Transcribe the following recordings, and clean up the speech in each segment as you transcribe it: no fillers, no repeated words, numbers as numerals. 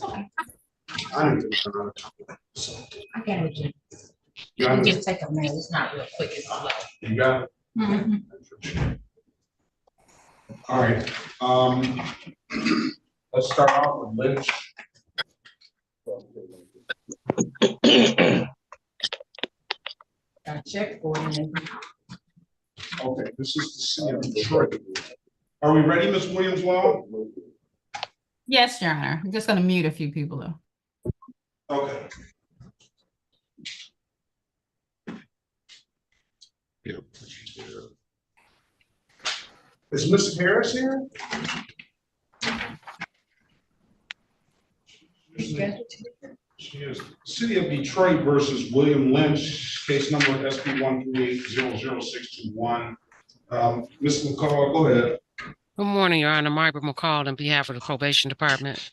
okay. I didn't I can't even. You You can got it? just take a minute. It's not real quick. It's slow. You got it? Mhm. All right. Let's start off with Lynch. Got a check for you. Okay, this is the city of Detroit. Are we ready, Ms. Williams-Law? Yes, Your Honor. I'm just going to mute a few people though. Okay. Is Ms. Harris here? She is. City of Detroit versus William Lynch, case number SP 1380061. Ms. McCall, go ahead. Good morning, Your Honor. Margaret McCall on behalf of the Probation Department.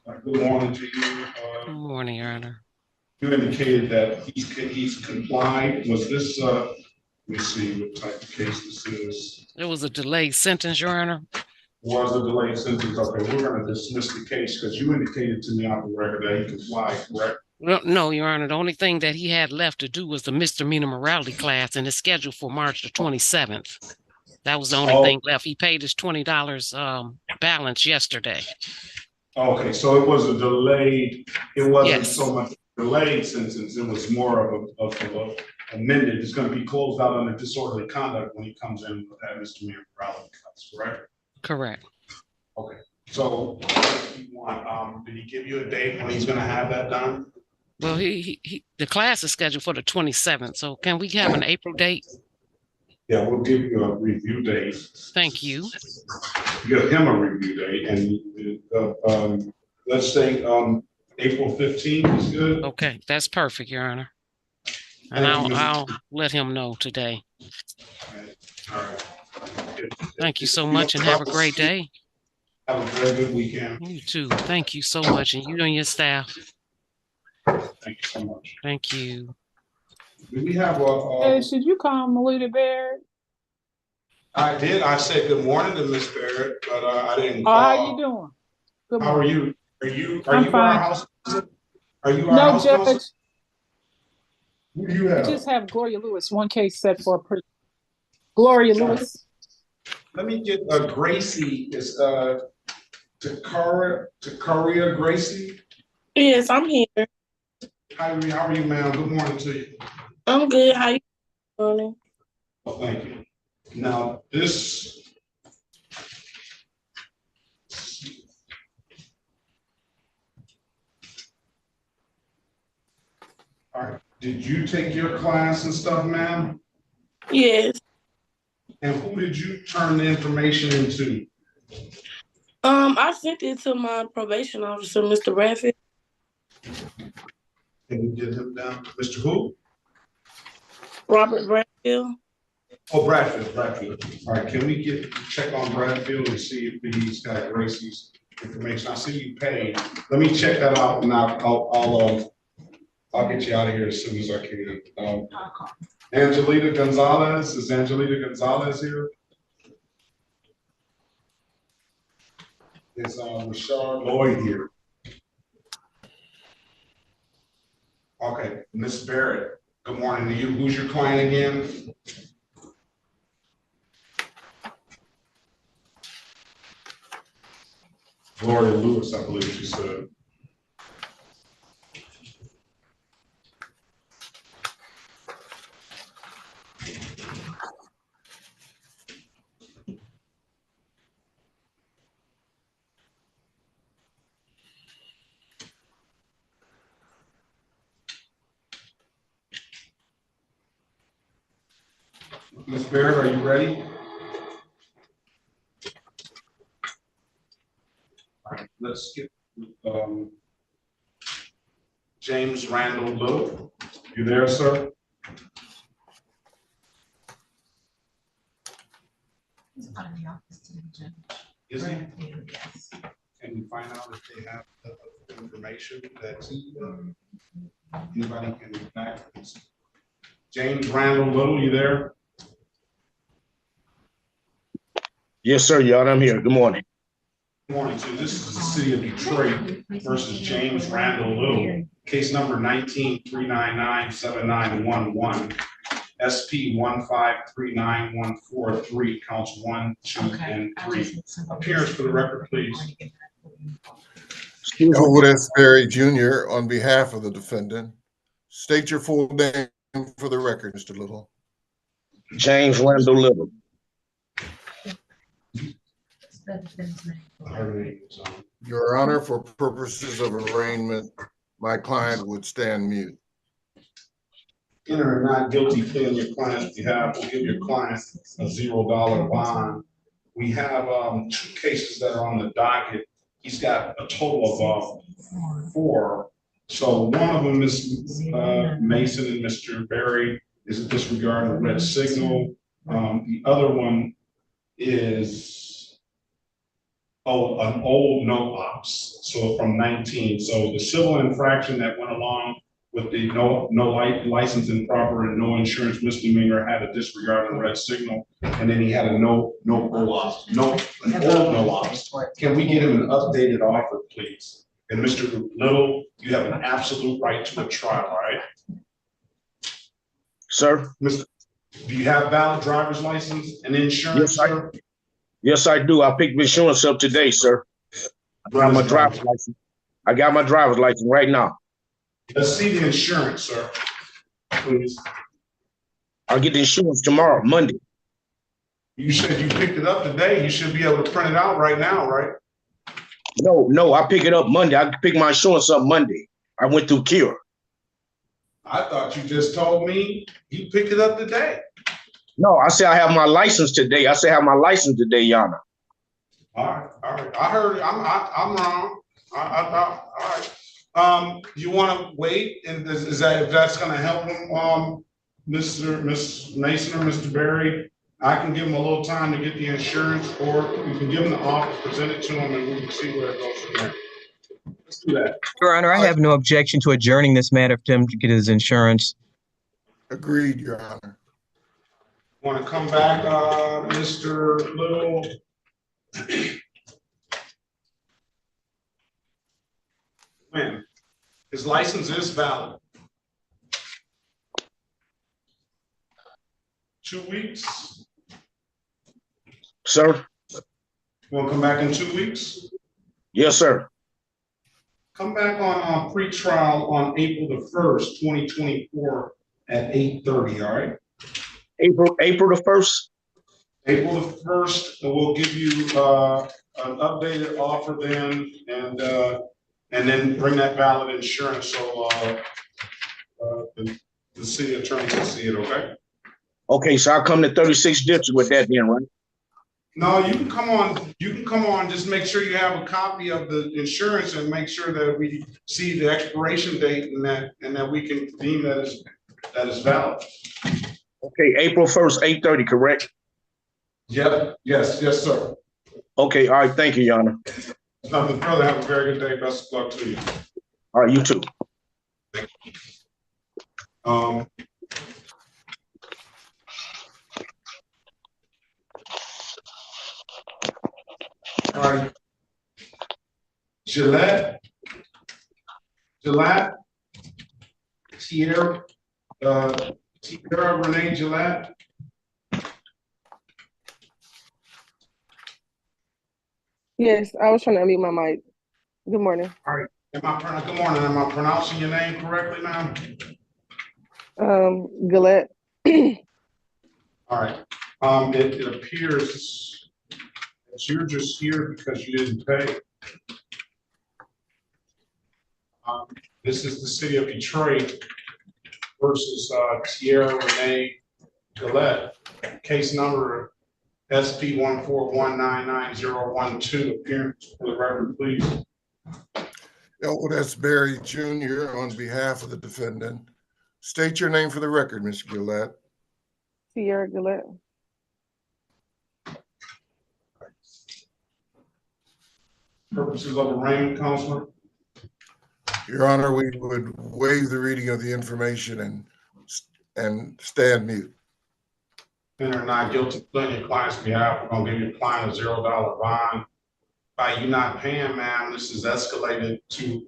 Good morning to you. Good morning, Your Honor. You indicated that he's complied. Was this, let me see what type of case this is. It was a delayed sentence, Your Honor. Was a delayed sentence. Okay, we're going to dismiss the case because you indicated to me on the record that he complied, correct? No, Your Honor. The only thing that he had left to do was the misdemeanor morality class, and it's scheduled for March the 27th. That was the only thing left. He paid his $20 balance yesterday. Okay, so it was a delayed, it wasn't Yes. so much delayed sentence, it was more of a amended. It's going to be closed out under disorderly conduct when he comes in with that misdemeanor morality class, correct? Correct. Okay, so you want, did he give you a date when he's going to have that done? Well, the class is scheduled for the 27th, so can we have an April date? Yeah, we'll give you a review date. Thank you. Give him a review date, and let's say April 15th is good. Okay, that's perfect, Your Honor. And I'll let him know today. All right. Thank you so much, and have a great day. Have a very good weekend. You too. Thank you so much, and you and your staff. Thank you so much. Thank you. Do we have Hey, should you call Melita Barrett? I did. I said good morning to Miss Barrett, but I didn't Oh, call. how you doing? Good How are morning. you? I'm Our fine. house? Are you our No, house Judge, counsel? Who do you we have? just have Gloria Lewis, one case set for Gloria Lewis. Let me get Gracie. Is Takaria Gracie? Yes, I'm here. How are you, ma'am? Good morning to you. I'm good. How you doing? Well, thank you. Now this. All right. Did you take your class and stuff, ma'am? Yes. And who did you turn the information into? I sent it to my probation officer, Mr. Bradford. Can you get him down? Mr. Who? Robert Bradfield. Oh, Bradfield. All right, can we check on Bradfield and see if he's got Gracie's information? I see you paid. Let me check that out, and I'll get you out of here as soon as I can. Angelita Gonzalez, is Angelita Gonzalez here? Is Rashard Lloyd here? Okay, Miss Barrett, good morning to you. Who's your client again? Gloria Lewis, I believe she said. Ms. Barrett, are you ready? All right, let's get James Randall Little. You there, sir? He's out of the office today, Judge. Is he? Yes. Can you find out if they have the information that anybody can back? James Randall Little, you there? Yes, sir, Your Honor, I'm here. Good morning. Morning, so this is the city of Detroit versus James Randall Little, case number 19-399-7911, SP 1539143, counts 1, 2, and 3. Appearance for the record, please. Elwood S. Berry Jr. on behalf of the defendant. State your full name for the record, Mr. Little. James Randall Little. Your Honor, for purposes of arraignment, my client would stand mute. Enter a not guilty plea on your client's behalf. We'll give your client a $0 bond. We have 2 cases that are on the docket. He's got a total of 4. So one of them is Mason and Mr. Berry is disregarding the red signal. The other one is an old no ops, so from 19. So the civil infraction that went along with the no license improper and no insurance misdemeanor had a disregard of the red signal, and then he had a no ops. Can we get him an updated offer, please? And Mr. Little, you have an absolute right to a trial, all right? Sir? Mr. Do you have valid driver's license and insurance, sir? Yes, I do. I picked my insurance up today, sir. I got my driver's license. I got my driver's license right now. Let's see the insurance, sir, please. I'll get the insurance tomorrow, Monday. You said you picked it up today. You should be able to print it out right now, right? No, I pick it up Monday. I pick my insurance up Monday. I went through Cure. I thought you just told me you picked it up today. No, I said I have my license today. I said I have my license today, Your Honor. All right. I heard. I'm wrong. All right. You want to wait, and is that if that's going to help him, Miss Mason or Mr. Berry? I can give him a little time to get the insurance, or you can give him the offer, present it to him, and we can see where it goes from there. Let's do that. Your Honor, I have no objection to adjourning this matter for him to get his insurance. Agreed, Your Honor. Want to come back, Mr. Little? When? His license is valid. 2 weeks? Sir? Want to come back in 2 weeks? Yes, sir. Come back on pre-trial on April the 1st, 2024 at 8:30, all right? April the 1st? April the 1st, and we'll give you an updated offer then, and then bring that valid insurance so the city attorney can see it, okay? Okay, so I'll come to 36 districts with that then, right? No, you can come on, just make sure you have a copy of the insurance and make sure that we see the expiration date and that we can deem that is valid. Okay, April 1st, 8:30, correct? Yep, yes, sir. Okay, all right, thank you, Your Honor. Nothing further, have a very good day, best of luck to you. All right, you too. Thank you. All right. Gillette, Tierra Renee Gillette. Yes, I was trying to unmute my mic. Good morning. All right. Good morning. Am I pronouncing your name correctly, ma'am? Gillette. All right. It appears that you're just here because you didn't pay. This is the city of Detroit versus Tierra Renee Gillette, case number SP 141999012. Appearance for the record, please. Elwood S. Berry Jr. on behalf of the defendant. State your name for the record, Mr. Gillette. Sierra Gillette. Purposes of arraignment, Counselor. Your Honor, we would waive the reading of the information and stand mute. Enter not guilty plea on your client's behalf. We're gonna give your client a $0 bond. by you not paying, ma'am, this is escalated to,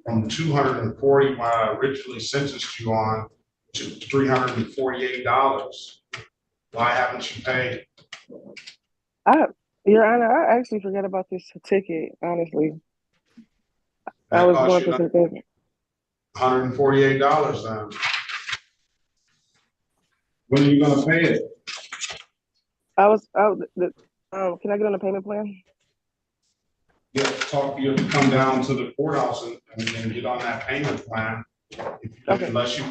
from 240 when I originally sentenced you on to $348. Why haven't you paid? Your Honor, I actually forgot about this ticket, honestly. I That was cost going you through some things. $148 then. When are you gonna pay it? Can I get on a payment plan? You have to come down to the courthouse and get on that payment plan. Okay. Unless you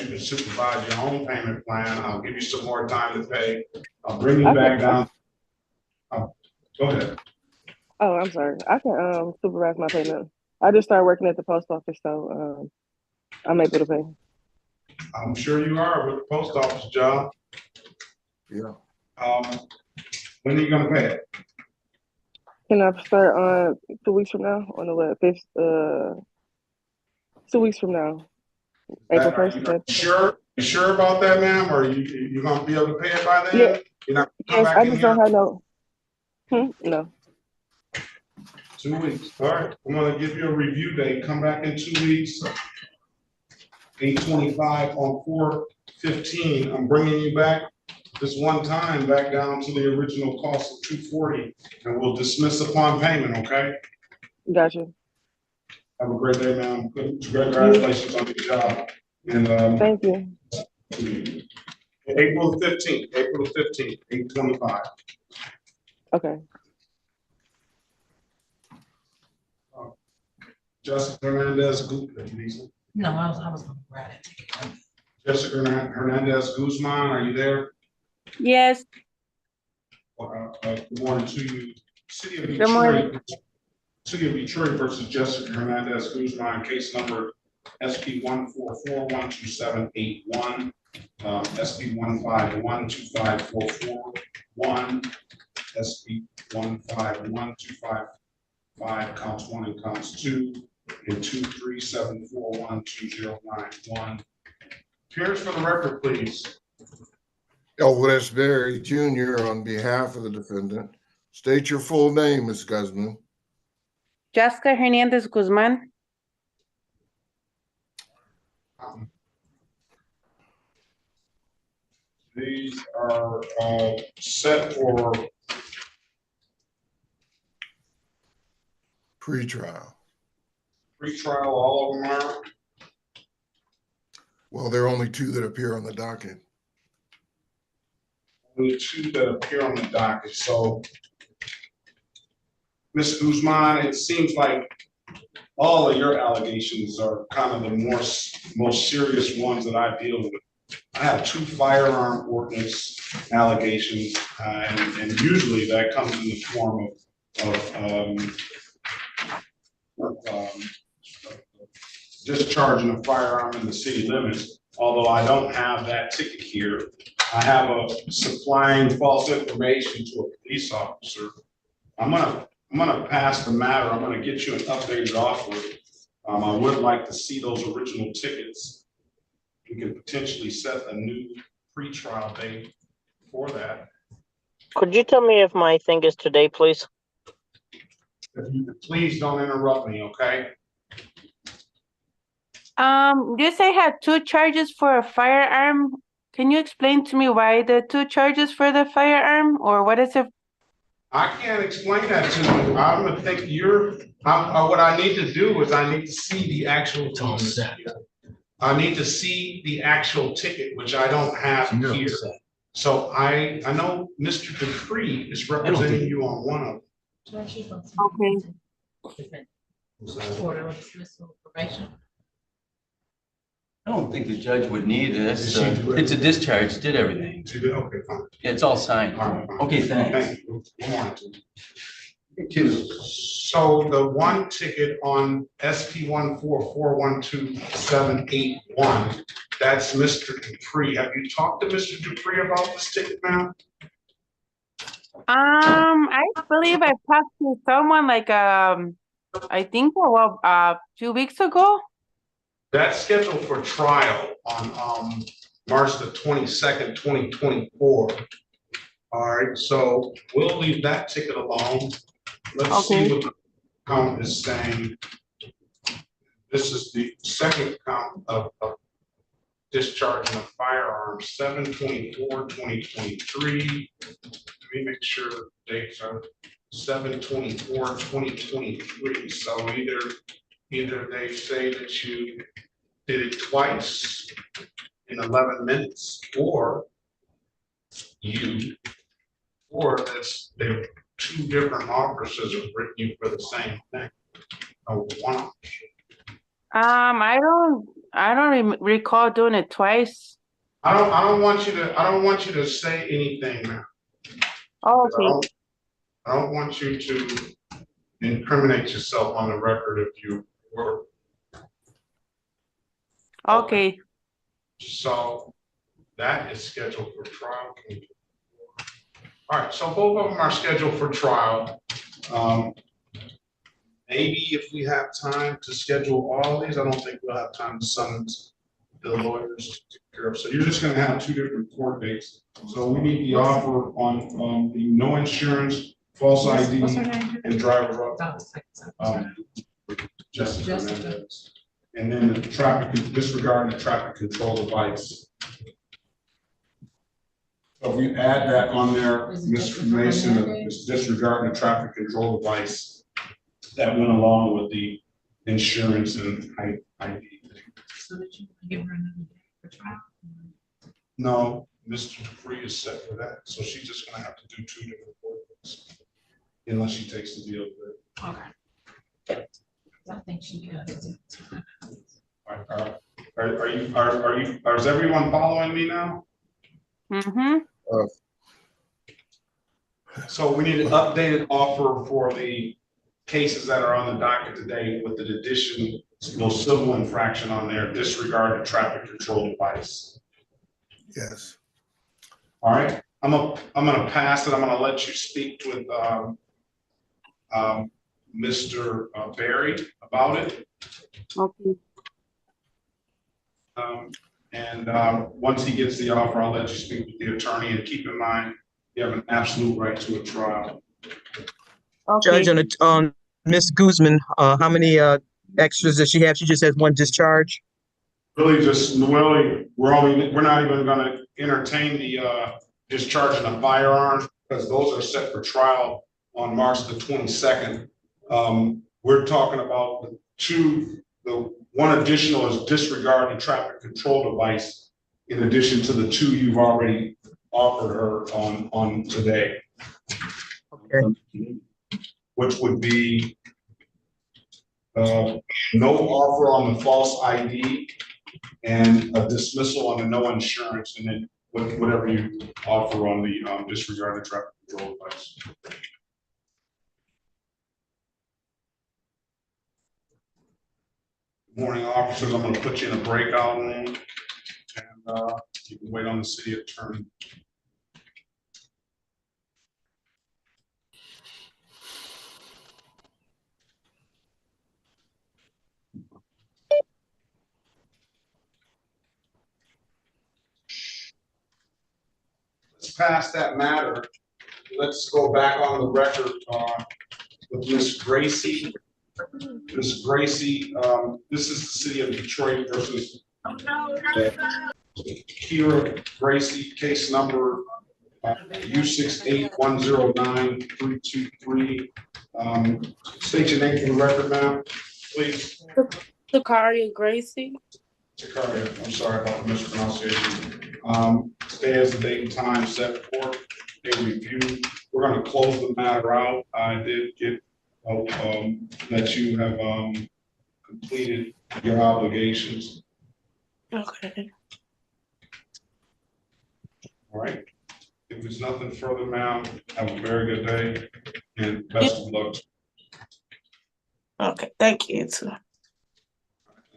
can supervise your own payment plan, I'll give you some more time to pay. I'll bring you back down. Go ahead. Oh, I'm sorry. I can supervise my payment. I just started working at the post office, so I'm able to pay. I'm sure you are with the post office job. Yeah. When are you gonna pay it? Can I start on 2 weeks from now? On the what? 2 weeks from now. April 1st. You sure about that, ma'am? Or you gonna be able to pay it by then? Yeah. You're not gonna come Yes, back I in just here? don't have no. No. 2 weeks. All right, I'm gonna give you a review date. Come back in 2 weeks. 8/25 on 4/15. I'm bringing you back this one time back down to the original cost of 240, and we'll dismiss upon payment, okay? Gotcha. Have a great day, ma'am. Congratulations on your job. And Thank you. April 15th, 8/25. Okay. Jessica Hernandez, No, I was gonna grab it. Jessica Hernandez Guzman, are you there? Yes, Good morning to you. City of good morning. Detroit. City of Detroit versus Jessica Hernandez Guzman, case number SP 144-12781, SP 151-25441, SP 151-255, counts 1 and counts 2, and 237412091. Appearance for the record, please. Elwood Berry Jr. on behalf of the defendant. State your full name, Ms. Guzman. Jessica Hernandez Guzman. These are set for Pre-trial. pre-trial, all of them are. Well, there are only 2 that appear on the docket. Only 2 that appear on the docket. So, Ms. Guzman, it seems like all of your allegations are kind of the most serious ones that I deal with. I have 2 firearm ordinance allegations, and usually that comes in the form of discharging a firearm in the city limits. Although I don't have that ticket here, I have a supplying false information to a police officer. I'm gonna pass the matter. I'm gonna get you an updated offer. I would like to see those original tickets. We can potentially set a new pre-trial date for that. Could you tell me if my thing is today, please? If you could, please don't interrupt me, okay? You say had 2 charges for a firearm. Can you explain to me why the 2 charges for the firearm, or what is it? I can't explain that to you. I'm gonna think what I need to do is I need to see the actual ticket. I need to see the actual ticket, which I don't have here. So I know Mr. Dupree is representing you on one of them. Okay. Order of dismissal, probation. I don't think the judge would need it. It's a discharge, did everything. Okay, fine. Yeah, it's all signed. All right, fine. Okay, thanks. Thank you. Good morning to you. So the one ticket on SP 144-12781, that's Mr. Dupree. Have you talked to Mr. Dupree about this ticket, ma'am? I believe I talked to someone like I think 2 weeks ago. That's scheduled for trial on March the 22nd, 2024. All right, so we'll leave that ticket alone. let's see Okay. what the count is saying. This is the second count of discharging a firearm, 7/24/2023. Let me make sure the dates are 7/24/2023. So either they say that you did it twice in 11 minutes, or that's there two different officers have written you for the same thing. Oh, one. I don't recall doing it twice. I don't want you to say anything now. Oh, okay. I don't want you to incriminate yourself on the record if you were. Okay. So that is scheduled for trial. All right, so both of them are scheduled for trial. Maybe if we have time to schedule all these, I don't think we'll have time to summons the lawyers to take care of. So you're just gonna have two different court dates. So we need the offer on the no insurance, false ID, What's her name? and driver. Jessica. Hernandez. And then the disregarding the traffic control device. So if we add that on there, Mr. Mason, is disregarding the traffic control device, that went along with the insurance and ID. So that you can give her another day for trial? No, Mr. Free is set for that, so she's just gonna have to do two different court dates, unless she takes the deal with it. Okay. I think she does. Is everyone following me now? Mm-hmm. So we need an updated offer for the cases that are on the docket today with the addition, no civil infraction on there, disregard the traffic control device. Yes. All right, I'm gonna pass it. I'm gonna let you speak with Mr. Barry about it. Okay. Once he gets the offer, I'll let you speak with the attorney, and keep in mind, you have an absolute right to a trial. Judge, on Ms. Guzman, how many extras does she have? She just has one discharge. We're not even gonna entertain the discharging of firearms, because those are set for trial on March the 22nd. We're talking about the one additional is disregard the traffic control device, in addition to the two you've already offered her on today. Okay. Which would be no offer on the false ID and a dismissal on the no insurance, and then whatever you offer on the disregard the traffic control device. Good morning, officers. I'm going to put you in a breakout room, and you can wait on the city attorney. Past that matter, let's go back on the record with Ms. Gracie. Ms. Gracie, this is the city of Detroit versus Kira Gracie, case number U68109-323. State your name for the record, ma'am, please. Zakaria Gracie. Zakaria, I'm sorry about the mispronunciation. Today is the date and time set for a review. We're going to close the matter out. I did get that you have completed your obligations. Okay. All right. If there's nothing further, ma'am, have a very good day and best of luck. Okay. Thank you.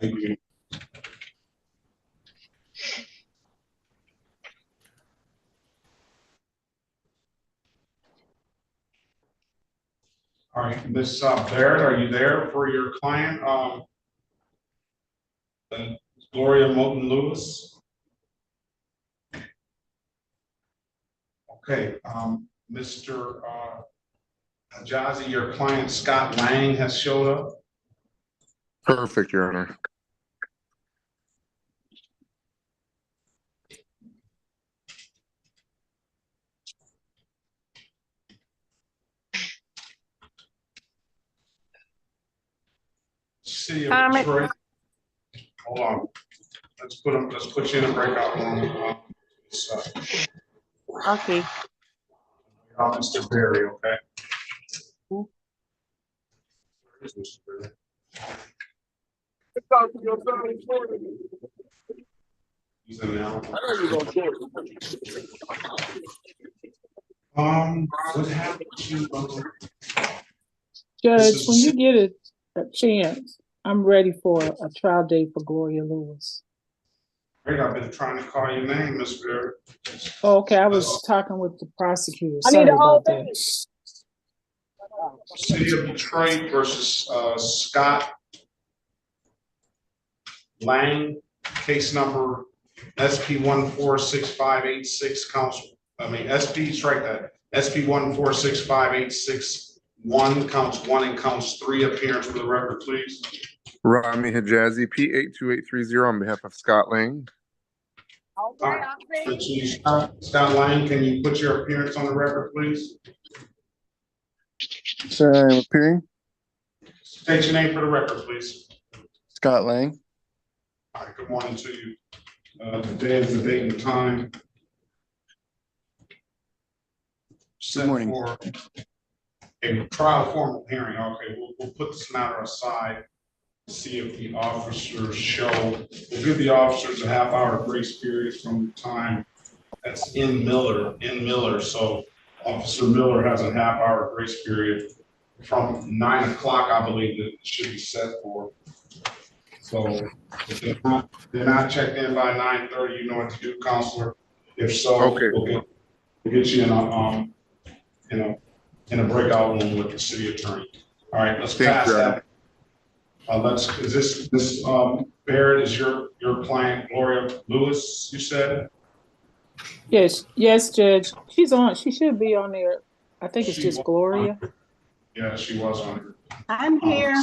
Thank you. All right, Ms. Barrett, are you there for your client, Gloria Moulton Lewis? Okay, Mr. Jazzy, your client Scott Lang has showed up. Perfect, Your Honor. City of Detroit. Hold on. Let's put you in a breakout room. Okay. Mr. Berry, okay? Where is Mr. Berry? He's in now. What happened to, Judge, is- when you get a chance, I'm ready for a trial date for Gloria Lewis. Great, I've been trying to call your name, Miss Berry. Oh, okay, I was talking with the prosecutor. I need Sorry the whole about that. thing. City of Detroit versus Scott Lang, case number SP 1465861, strike that. SP 1465861, counts 1 and counts 3, appearance for the record, please. Rami Hijazi, P82830 on behalf of Scott Lang. Scott Lang, can you put your appearance on the record, please? Sir, I am appearing. State your name for the record, please. Scott Lang. All right, good morning to you. Today is the date and time. Set morning. for a trial formal hearing. Okay, we'll put this matter aside. See if the officers show. We'll give the officers a half-hour grace period from the time that's in Miller. So Officer Miller has a half-hour grace period from 9 o'clock, I believe, that it should be set for. So if they're not checked in by 9:30, you know what to do, Counselor. If so, Okay. we'll get you in a breakout room with the city attorney. All right, let's pass that. Is this Barrett is your client, Gloria Lewis, you said? Yes, Judge. She's on. She should be on there. I think it's just Gloria. Yeah, she was on. I'm here.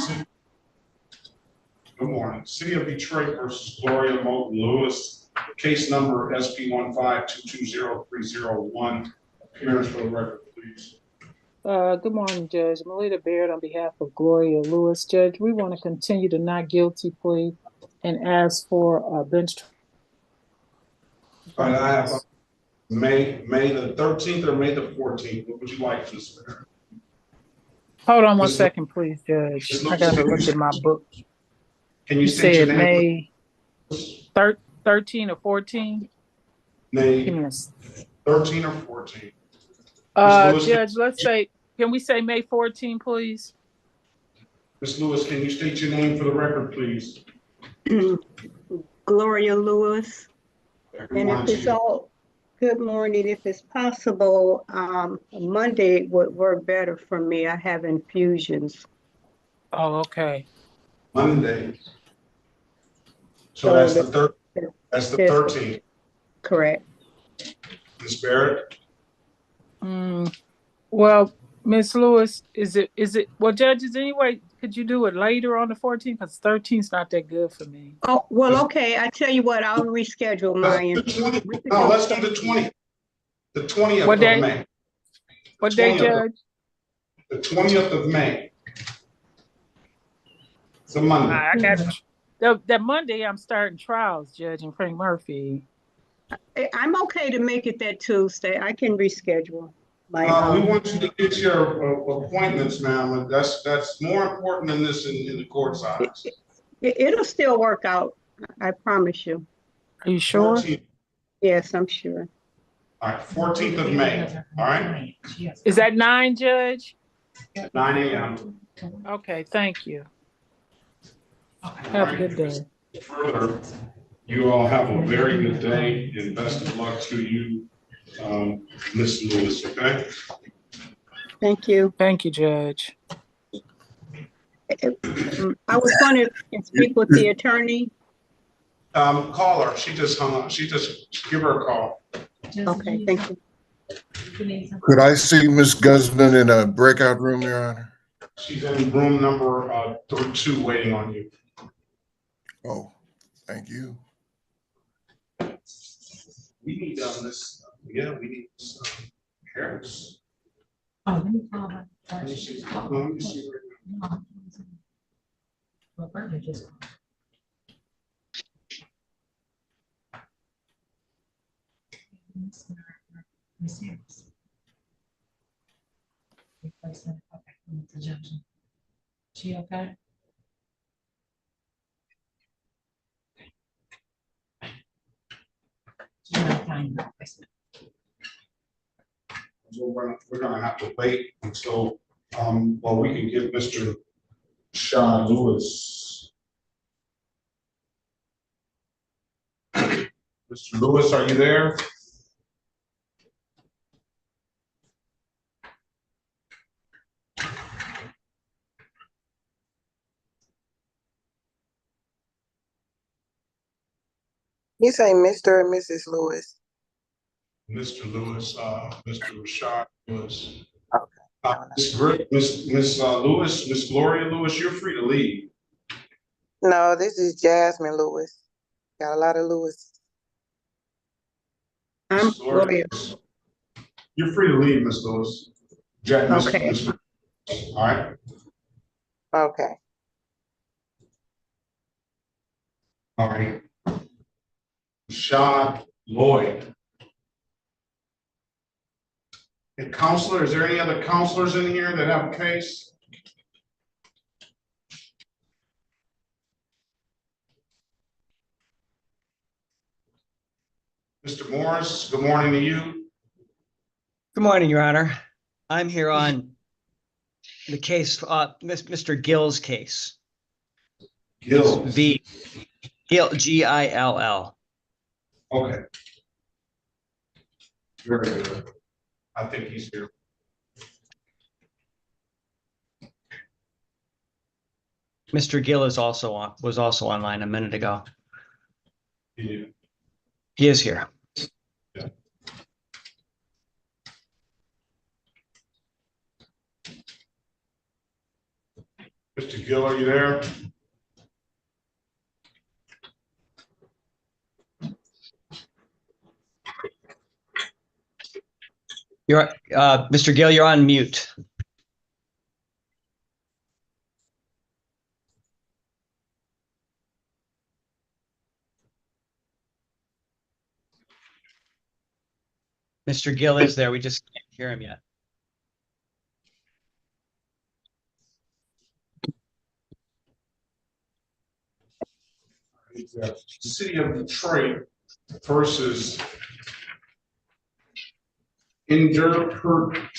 Good morning. City of Detroit versus Gloria Moulton Lewis, case number SP 152203001. Appearance for the record, please. Good morning, Judge. Melita Baird on behalf of Gloria Lewis. Judge, we want to continue the not guilty plea and ask for a bench. All right, I have May the 13th or May the 14th. What would you like, Ms. Baird? Hold on one second, please, Judge. I got to look at my book. Can you state your said name? May 13 or 14? May Give me 13 or 14? Judge, let's say, can we say May 14, please? Ms. Lewis, can you state your name for the record, please? Gloria Lewis. And if it's all, good morning, if it's possible, Monday would work better for me. I have infusions. Oh, okay. Monday. So that's the third. That's the 13th. Correct. Ms. Barrett. Well, Ms. Lewis, is it well, judges anyway, could you do it later on the 14th? Because 13th is not that good for me. Oh, well, okay. I tell you what, I'll reschedule mine. No, let's do the 20th. The 20th What day? of May. What day, Judge? The 20th of May. It's a Monday. I got that Monday I'm starting trials, Judge, and Frank Murphy. I'm okay to make it that Tuesday. I can reschedule. We want you to get your appointments, ma'am. That's more important than this in the court size. It'll still work out. I promise you. Are you sure? 14th. Yes, I'm sure. All right, 14th of May. All right. Is that 9, Judge? 9 a.m. Okay, thank you. Have a good day. Further, you all have a very good day and best of luck to you, Ms. Lewis, okay? Thank you. Thank you, Judge. I was going to speak with the attorney. Call her. She just hung up. She just give her a call. Okay, thank you. Could I see Ms. Guzman in a breakout room, Your Honor? She's in room number 2 waiting on you. Oh, thank you. We need this, we need Harris. Oh, let me call her. Let me see. Let me see. Well, Bernie just. Miss Harris. Replacement, okay, from the junction. She okay? She's not finding the replacement. So we're gonna have to wait until, well, we can give Mr. Shaw Lewis. Mr. Lewis, are you there? You say Mr. or Mrs. Lewis? Mr. Lewis, Mr. Rashad Lewis. Okay. Miss Lewis, Miss Gloria Lewis, you're free to leave. No, this is Jasmine Lewis. Got a lot of Lewis. I'm Gloria. You're free to leave, Miss Lewis. Okay. All right. Okay. All right. Rashad Lloyd. And counselor, is there any other counselors in here that have a case? Mr. Morris, good morning to you. Good morning, Your Honor. I'm here on the case, Mr. Gill's case. Gill. Gill, Gill. Okay. Very good. I think he's here. Mr. Gill was also online a minute ago. Yeah. He is here. Yeah. Mr. Gill, are you there? Mr. Gill, you're on mute. Mr. Gill is there. We just can't hear him yet. The City of Detroit versus Injur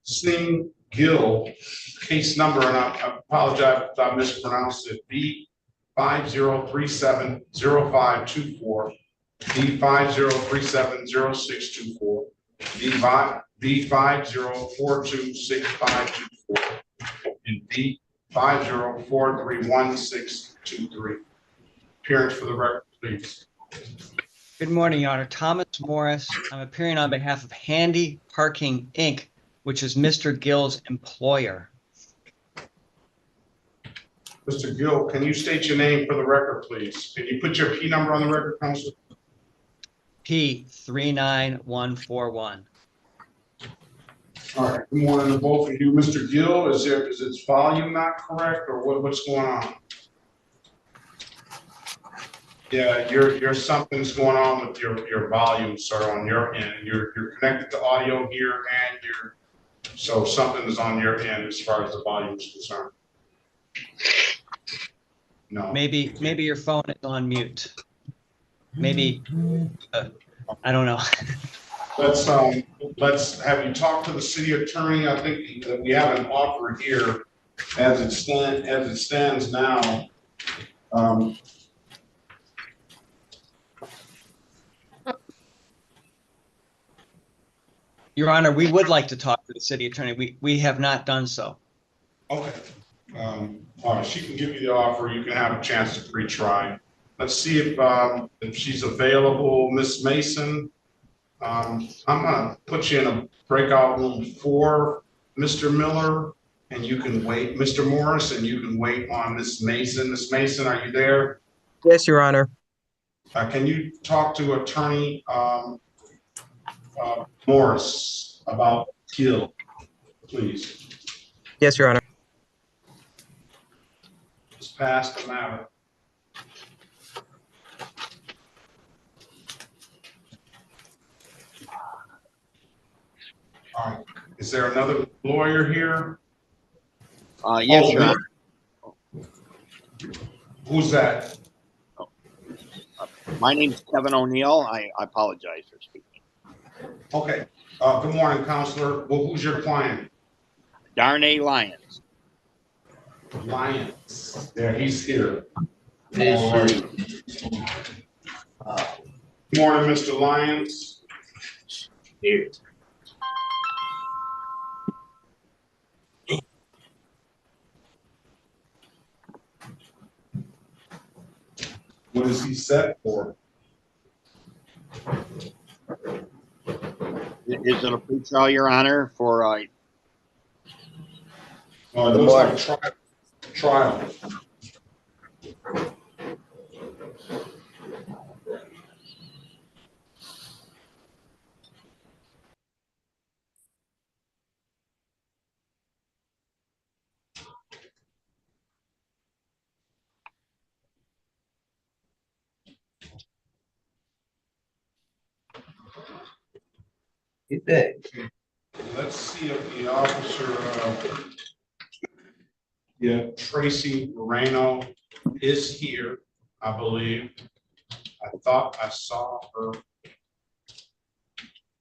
Singh Gill, case number, and I apologize if I mispronounced it, B50370524, B50370624, B50426524, and B50431623. Appearance for the record, please. Good morning, Your Honor. Thomas Morris. I'm appearing on behalf of Handy Parking, Inc., which is Mr. Gill's employer. Mr. Gill, can you state your name for the record, please? Can you put your P number on the record, Counselor? P39141. All right. Good morning to both of you. Mr. Gill, is its volume not correct, or what's going on? Yeah, something's going on with your volume, sir, on your end. You're connected to audio here, and so something is on your end as far as the volume is concerned. No. Maybe your phone is on mute. Maybe I don't know. Let's have you talk to the city attorney. I think that we have an offer here as it stands now. Your Honor, we would like to talk to the city attorney. We have not done so. Okay. All right. She can give you the offer. You can have a chance to pre-try. Let's see if she's available. Miss Mason, I'm gonna put you in a breakout room for Mr. Miller, and you can wait, Mr. Morris, and you can wait on Miss Mason. Miss Mason, are you there? Yes, Your Honor. Can you talk to Attorney Morris about Gill, please? Yes, Your Honor. Just pass the matter. All right. Is there another lawyer here? Yes, Your Honor. Who's that? My name's Kevin O'Neill. I apologize for speaking. Okay. Good morning, Counselor. Well, who's your client? Darnay Lyons. Lyons. Yeah, he's here. Yes, All right. Good morning, Mr. Lyons. Here. What is he set for? Is it a pre-trial, Your Honor, for it looks like trial. Get that. Let's see if the officer, Tracy Moreno is here, I believe. I thought I saw her.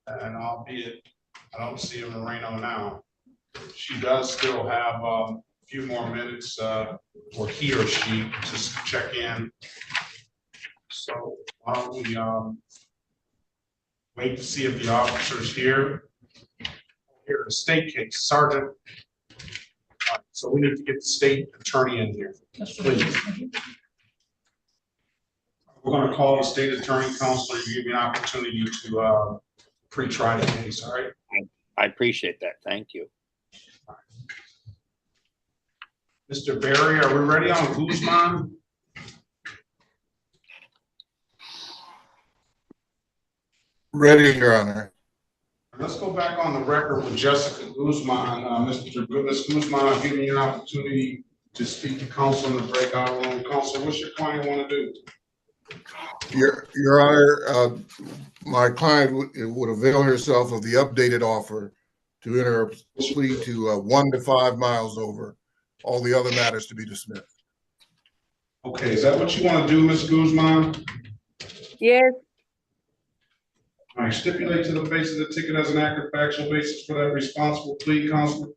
And albeit, I don't see a Moreno now. She does still have a few more minutes, or he or she, just to check in. So why don't we wait to see if the officer's here. Here, the state case, Sergeant. All right, so we need to get the state attorney in here, please. We're going to call the state attorney, Counselor, to give you an opportunity to pre-try the case. All right. I appreciate that. Thank you. Mr. Barry, are we ready on Guzman? Ready, Your Honor. Let's go back on the record with Jessica Guzman. Ms. Guzman, I've given you an opportunity to speak to counsel in the breakout room. Counsel, what's your client want to do? Your Honor, my client would avail herself of the updated offer to enter a plea to 1 to 5 miles over. All the other matters to be dismissed. Okay, is that what you want to do, Ms. Guzman? Yes. All right, stipulate to the face of the ticket as an accurate factual basis for that responsible plea, Counselor.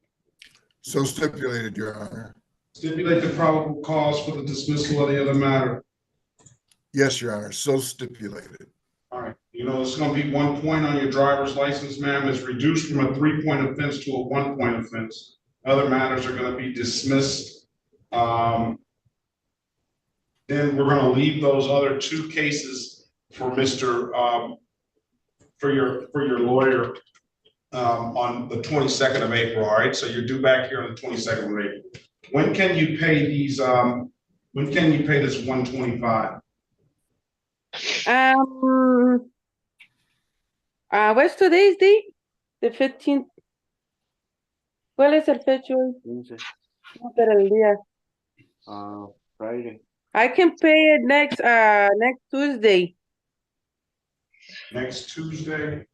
So stipulated, Your Honor. Stipulate the probable cause for the dismissal of the other matter. Yes, Your Honor, so stipulated. All right, you know, it's going to be 1 point on your driver's license, ma'am. It's reduced from a 3-point offense to a 1-point offense. Other matters are going to be dismissed. Then we're going to leave those other 2 cases for Mr. For your lawyer on the 22nd of April. All right, so you're due back here on the 22nd of April. When can you pay these? When can you pay this 125? What's today's date? The 15th. ¿Cuál es el fecha? No, pero el día. Friday. I can pay it next Tuesday. Next Tuesday.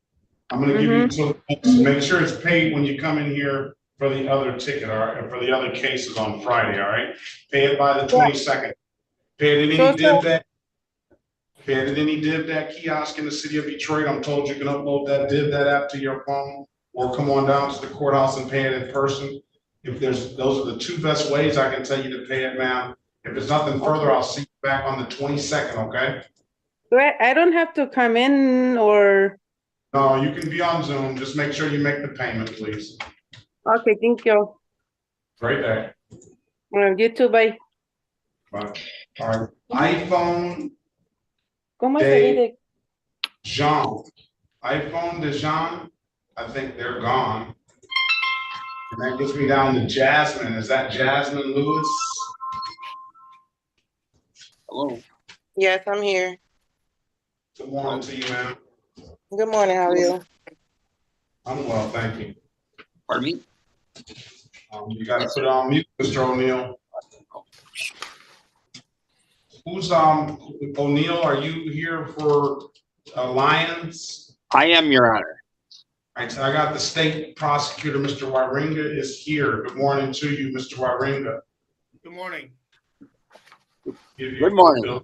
I'm going to give you till make sure it's paid when you come in here for the other ticket, all right, for the other cases on Friday, all right? Pay it by the 22nd. Pay it at any DivDack. Pay it at any DivDack kiosk in the city of Detroit. I'm told you can upload that DivDack app to your phone or come on down to the courthouse and pay it in person. If those are the 2 best ways I can tell you to pay it, ma'am. If there's nothing further, I'll see you back on the 22nd, okay? I don't have to come in or. No, you can be on Zoom. Just make sure you make the payment, please. Okay, thank you. Great day. You too, bye. Bye. All right. iPhone. ¿Cómo se dice? Jean. iPhone Dijon, I think they're gone. And that gets me down to Jasmine. Is that Jasmine Lewis? Hello. Yes, I'm here. Good morning to you, ma'am. Good morning, how are you? I'm well, thank you. Pardon me? You gotta put on mute, Mr. O'Neill. Who's, O'Neill, are you here for Lions? I am, Your Honor. All right, so I got the state prosecutor, Mr. Waringa is here. Good morning to you, Mr. Waringa. Good morning. Good morning.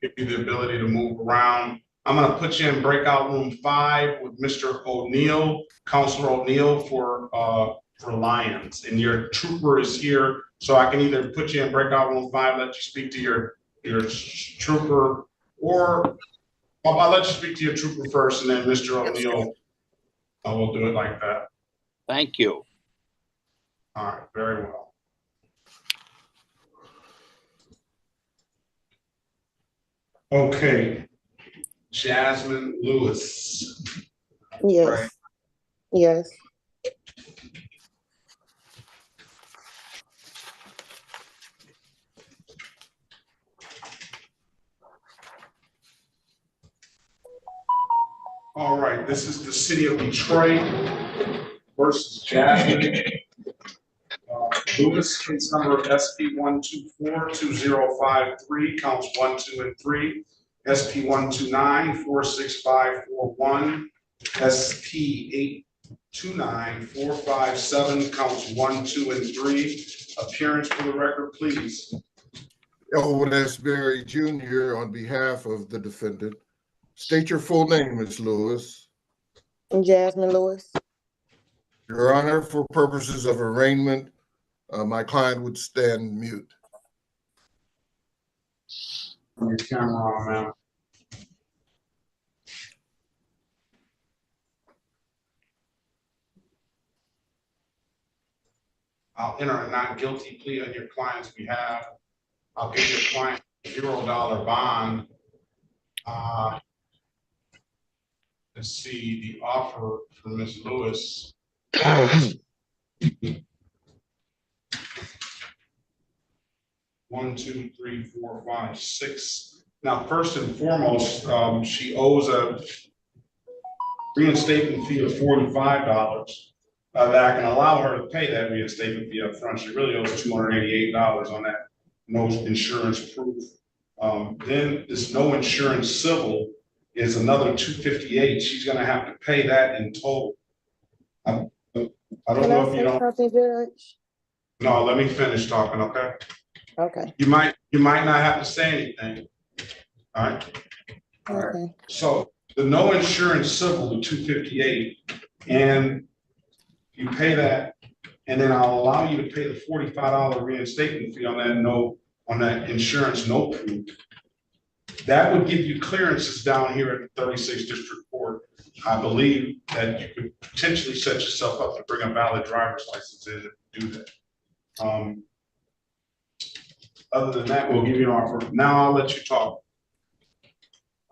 Give you the ability to move around. I'm gonna put you in breakout room 5 with Mr. O'Neill, Counselor O'Neill for Lions. And your trooper is here, so I can either put you in breakout room 5, let you speak to your trooper, or I'll let you speak to your trooper first, and then Mr. O'Neill, we'll do it like that. Thank you. All right, very well. Okay, Jasmine Lewis. Yes. Right. Yes. All right, this is the city of Detroit versus Jasmine Lewis, case number SP1242053, counts 1, 2, and 3. SP129465541, SP829457, counts 1, 2, and 3. Appearance for the record, please. Elwood S. Berry Jr. on behalf of the defendant. State your full name, Ms. Lewis. Jasmine Lewis. Your Honor, for purposes of arraignment, my client would stand mute. Your camera on, ma'am. I'll enter a not guilty plea on your client's behalf. I'll give your client a $0 bond. Let's see the offer for Ms. Lewis. 1, 2, 3, 4, 5, 6. Now, first and foremost, she owes a reinstatement fee of $45. That I can allow her to pay that reinstatement fee up front. She really owes $288 on that no insurance proof. Then this no insurance civil is another $258. She's going to have to pay that in total. I don't know if you don't. Something, Judge? No, let me finish talking, okay? Okay. You might not have to say anything. All right. All right. Okay. So the no insurance civil, the $258, and you pay that, and then I'll allow you to pay the $45 reinstatement fee on that insurance no proof. That would give you clearances down here at the 36th District Court. I believe that you could potentially set yourself up to bring a valid driver's license in to do that. Other than that, we'll give you an offer. Now I'll let you talk.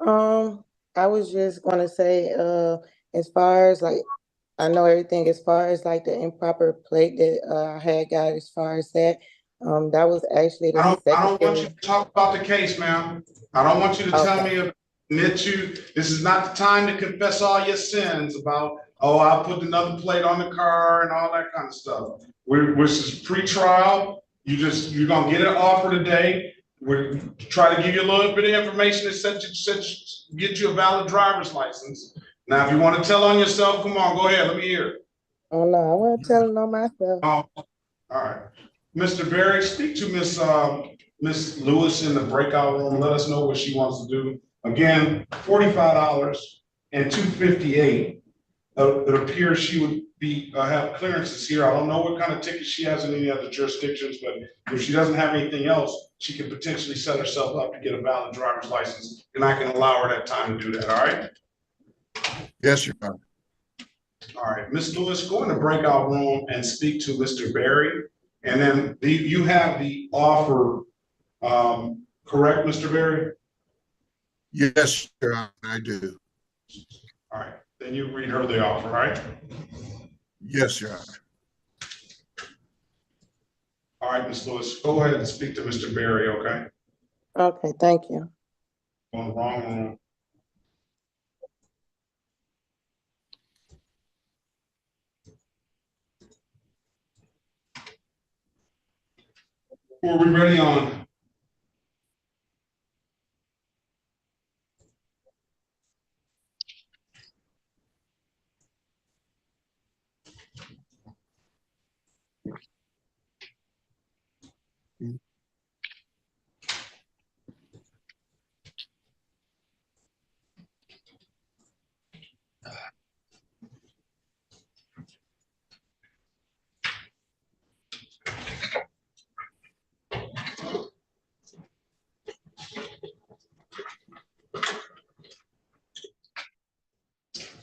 I was just gonna say, as far as like, I know everything as far as like the improper plate that I had got as far as that. That was actually the I don't want you to talk about the case, ma'am. I don't want you to tell me, admit you. This is not the time to confess all your sins about, oh, I put another plate on the car and all that kind of stuff. This is pre-trial. You're gonna get an offer today. We're try to give you a little bit of information that get you a valid driver's license. Now, if you want to tell on yourself, come on, go ahead. Let me hear it. Oh no, I want to tell them on myself. Oh, all right. Mr. Berry, speak to Miss Lewis in the breakout room. Let us know what she wants to do. Again, $45 and $258. It appears she would have clearances here. I don't know what kind of tickets she has in any other jurisdictions, but if she doesn't have anything else, she could potentially set herself up to get a valid driver's license, and I can allow her that time to do that. All right? Yes, Your Honor. All right, Ms. Lewis, go in the breakout room and speak to Mr. Berry. And then you have the offer, correct, Mr. Berry? Yes, Your Honor, I do. All right, then you read her the offer, right? Yes, Your Honor. All right, Ms. Lewis, go ahead and speak to Mr. Berry, okay? Okay, thank you. On the wrong room. Who are we ready on?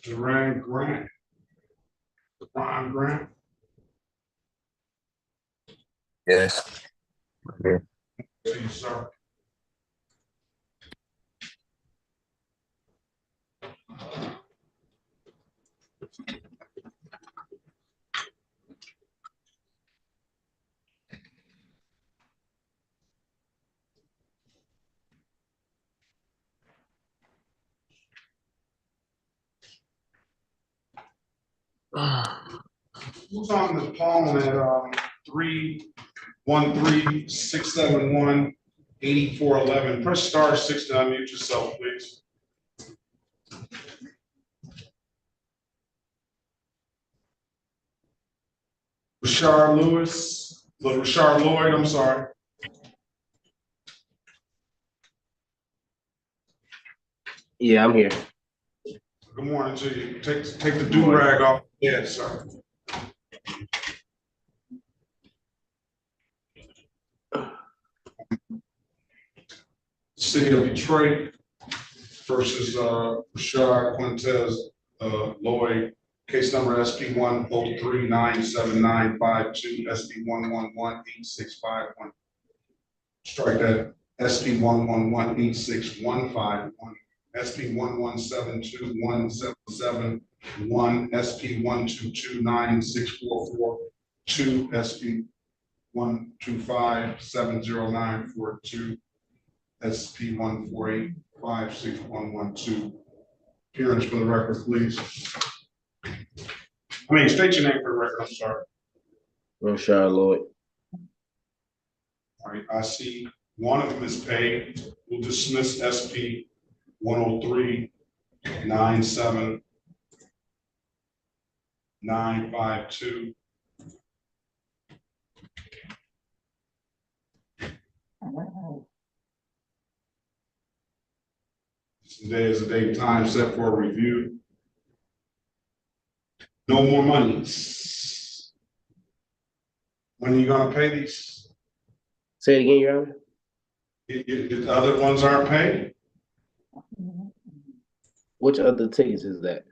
Duran Grant. Ron Grant. Yes. Okay. See you, sir. Who's on the phone at 313-671-8411? Press *6 to unmute yourself, please. Rashard Lewis, Rashard Lloyd, I'm sorry. Yeah, I'm here. Good morning to you. Take the do-rag off. Yes, sir. City of Detroit versus Rashard Quintez Lloyd. Case number SP 103-97952, SP 111-8651. Strike that. SP 111-86151. SP 1172177, SP 1229644, 2 SP 1257094, SP 148561112. Appearance for the record, please. State your name for the record, I'm sorry. Rashard Lloyd. All right, I see one of them is paid. We'll dismiss SP 103-97952. Today is a date and time set for a review. No more monies. When are you gonna pay these? Say it again, Your Honor. The other ones aren't paid? Which other tickets is that?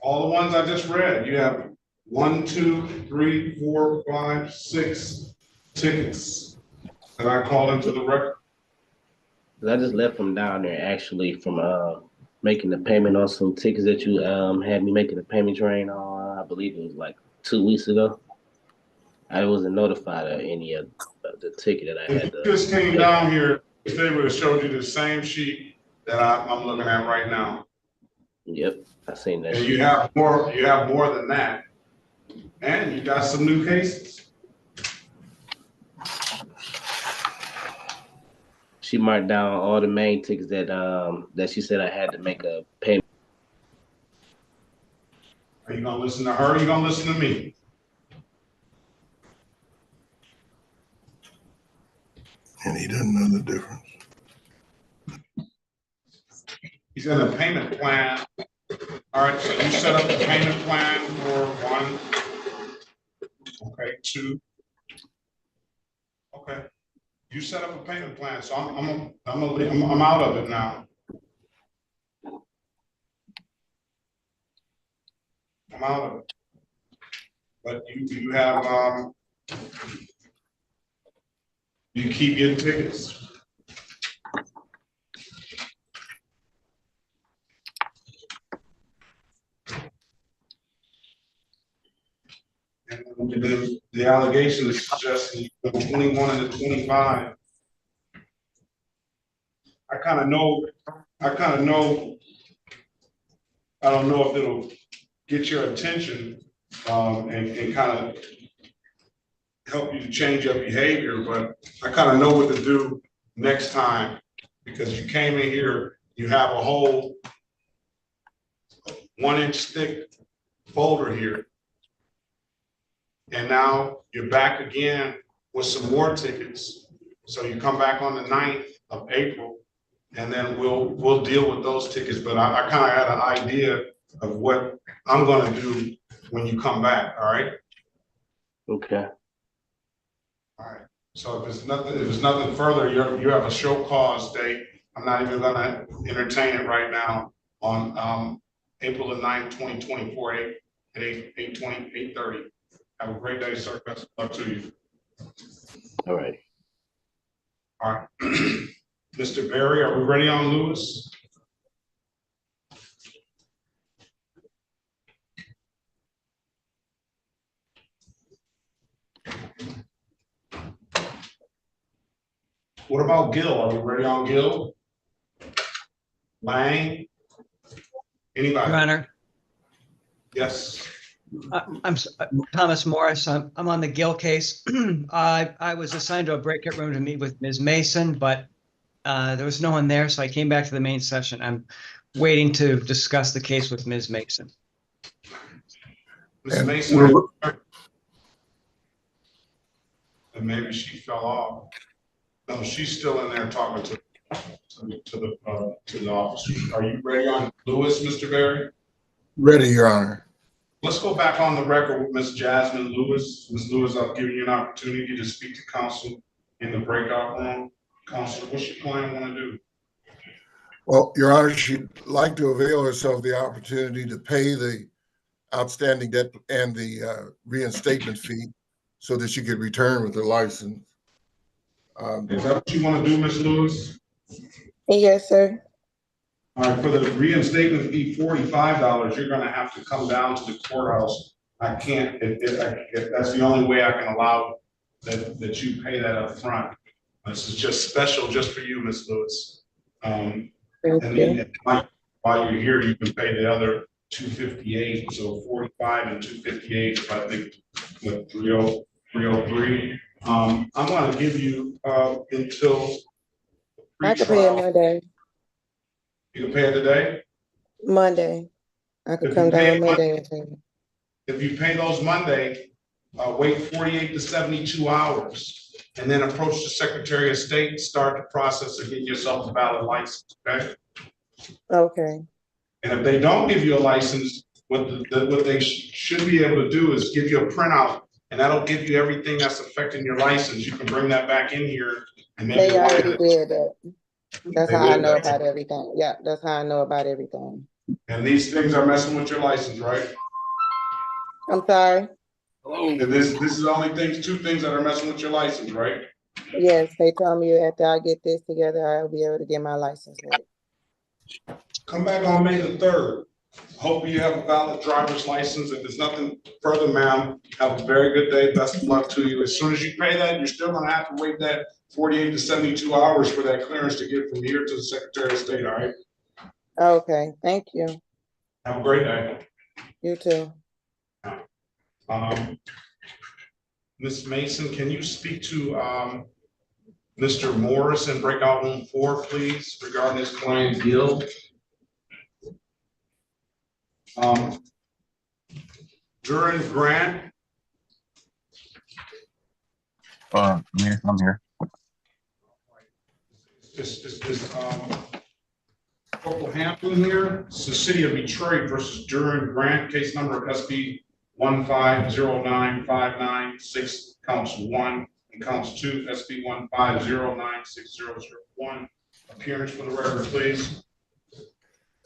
All the ones I just read. You have 1, 2, 3, 4, 5, 6 tickets that I called into the record. I just left from down there actually from making the payment on some tickets that you had me making the payment train on. I believe it was like 2 weeks ago. I wasn't notified of any of the ticket that I had. You just came down here, they would have showed you the same sheet that I'm looking at right now. Yep, I seen that. And you have more than that. And you got some new cases. She marked down all the main tickets that that she said I had to make a payment. Are you gonna listen to her or are you gonna listen to me? And he doesn't know the difference. He's in a payment plan. All right, so you set up a payment plan for 1. Okay, 2. Okay. You set up a payment plan, so I'm out of it now. I'm out of it. But you have you keep getting tickets. The allegation is suggesting 21 and the 25. I kind of know, I don't know if it'll get your attention, and kind of help you to change your behavior, but I kind of know what to do next time, because you came in here, you have a whole 1-inch thick folder here. And now you're back again with some more tickets. So you come back on the 9th of April, and then we'll deal with those tickets. But I kind of had an idea of what I'm going to do when you come back. All right. Okay. All right. So if there's nothing further, you have a show cause date. I'm not even going to entertain it right now on April the 9th, 2024, at 8:30. Have a great day, sir. Best of luck to you. All right. All right. Mr. Berry, are we ready on Lewis? What about Gill? Are we ready on Gill? Lang? Anybody? Your Honor. Yes. I'm Thomas Morris. I'm on the Gill case. I was assigned to a breakout room to meet with Ms. Mason, but there was no one there, so I came back to the main session. I'm waiting to discuss the case with Ms. Mason. Ms. Mason, and maybe she fell off. No, she's still in there talking to the officers. Are you ready on Lewis, Mr. Berry? Ready, Your Honor. Let's go back on the record with Ms. Jasmine Lewis. Ms. Lewis, I'll give you an opportunity to speak to counsel in the breakout room. Counsel, what's your client want to do? Well, Your Honor, she'd like to avail herself of the opportunity to pay the outstanding debt and the reinstatement fee so that she could return with her license. Is that what you want to do, Ms. Lewis? Yes, sir. All right, for the reinstatement fee, $45, you're gonna have to come down to the courthouse. I can't, if that's the only way I can allow that you pay that up front. This is just special just for you, Ms. Lewis. And then while you're here, you can pay the other $258, so 45 and 258, I think, with 303. I'm gonna give you until I could pay it Monday. You can pay it today? Monday. I could come down Monday and pay it. If you pay those Monday, wait 48 to 72 hours, and then approach the Secretary of State, start the process of getting yourself a valid license, okay? Okay. And if they don't give you a license, what they should be able to do is give you a printout, and that'll give you everything that's affecting your license. You can bring that back in here and maybe They already did that. That's They how I did know that. about everything. Yeah, that's how I know about everything. And these things are messing with your license, right? I'm sorry. And this is the only two things that are messing with your license, right? Yes, they told me after I get this together, I'll be able to get my license back. Come back on May the 3rd. Hope you have a valid driver's license. If there's nothing further, ma'am, have a very good day. Best of luck to you. As soon as you pay that, you're still gonna have to wait that 48 to 72 hours for that clearance to get from here to the Secretary of State, all right? Okay, thank you. Have a great day. You too. Ms. Mason, can you speak to Mr. Morris in breakout room 4, please, regarding his client Gill? During Grant. I'm here. Is Corporal Hampton here? It's the city of Detroit versus Duran Grant, case number SB 1509596, counts 1 and counts 2, SB 1509601. Appearance for the record, please.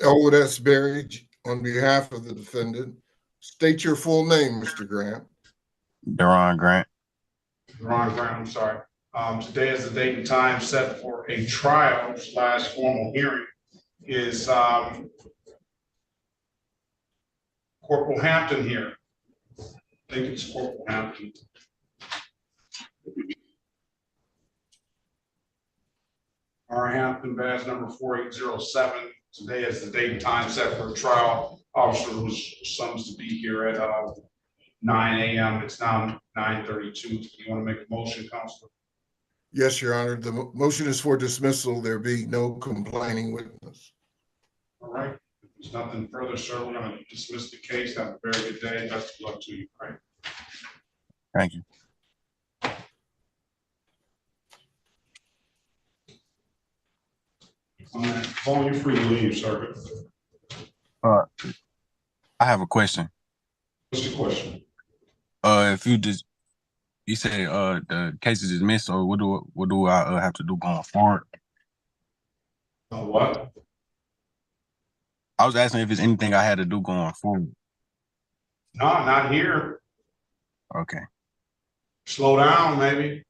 Elwood S. Berry, on behalf of the defendant. State your full name, Mr. Grant. Duran Grant. Duran Grant, I'm sorry. Today is the date and time set for a trial / formal hearing. Is Corporal Hampton here? I think it's Corporal Hampton. R. Hampton, badge number 4807. Today is the date and time set for a trial. Officer was summoned to be here at 9 a.m. It's now 9:32. You want to make a motion, Counselor? Yes, Your Honor. The motion is for dismissal. There be no complaining witness. All right. If there's nothing further, sir, we're going to dismiss the case. Have a very good day. Best of luck to you. All right. Thank you. Paul, you're free to leave, sir. I have a question. What's the question? If you say the case is dismissed, or what do I have to do going forward? What? I was asking if there's anything I had to do going forward. No, not here. Okay. Slow down, maybe.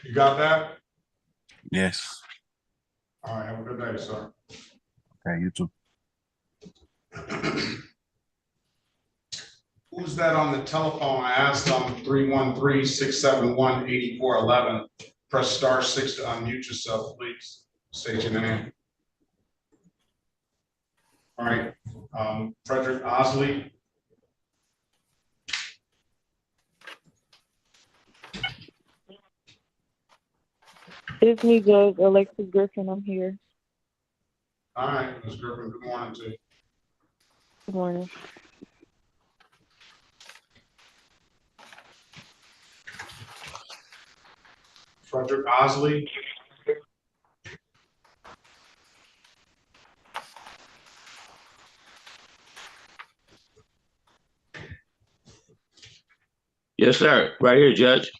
You got that? Yes. All right. Have a good day, sir. Okay, you too. Who's that on the telephone? I asked them 313-671-8411. Press *6 to unmute yourself, please. State your name. All right. Frederick Osley. It's me, Judge Alexis Griffin. I'm here. All right, Ms. Griffin, good morning to you. Good morning. Frederick Osley. Yes, sir. Right here, Judge.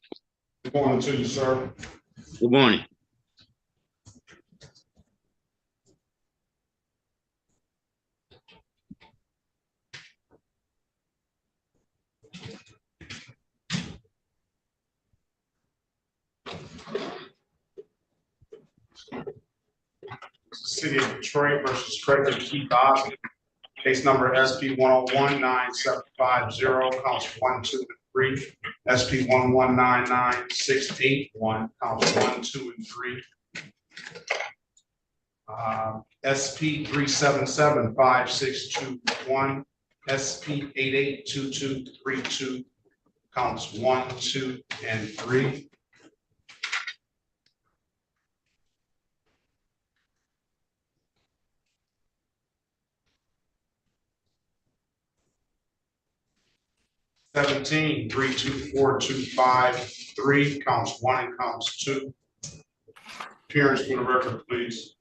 Good morning to you, sir. Good morning. City of Detroit versus Frederick Keith Osley. Case number SP 1019750, counts 1, 2, and 3. SP 1199681, counts 1, 2, and 3. SP 3775621, SP 882232, counts 1, 2, and 3. (17) 324253, counts 1 and counts 2. Appearance for the record, please.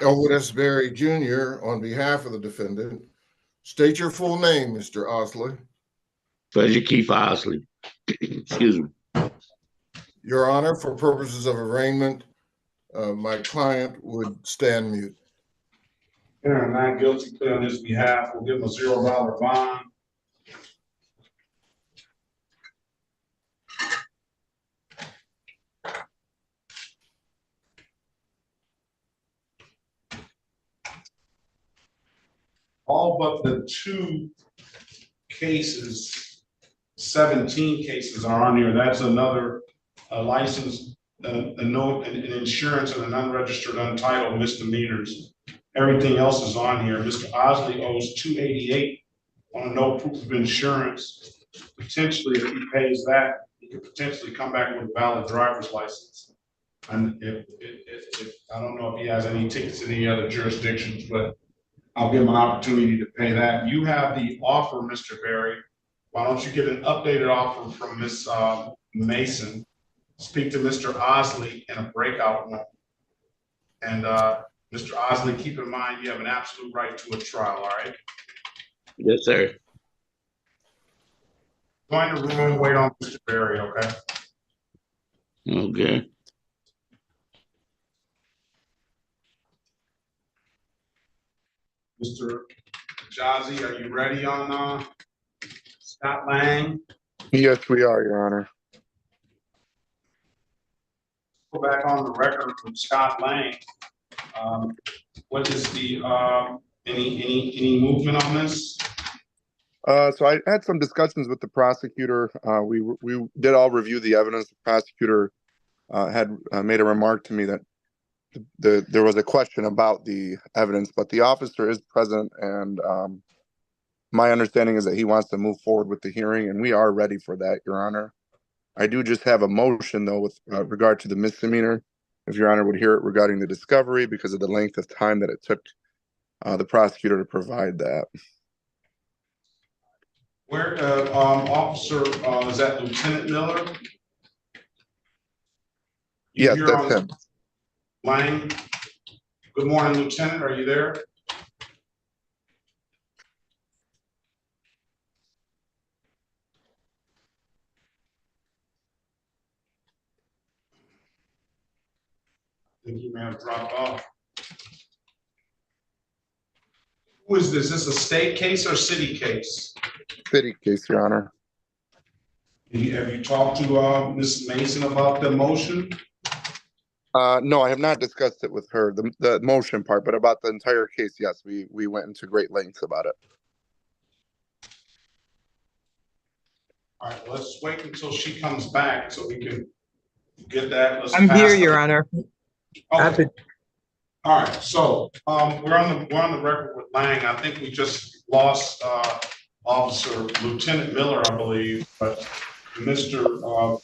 Elwood S. Berry Jr. on behalf of the defendant. State your full name, Mr. Osley. Frederick Keith Osley. Excuse me. Your Honor, for purposes of arraignment, my client would stand mute. Aaron, not guilty plea on his behalf. We'll give him a $0 bond. All but the 2 cases, 17 cases are on here. That's another license, a note, an insurance, and an unregistered, untitled misdemeanors. Everything else is on here. Mr. Osley owes $288 on a no proof of insurance. Potentially, if he pays that, he could potentially come back with a valid driver's license. And if I don't know if he has any tickets in any other jurisdictions, but I'll give him an opportunity to pay that. You have the offer, Mr. Berry. Why don't you get an updated offer from Ms. Mason? Speak to Mr. Osley in a breakout room. And Mr. Osley, keep in mind you have an absolute right to a trial, all right? Yes, sir. Join the room, wait on Mr. Berry, okay? Okay. Mr. Jazzy, are you ready on Scott Lang? Yes, we are, Your Honor. Go back on the record from Scott Lang. What is the, any movement on this? So I had some discussions with the prosecutor. We did all review the evidence. The prosecutor had made a remark to me that there was a question about the evidence, but the officer is present, and my understanding is that he wants to move forward with the hearing, and we are ready for that, Your Honor. I do just have a motion, though, with regard to the misdemeanor, if Your Honor would hear it, regarding the discovery because of the length of time that it took the prosecutor to provide that. Where, officer, is that Lieutenant Miller? Yes, that's him. Lang. Good morning, Lieutenant. Are you there? I think he may have dropped off. Who is this? Is this a state case or city case? City case, Your Honor. Have you talked to Ms. Mason about the motion? No, I have not discussed it with her, the motion part, but about the entire case, yes, we went into great lengths about it. All right, let's wait until she comes back so we can get that. I'm here, Your Honor. Okay. All right, so we're on the record with Lang. I think we just lost Officer Lieutenant Miller, I believe, but Mr.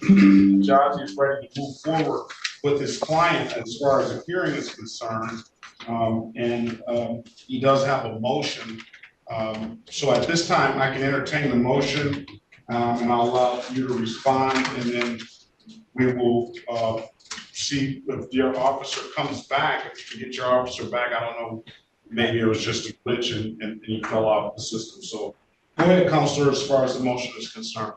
Jazzy is ready to move forward with his client as far as the hearing is concerned, and he does have a motion. So at this time, I can entertain the motion, and I'll allow you to respond, and then we will see if your officer comes back. If you can get your officer back, I don't know, maybe it was just a glitch and you fell off the system. So go ahead, Counselor, as far as the motion is concerned.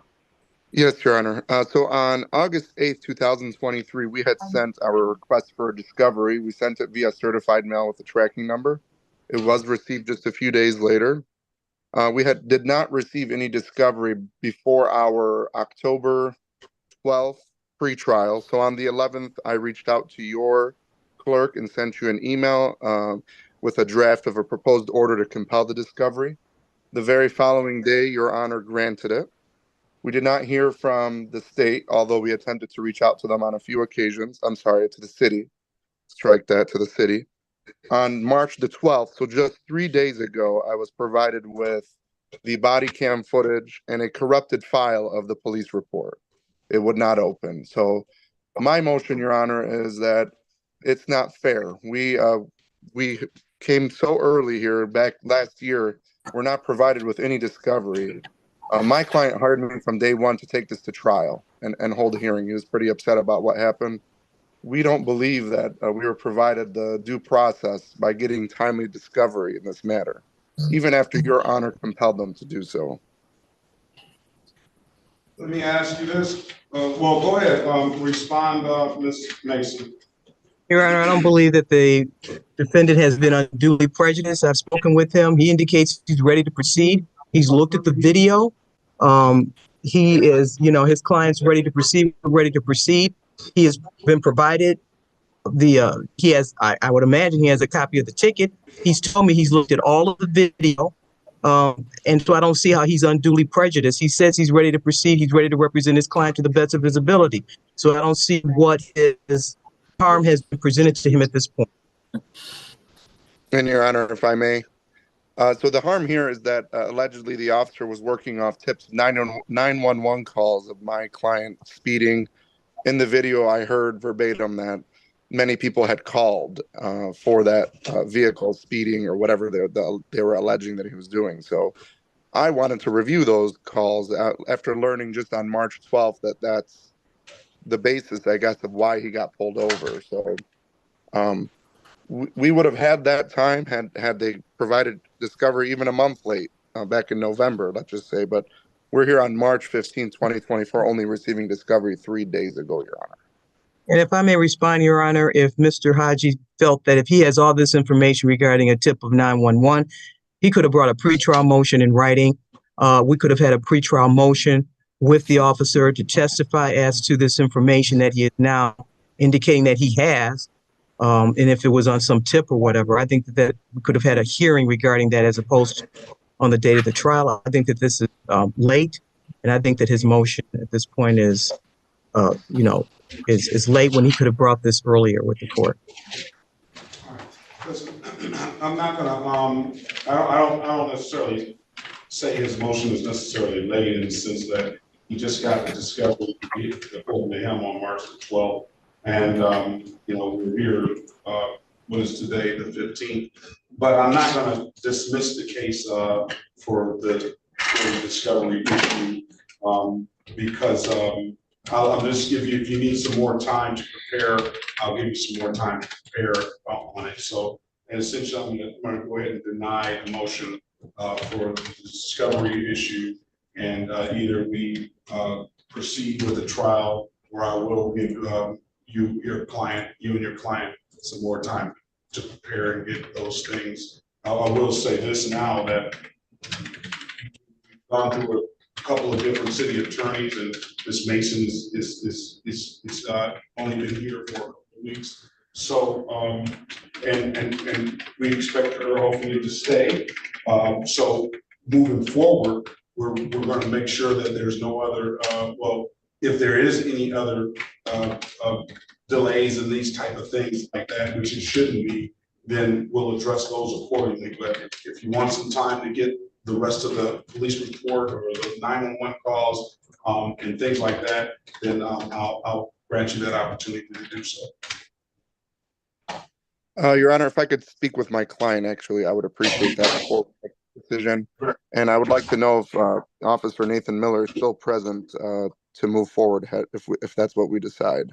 Yes, Your Honor. So on August 8th, 2023, we had sent our request for a discovery. We sent it via certified mail with a tracking number. It was received just a few days later. We did not receive any discovery before our October 12th pretrial. So on the 11th, I reached out to your clerk and sent you an email with a draft of a proposed order to compel the discovery. The very following day, Your Honor granted it. We did not hear from the state, although we attempted to reach out to them on a few occasions. I'm sorry, to the city. Strike that, to the city. On March the 12th, so just 3 days ago, I was provided with the body cam footage and a corrupted file of the police report. It would not open. So my motion, Your Honor, is that it's not fair. We came so early here back last year. We're not provided with any discovery. My client hired me from day one to take this to trial and hold a hearing. He was pretty upset about what happened. We don't believe that we were provided the due process by getting timely discovery in this matter, even after Your Honor compelled them to do so. Let me ask you this. Well, go ahead. Respond, Ms. Mason. Your Honor, I don't believe that the defendant has been unduly prejudiced. I've spoken with him. He indicates he's ready to proceed. He's looked at the video. He is, his client's ready to proceed, He has been provided I would imagine he has a copy of the ticket. He's told me he's looked at all of the video. And so I don't see how he's unduly prejudiced. He says he's ready to proceed. He's ready to represent his client to the best of his ability. So I don't see what his harm has been presented to him at this point. And Your Honor, if I may. So the harm here is that allegedly the officer was working off tips, 911 calls of my client speeding. In the video, I heard verbatim that many people had called for that vehicle speeding or whatever they were alleging that he was doing. So I wanted to review those calls after learning just on March 12th that that's the basis, I guess, of why he got pulled over. So we would have had that time had they provided discovery even a month late back in November, let's just say. But we're here on March 15, 2024, only receiving discovery 3 days ago, Your Honor. And if I may respond, Your Honor, if Mr. Haji felt that if he has all this information regarding a tip of 911, he could have brought a pretrial motion in writing. We could have had a pretrial motion with the officer to testify as to this information that he is now indicating that he has. And if it was on some tip or whatever, I think that we could have had a hearing regarding that as opposed to on the date of the trial. I think that this is late, and I think that his motion at this point is, is late when he could have brought this earlier with the court. Listen, I'm not gonna, I don't necessarily say his motion is necessarily late in the sense that he just got the discovery according to him on March the 12th. And, we're here, what is today, the 15th. But I'm not gonna dismiss the case, for the discovery issue, because, I'll just give you, if you need some more time to prepare, I'll give you some more time to prepare on it. So essentially, I'm going to go ahead and deny the motion for the discovery issue, and either we proceed with the trial, or I will give you and your client some more time to prepare and get those things. I will say this now, that we've gone through a couple of different city attorneys, and Ms. Mason is only been here for a couple of weeks. So, and we expect her hopefully to stay. So moving forward, we're going to make sure that there's no other, well, if there is any other delays in these type of things like that, which it shouldn't be, then we'll address those accordingly. But if you want some time to get the rest of the police report or the 911 calls and things like that, then I'll grant you that opportunity to do so. Your Honor, if I could speak with my client, actually, I would appreciate that before we make the decision. And I would like to know if Officer Nathan Miller is still present to move forward if that's what we decide.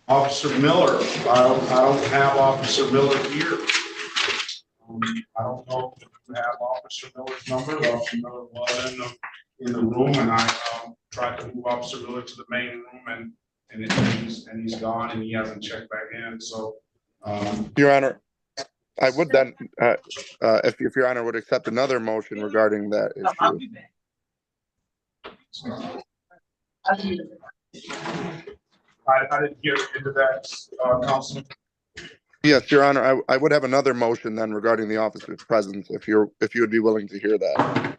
Officer Miller, I don't have Officer Miller here. I don't know if you have Officer Miller's number. Officer Miller was in the room, and I tried to move Officer Miller to the main room, and he's gone, and he hasn't checked back in. So, Your Honor, I would then, if Your Honor would accept another motion regarding that issue. I didn't hear into that, Councilman. Yes, Your Honor, I would have another motion then regarding the officer's presence, if you would be willing to hear that.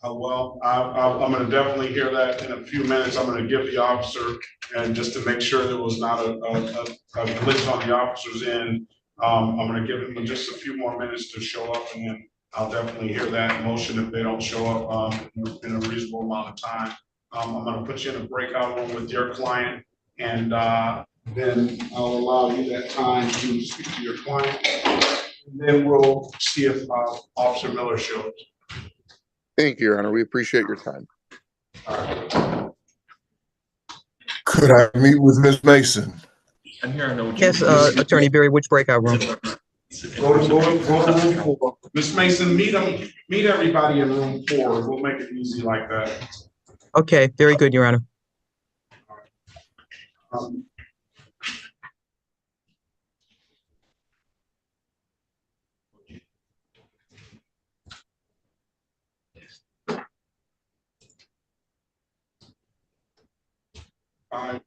Well, I'm going to definitely hear that in a few minutes. I'm going to give the officer, and just to make sure there was not a glitch on the officer's end, I'm going to give him just a few more minutes to show up, and then I'll definitely hear that motion if they don't show up in a reasonable amount of time. I'm going to put you in a breakout room with your client, and then I'll allow you that time to speak to your client, and then we'll see if Officer Miller shows. Thank you, Your Honor. We appreciate your time. All right. Could I meet with Ms. Mason? Yes, Attorney Berry, which breakout room? Go to room 4. Ms. Mason, meet everybody in room 4. We'll make it easy like that. Okay, very good, Your Honor.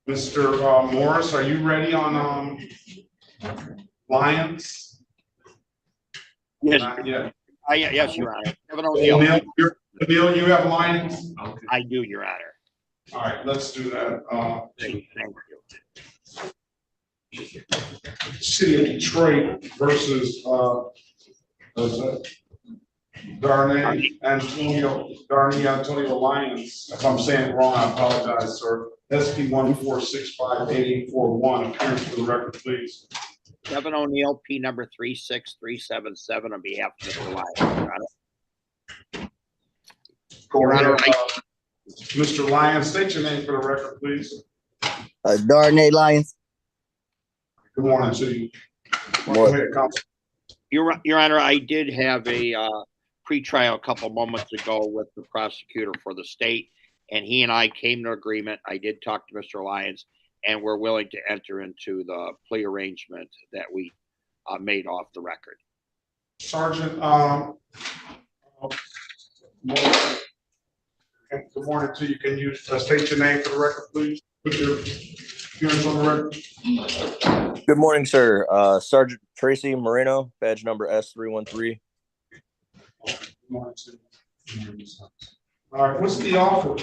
Mr. Morris, are you ready on Lyons? Yes. Yeah. Yes, Your Honor. Emil, you have Lyons? Okay. I do, Your Honor. All right, let's do that. Thank you. City of Detroit versus Darnay Antonio Lyons. If I'm saying it wrong, I apologize, sir. SP 1465841. Appearance for the record, please. Kevin O'Neill, P number 36377 on behalf of Mr. Lyons, Your Honor. Mr. Lyons, state your name for the record, please. Darnay Lyons. Good morning to you. Go ahead, Your Honor, I did have a pre-trial a couple moments ago with the prosecutor for the state, and he and I came to agreement. I did talk to Mr. Lyons, and we're willing to enter into the plea arrangement that we made off the record. Sergeant, good morning to you. Can you state your name for the record, please? Appearance on the record. Good morning, sir. Sergeant Tracy Moreno, badge number S313. All right, what's the offer?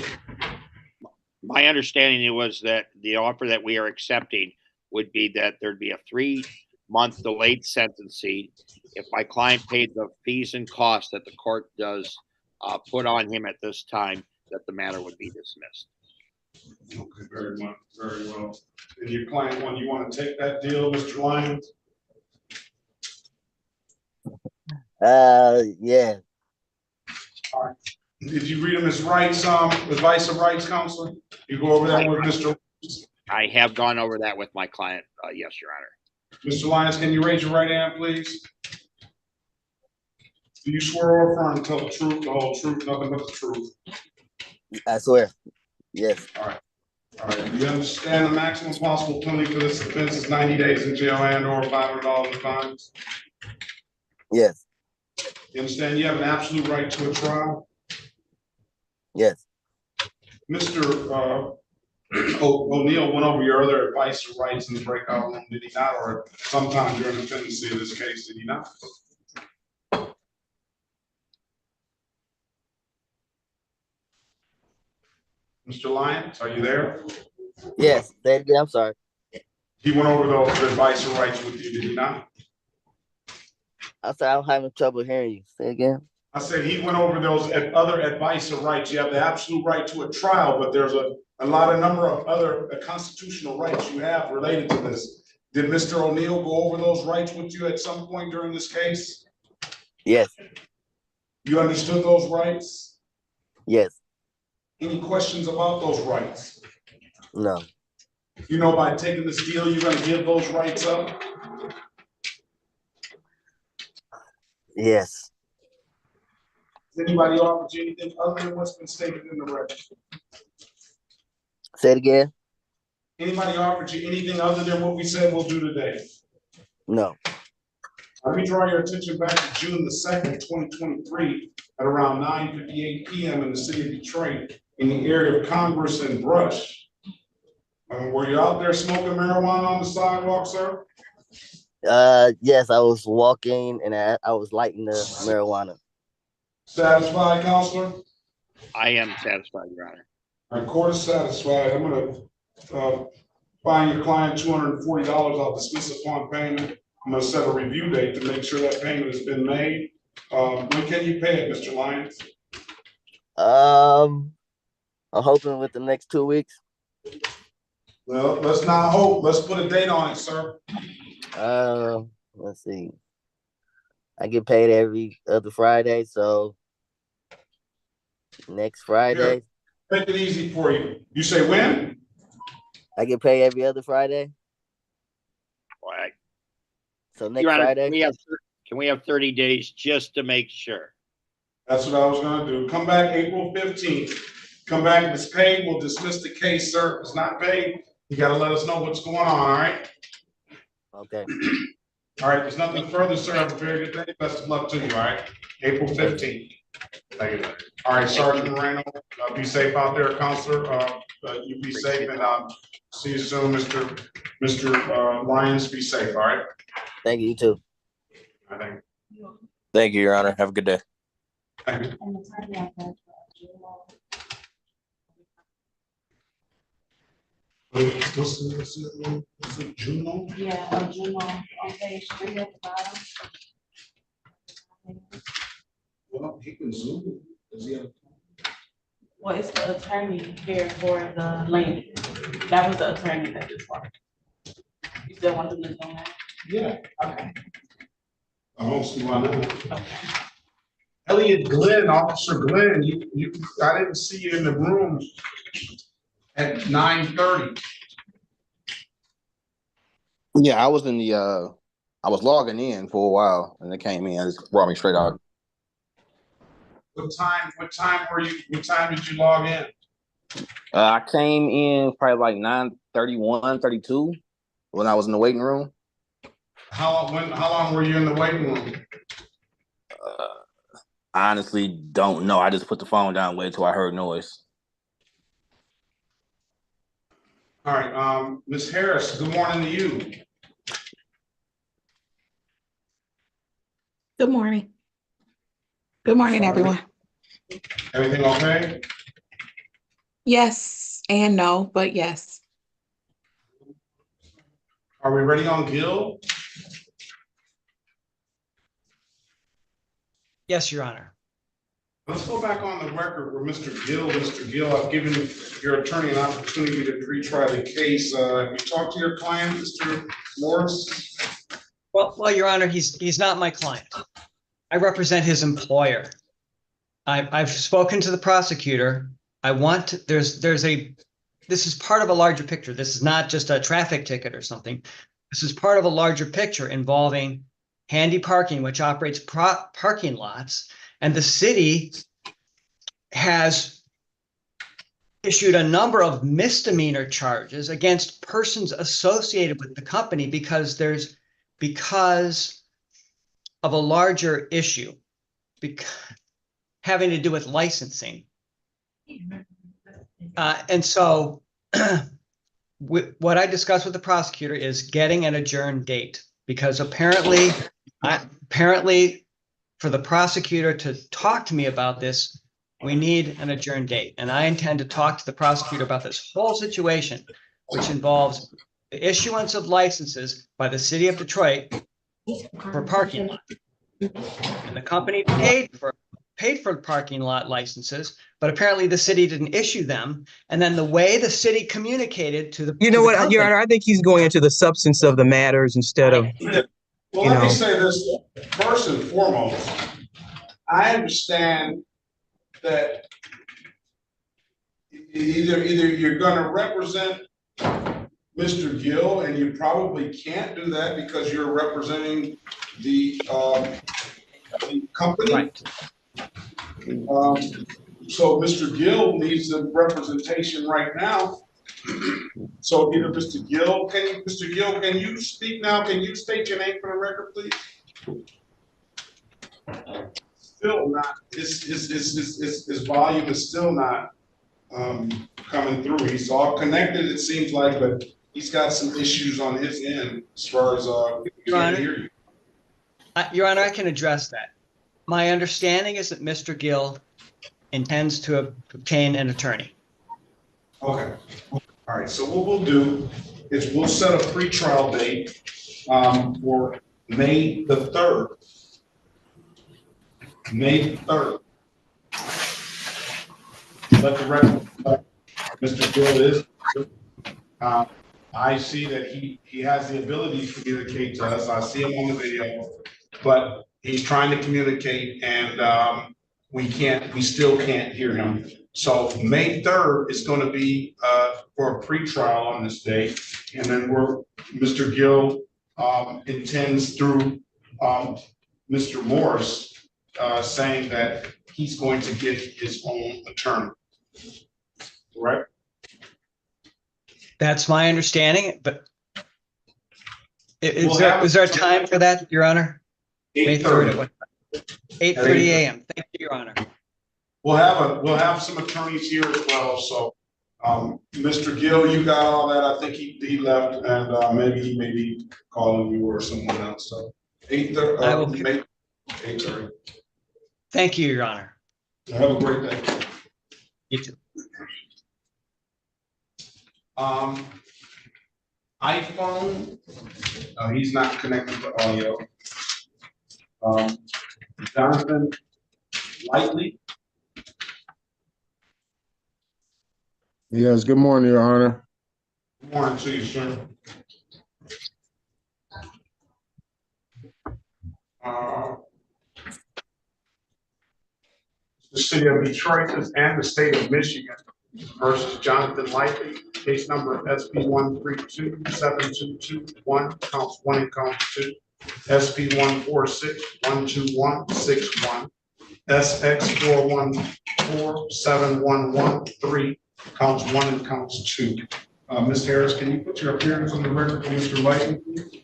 My understanding was that the offer that we are accepting would be that there'd be a 3-month delayed sentencing. If my client paid the fees and costs that the court does put on him at this time, that the matter would be dismissed. Okay, very much, very well. And your client, when you want to take that deal, Mr. Lyons? Yeah. All right. Did you read him his rights, advice of rights counselor? You go over that with Mr. I have gone over that with my client. Yes, Your Honor. Mr. Lyons, can you raise your right hand, please? Do you swear or affirm to tell the truth, the whole truth, nothing but the truth? I swear. Yes. All right. All right. Do you understand the maximum possible penalty for this offense is 90 days in jail and or $500 in fines? Yes. You understand you have an absolute right to a trial? Yes. Mr. O'Neill went over your other advice or rights in the breakout room, did he not? Or sometime during the pendency of this case, did he not? Mr. Lyons, are you there? Yes. Say it again. I'm sorry. He went over those advice or rights with you, did he not? I'm sorry. I'm having trouble hearing you. Say it again. I said he went over those other advice or rights. You have the absolute right to a trial, but there's a number of other constitutional rights you have related to this. Did Mr. O'Neill go over those rights with you at some point during this case? Yes. You understood those rights? Yes. Any questions about those rights? No. You know, by taking this deal, you're going to give those rights up? Yes. Has anybody offered you anything other than what's been stated in the record? Say it again. Anybody offered you anything other than what we said we'll do today? No. Let me draw your attention back to June the 2nd, 2023, at around 9:58 p.m. in the city of Detroit, in the area of Congress and Brush. Were you out there smoking marijuana on the sidewalk, sir? Yes, I was walking and I was lighting the marijuana. Satisfied, counselor? I am satisfied, Your Honor. Our court is satisfied. I'm going to fine your client $240. I'll dismiss upon payment. I'm going to set a review date to make sure that payment has been made. When can you pay it, Mr. Lyons? I'm hoping with the next 2 weeks. Well, let's not hope. Let's put a date on it, sir. Let's see. I get paid every other Friday, so next Friday. Here, make it easy for you. You say when? I get paid every other Friday. All right. So next Your Honor, Friday. Can we have 30 days just to make sure? That's what I was going to do. Come back April 15th. Come back if it's paid. We'll dismiss the case, sir. If it's not paid, you got to let us know what's going on, all right? Okay. All right, there's nothing further, sir. Have a very good day. Best of luck to you, all right? April 15th. Thank you. All right, Sergeant Moreno, be safe out there, counselor. You be safe, and see you soon, Mr. Lyons. Be safe, all right? Thank you, you too. Thank you, Your Honor. Have a good day. Thank you. What's it, Juno? Yeah, Juno on page 3 at the bottom. Well, he can zoom. Does he have? Well, it's the attorney here for the lady. That was the attorney that just walked. You still want to look on that? Yeah. Okay. I don't see why not. Okay. Elliot Glenn, Officer Glenn, I didn't see you in the room at 9:30. Yeah, I was in the I was logging in for a while and it came in. It just brought me straight out. What time did you log in? I came in probably like 9:31, 32 when I was in the waiting room. How long were you in the waiting room? I honestly don't know. I just put the phone down, waited till I heard noise. All right, Ms. Harris, good morning to you. Good morning. Good morning, everyone. Everything okay? Yes and no, but yes. Are we ready on Gil? Yes, Your Honor. Let's go back on the record where Mr. Gill, I've given your attorney an opportunity to retry the case. Have you talked to your client, Mr. Morris? Well, Your Honor, he's not my client. I represent his employer. I've spoken to the prosecutor. This is part of a larger picture. This is not just a traffic ticket or something. This is part of a larger picture involving Handy Parking, which operates parking lots, and the city has issued a number of misdemeanor charges against persons associated with the company because of a larger issue having to do with licensing. And so what I discussed with the prosecutor is getting an adjourned date, because apparently for the prosecutor to talk to me about this, we need an adjourned date. And I intend to talk to the prosecutor about this whole situation, which involves the issuance of licenses by the city of Detroit for parking lot. And the company paid for parking lot licenses, but apparently the city didn't issue them. And then the way the city communicated to the company, Your Honor, I think he's going into the substance of the matters instead of. Well, let me say this first and foremost. I understand that either you're going to represent Mr. Gill, and you probably can't do that because you're representing the company. Right. So Mr. Gill needs the representation right now. So either Mr. Gill, can you speak now? Can you state your name for the record, please? Still not. His volume is still not coming through. He's all connected, it seems like, but he's got some issues on his end as far as Your Honor, Your Honor, I can address that. My understanding is that Mr. Gill intends to obtain an attorney. Okay. All right. So what we'll do is we'll set a pretrial date for May the 3rd. May 3rd. Let the record, Mr. Gill is. I see that he has the ability to communicate to us. I see him on the video, but he's trying to communicate, and we still can't hear him. So May 3rd is going to be for a pretrial on this day, and then Mr. Gill intends through Mr. Morris saying that he's going to get his own attorney. Correct? That's my understanding, but is there a time for that, Your Honor? 8:30. 8:30 a.m. Thank you, Your Honor. We'll have some attorneys here as well. So, Mr. Gill, you got all that. I think he left, and maybe he may be calling you or someone else. So, 8:30. 8:30. Thank you, Your Honor. Have a great day. You too. iPhone. He's not connected to audio. Jonathan Lightly. Yes, good morning, Your Honor. Good morning to you, sir. The city of Detroit and the state of Michigan versus Jonathan Lightly, case number SP 1327221, counts 1 and counts 2, SP 1461261, SX 414711, counts 1 and counts 2. Ms. Harris, can you put your appearance on the record for Mr. Lightly, please?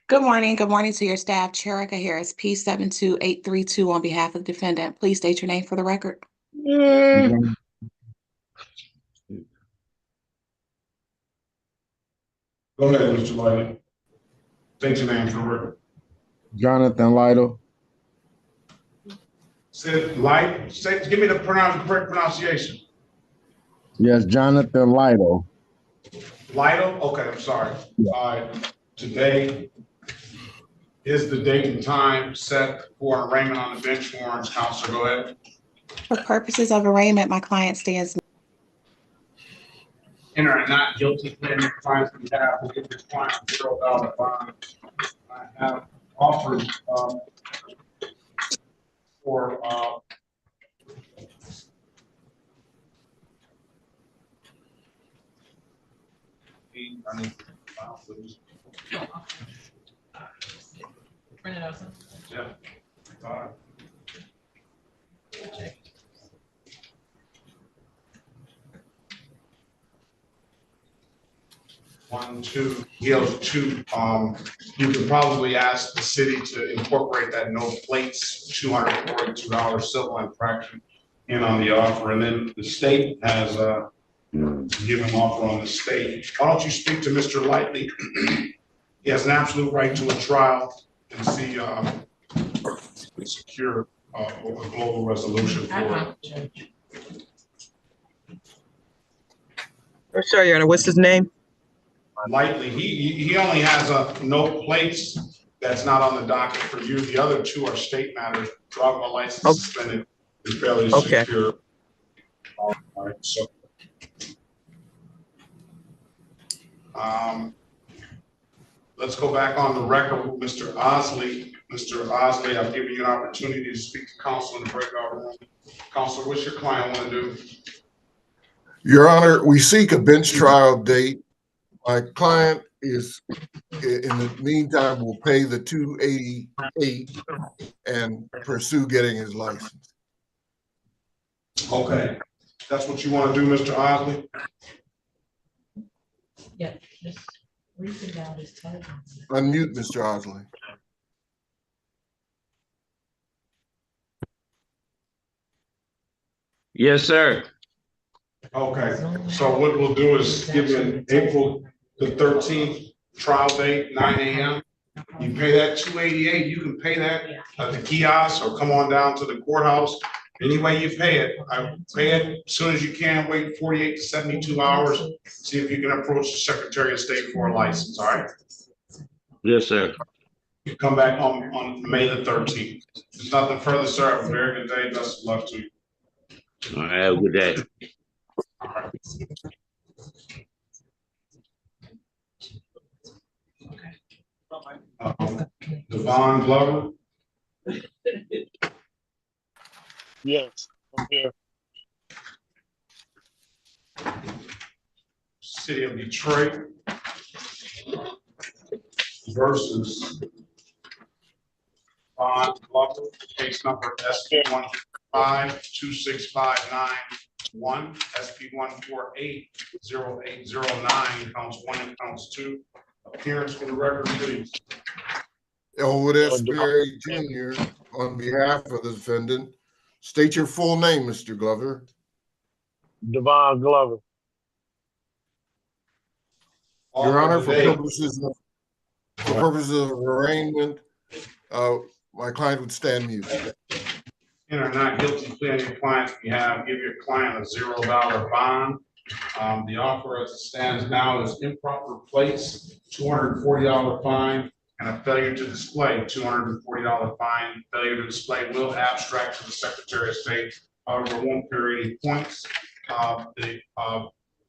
Good morning. Good morning to your staff. Cherika Harris, P72832 on behalf of the defendant. Please state your name for the record. Go ahead, Mr. Lighty. State your name for the record. Jonathan Lytle. Give me the correct pronunciation. Yes, Jonathan Lytle. Lytle? Okay, I'm sorry. All right. Today is the date and time set for arraignment on the bench warrants. Counselor, go ahead. For purposes of arraignment, my client stands. Enter a not guilty plea in your client's behalf will give your client $0 bond. I have offered for yeah. One, two, he owes two. You can probably ask the city to incorporate that no plates, $242 civil infraction in on the offer. And then the state has given offer on the state. Why don't you speak to Mr. Lightly? He has an absolute right to a trial and see secure a global resolution for it. I'm sorry, Your Honor, what's his name? Lightly, he only has no plates that's not on the docket for you. The other two are state matters. Driver license suspended is fairly secure. All right, so let's go back on the record with Mr. Osley. Mr. Osley, I've given you an opportunity to speak to counsel in the breakout room. Counsel, what's your client want to do? Your Honor, we seek a bench trial date. My client is, in the meantime, will pay the $288 and pursue getting his license. Okay, that's what you want to do, Mr. Osley? Yeah, just read out his title. Unmute, Mr. Osley. Yes, sir. Okay, so what we'll do is give you an April the 13th trial date, 9 a.m. You pay that $288, you can pay that at the kiosk or come on down to the courthouse. Any way you pay it, I pay it as soon as you can, wait 48 to 72 hours, see if you can approach the Secretary of State for a license, all right? Yes, sir. You come back on May the 13th. There's nothing further, sir. Have a very good day. Best of luck to you. All right, have a good day. Devon Glover. Yes, I'm here. City of Detroit versus Devon Glover, case number SP 115-26591, SP 148-0809, counts 1 and counts 2. Appearance for the record, please. Elwood S. Berry Jr. on behalf of the defendant. State your full name, Mr. Glover. Devon Glover. Your Honor, for purposes of arraignment, my client would stand mute. Enter not guilty plea on your client's behalf. Give your client a $0 bond. The offer as it stands now is improper place, $240 fine, and a failure to display, $240 fine. Failure to display will abstract to the Secretary of State. However, won't carry any points. The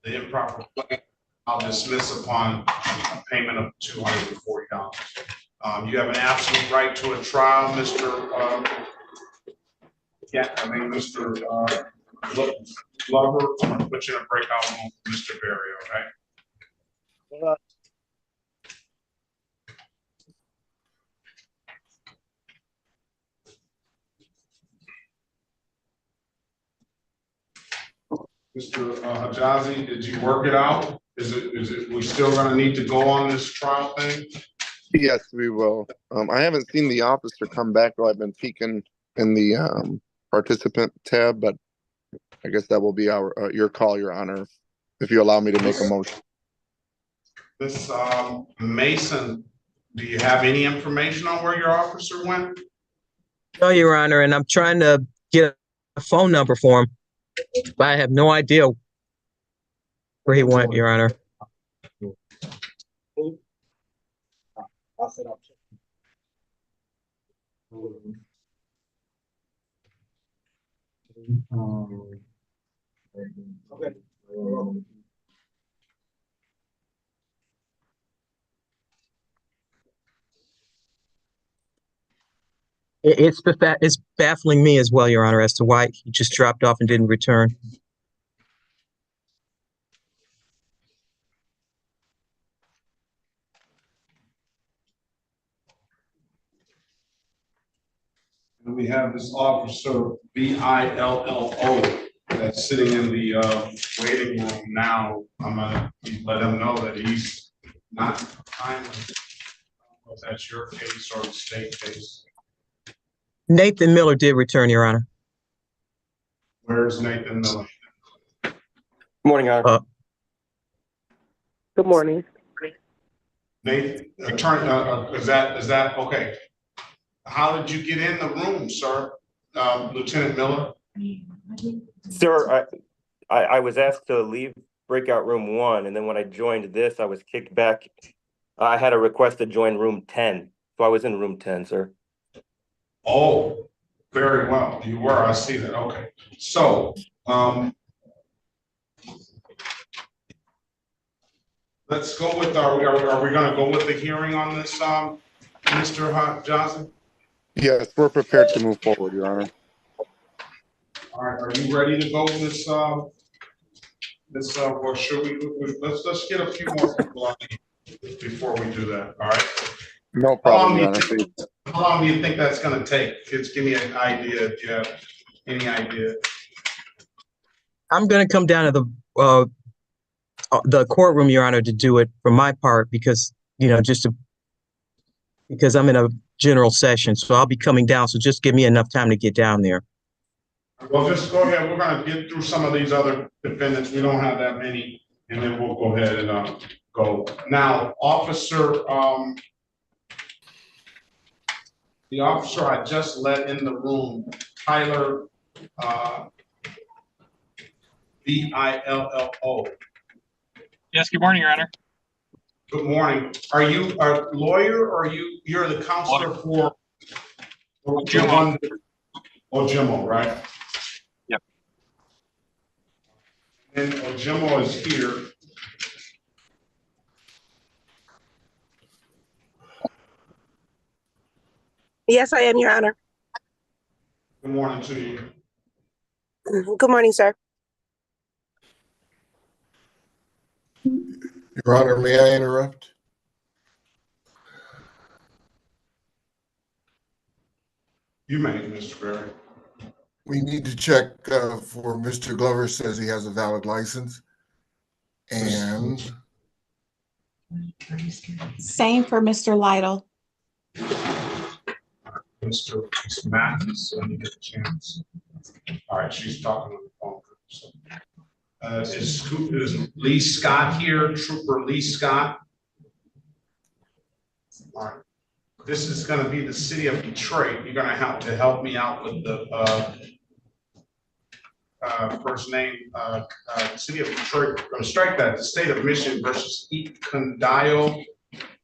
improper play I'll dismiss upon payment of $240. You have an absolute right to a trial, Mr. Glover. I'm going to put you in a breakout room for Mr. Berry, okay? Mr. Hajazi, did you work it out? Is it, we still gonna need to go on this trial thing? Yes, we will. I haven't seen the officer come back while I've been peeking in the participant tab, but I guess that will be your call, Your Honor, if you allow me to make a motion. Miss Mason, do you have any information on where your officer went? No, Your Honor, and I'm trying to get a phone number for him, but I have no idea where he went, Your Honor. It's baffling me as well, Your Honor, as to why he just dropped off and didn't return. And we have this officer, Billo, that's sitting in the waiting room now. I'm gonna let him know that he's not timely. If that's your case or the state case. Nathan Miller did return, Your Honor. Where's Nathan Miller? Good morning, Your Honor. Good morning. Nathan, attorney, is that okay? How did you get in the room, sir? Lieutenant Miller? Sir, I was asked to leave breakout room 1, and then when I joined this, I was kicked back. I had a request to join room 10, so I was in room 10, sir. Oh, very well. You were, I see that. Okay. So, let's go with are we gonna go with the hearing on this, Mr. Johnson? Yes, we're prepared to move forward, Your Honor. All right, are you ready to go with this, or should we, let's get a few more people on before we do that, all right? No problem, Your Honor. How long do you think that's gonna take? Just give me an idea if you have any idea. I'm going to come down to the courtroom, Your Honor, to do it for my part because, you know, because I'm in a general session, so I'll be coming down. So just give me enough time to get down there. Well, just go ahead. We're gonna get through some of these other defendants. We don't have that many, and then we'll go ahead and go. Now, officer, the officer I just let in the room, Tyler, Billo. Yes, good morning, Your Honor. Good morning. Are you a lawyer or you're the counselor for Jimmo. Jimmo, right? Yep. And Jimmo is here. Yes, I am, Your Honor. Good morning to you. Good morning, sir. Your Honor, may I interrupt? You may, Mr. Berry. We need to check for Mr. Glover says he has a valid license. And Same for Mr. Lytle. Mr. Mathis, let me get a chance. All right, she's talking on the phone. So, is Lee Scott here? Trooper Lee Scott? All right. This is going to be the city of Detroit. You're going to have to help me out with the first name. City of Detroit. I'm going to strike that. The state of Michigan versus Ekundayo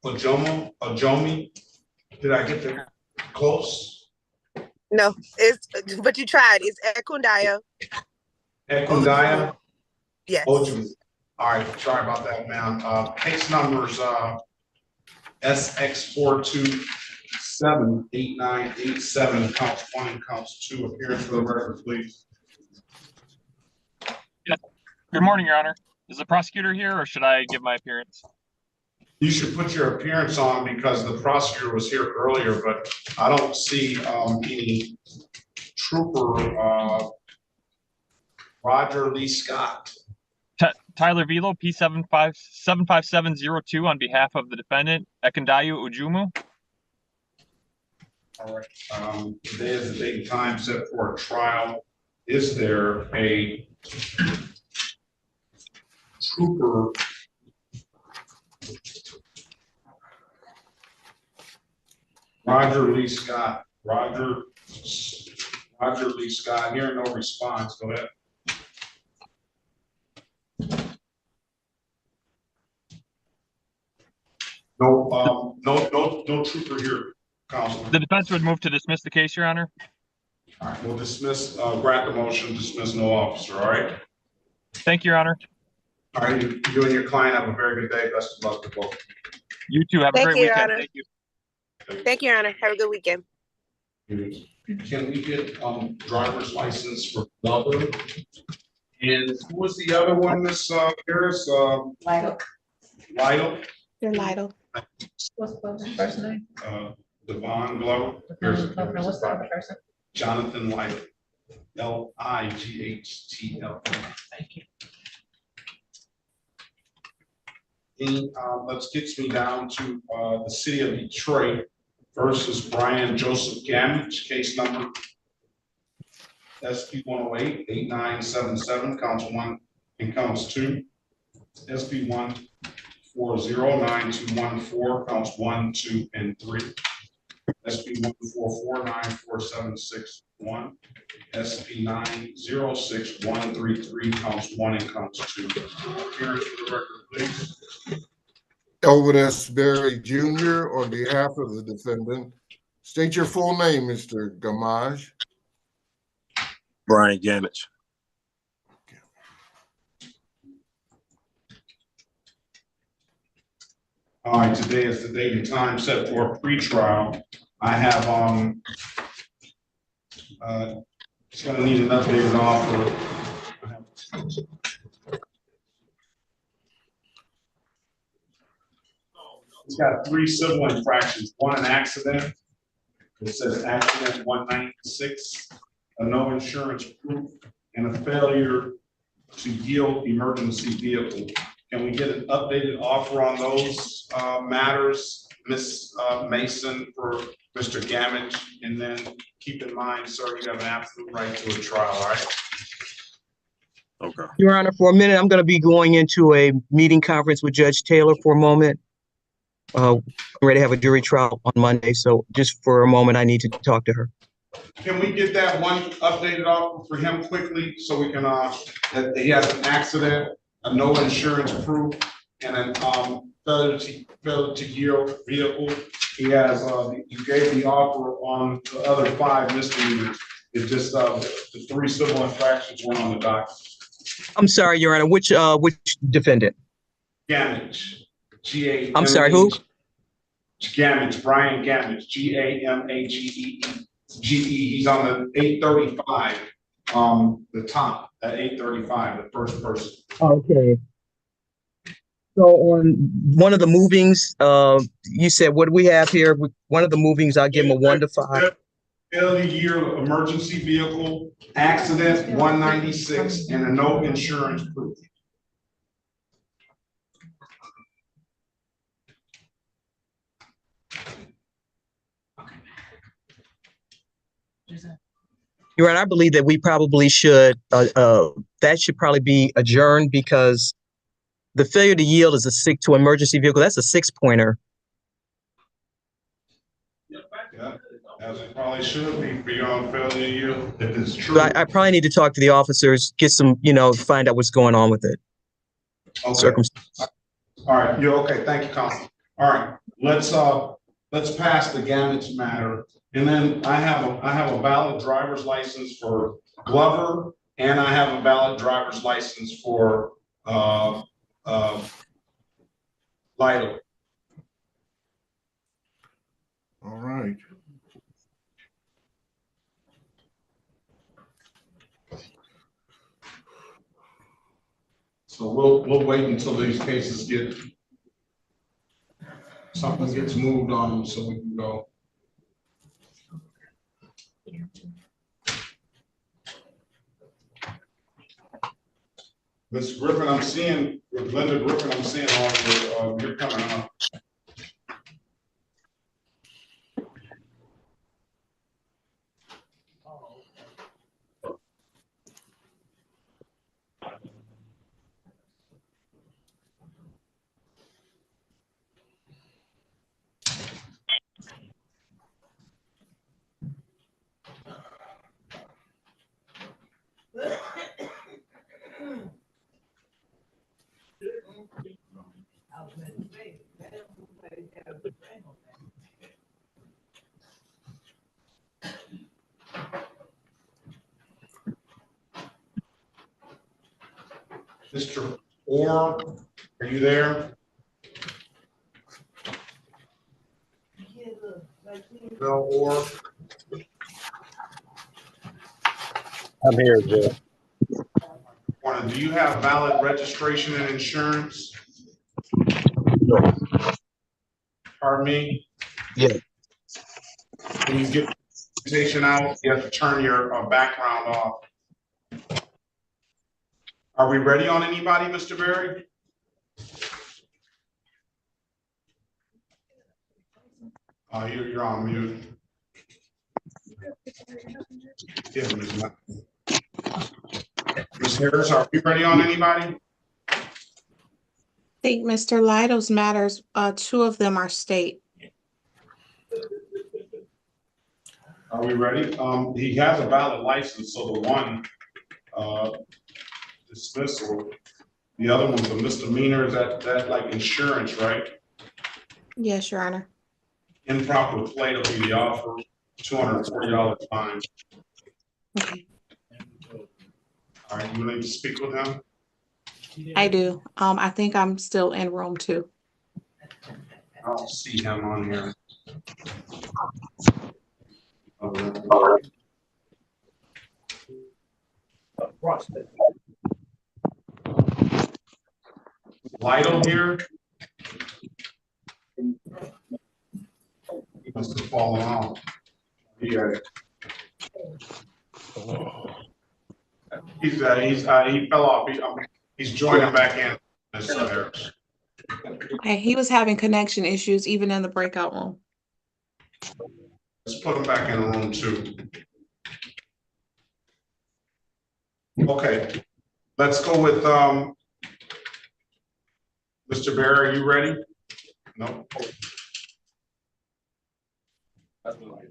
Ojomi. Did I get that close? No, but you tried. It's Ekundayo. Ekundayo? Yes. Ojomi. All right. Sorry about that, ma'am. Case numbers SX4278987, counts 1 and counts 2. Appearance for the record, please. Yes. Good morning, Your Honor. Is the prosecutor here, or should I give my appearance? You should put your appearance on because the prosecutor was here earlier, but I don't see any trooper Roger Lee Scott. Tyler Velo, P75702 on behalf of the defendant, Ekundayo Ojumu. All right. Today is the date and time set for a trial. Is there a trooper Roger Lee Scott, Roger Lee Scott, hearing no response, go ahead. No trooper here, Councilman. The defense would move to dismiss the case, Your Honor. All right, we'll dismiss, grant the motion, dismiss no officer, all right? Thank you, Your Honor. All right, you and your client have a very good day. Best of luck to both. You too. Have a Thank great you, Your weekend. Honor. Thank you. Thank you, Your Honor. Have a good weekend. Can we get driver's license for Glover? And who was the other one, Miss Harris? Lytle. Lytle? You're Lytle. What's the first name? Devon Glover. What's the other person? Jonathan Lytle. Lightl. Thank you. And let's get me down to the city of Detroit versus Brian Joseph Gamage, case number SP 108-8977, counts 1 and counts 2. SP 1409214, counts 1, 2, and 3. SP 144947661. SP 906133, counts 1 and counts 2. Appearance for the record, please. Elvin S. Berry Jr. on behalf of the defendant. State your full name, Mr. Gamage. Brian Gamage. All right, today is the date and time set for a pretrial. I have it's gonna need an updated offer. It's got 3 civil infractions, 1 an accident. It says accident 196, a no insurance proof, and a failure to yield emergency vehicle. Can we get an updated offer on those matters, Ms. Mason, for Mr. Gamage? And then keep in mind, sir, you have an absolute right to a trial, all right? Okay. Your Honor, for a minute, I'm going to be going into a meeting conference with Judge Taylor for a moment. I'm ready to have a jury trial on Monday, so just for a moment, I need to talk to her. Can we get that one updated offer for him quickly so we can, that he has an accident, a no insurance proof, and an failure to yield vehicle? He has, you gave the offer on the other 5 misdemeanors. It's just the 3 civil infractions went on the docket. I'm sorry, Your Honor, which defendant? Gamage. G-A-M-A-G-E. I'm sorry, who? Gamage, Brian Gamage, G-A-M-A-G-E-E. G-E, he's on the 835, the top, at 835, the first person. Okay. So on one of the movings, you said, what do we have here? One of the movings, I'll give him a 1 to 5. Failure to yield emergency vehicle, accident 196, and a no insurance proof. Your Honor, I believe that we probably should, that should probably be adjourned because the failure to yield is a 6 to emergency vehicle. That's a 6-pointer. Yeah, as it probably should be beyond failure to yield, if it's true. But I probably need to talk to the officers, get some, find out what's going on with it. Okay. All right, you're okay. Thank you, Counsel. All right, let's pass the Gamage matter. And then I have a valid driver's license for Glover, and I have a valid driver's license for Lytle. All right. So we'll wait until these cases something gets moved on them so we can go. Ms. Griffin, I'm seeing, with Linda Griffin, I'm seeing all of you're coming up. Mr. Orr, are you there? No, Orr? I'm here, Judge. Do you have valid registration and insurance? Pardon me? Yeah. When you get the presentation out, you have to turn your background off. Are we ready on anybody, Mr. Berry? You're on mute. Yeah, Ms. Harris, are we ready on anybody? I think Mr. Lytle's matters, two of them are state. Are we ready? He has a valid license, so the one dismissal, the other one's a misdemeanor. Is that like insurance, right? Yes, Your Honor. Improper plate will be the offer, $240 fine. Okay. All right, you need to speak with him? I do. I think I'm still in room 2. I don't see him on here. Lytle here? He must have fallen off. Yeah. He fell off. He's joining back in. Mr. Harris. Okay, he was having connection issues even in the breakout room. Let's put him back in room 2. Okay, let's go with Mr. Barry. Are you ready? No.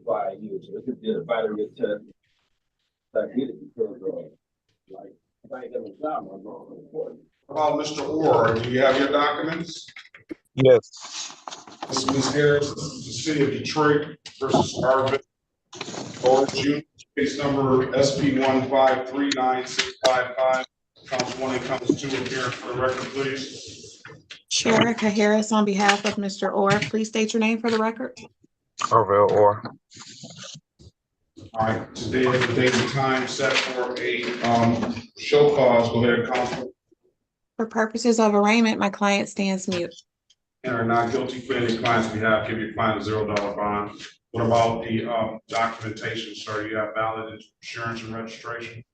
Why you did a battery test. I did it because like if I ain't got no job, I'm going. About Mr. Orr, do you have your documents? Yes. This is Ms. Harris, this is the city of Detroit versus Arvin. Orr Jr., case number SP1539655. Counts 1 and counts 2 appearance for the record, please. Sherika Harris on behalf of Mr. Orr, please state your name for the record. Orville Orr. All right, today is the date and time set for a show cause. Go ahead, counsel. For purposes of arraignment, my client stands mute. And are not guilty for any client's behalf, give your client a $0 bond. What about the documentation, sir? You have valid insurance and registration?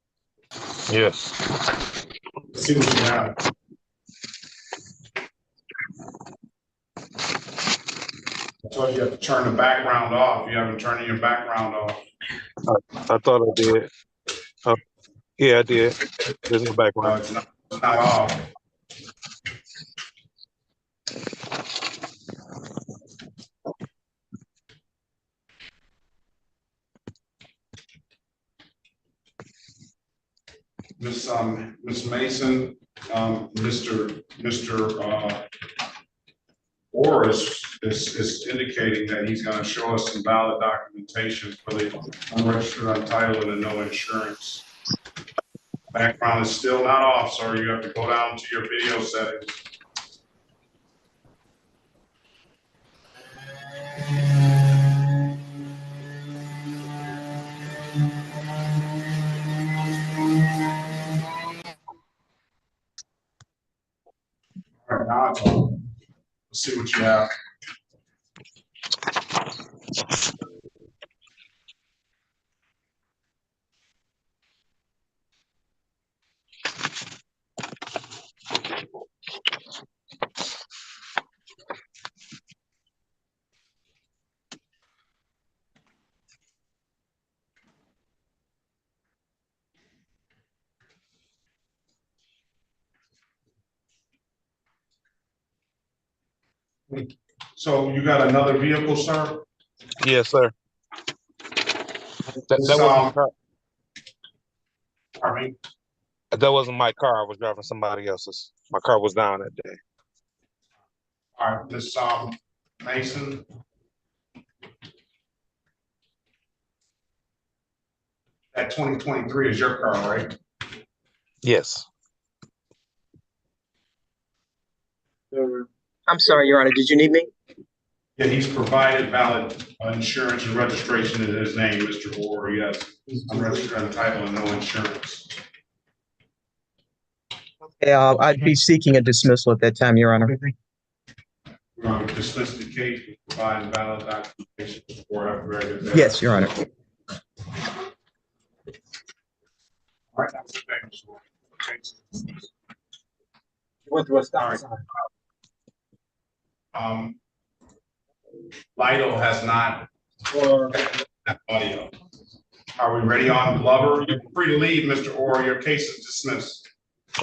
Yes. Let's see what you have. I told you have to turn the background off. You haven't turned your background off. I thought I did. Yeah, I did. There's no background. It's not off. Miss Mason, Mr. Orr is indicating that he's going to show us some valid documentation for the unregistered, untitled, and no insurance. Background is still not off, so you have to go down to your video settings. All right, now it's on. Let's see what you have. So you got another vehicle, sir? Yes, sir. That wasn't my car. Pardon me? That wasn't my car. I was driving somebody else's. My car was down that day. All right, Miss Mason. That 2023 is your car, right? Yes. I'm sorry, Your Honor, did you need me? Yeah, he's provided valid insurance and registration in his name, Mr. Orr. Yes, I'm registered on title and no insurance. I'd be seeking a dismissal at that time, Your Honor. We're going to dismiss the case, provide valid documentation for a very good day. Yes, Your Honor. All right, that's the thing. Went through a stop sign. Lido has not that audio. Are we ready on Glover? You're free to leave, Mr. Orr. Your case is dismissed.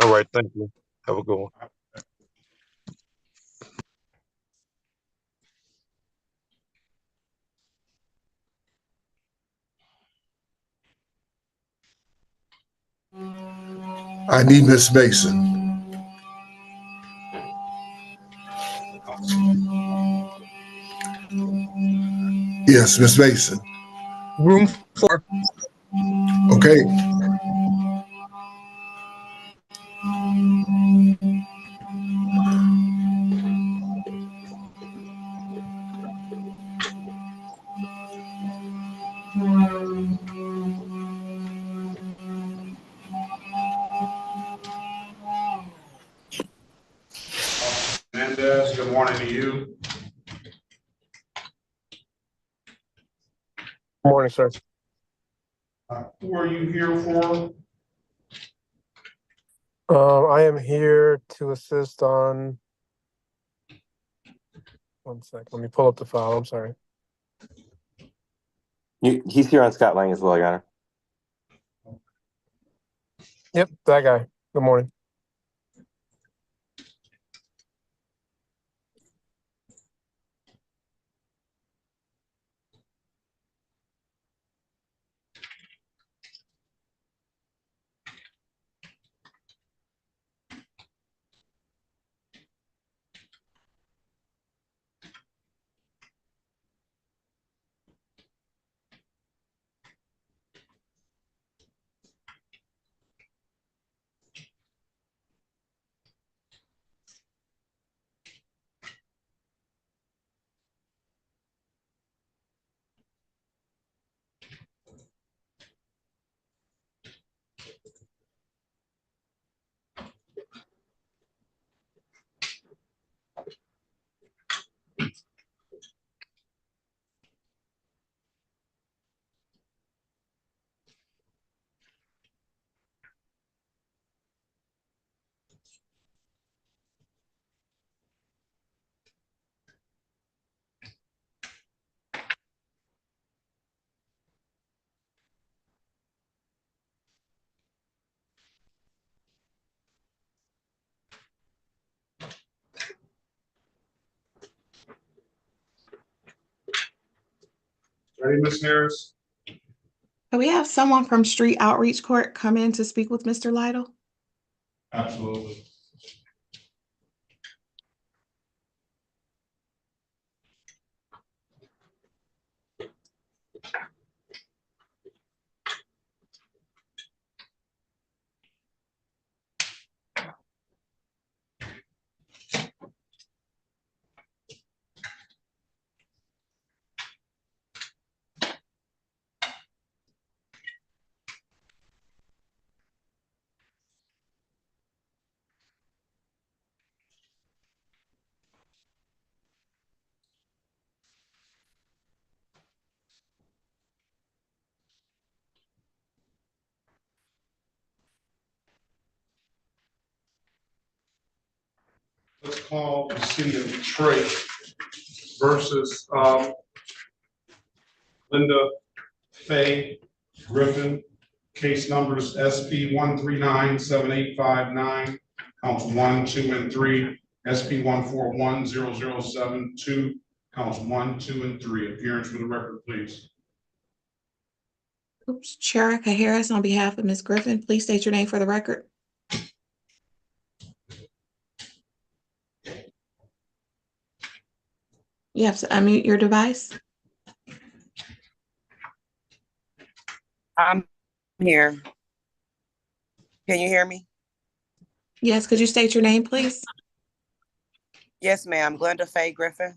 All right, thank you. Have a good one. I need Miss Mason. Yes, Miss Mason. Room 4. Okay. Mendez, good morning to you. Morning, sir. Who are you here for? I am here to assist on. One sec. Let me pull up the file. I'm sorry. He's here on Scott Lang as well, Your Honor. Yep, that guy. Good morning. Ready, Ms. Harris? Can we have someone from Street Outreach Court come in to speak with Mr. Lytle? Absolutely. Let's call the city of Detroit versus Linda Faye Griffin. Case numbers SP 1397859, counts 1, 2, and 3. SP 1410072, counts 1, 2, and 3. Appearance for the record, please. Oops, Sharika Harris on behalf of Ms. Griffin, please state your name for the record. You have to unmute your device. I'm here. Can you hear me? Yes, could you state your name, please? Yes, ma'am. Glenda Faye Griffin.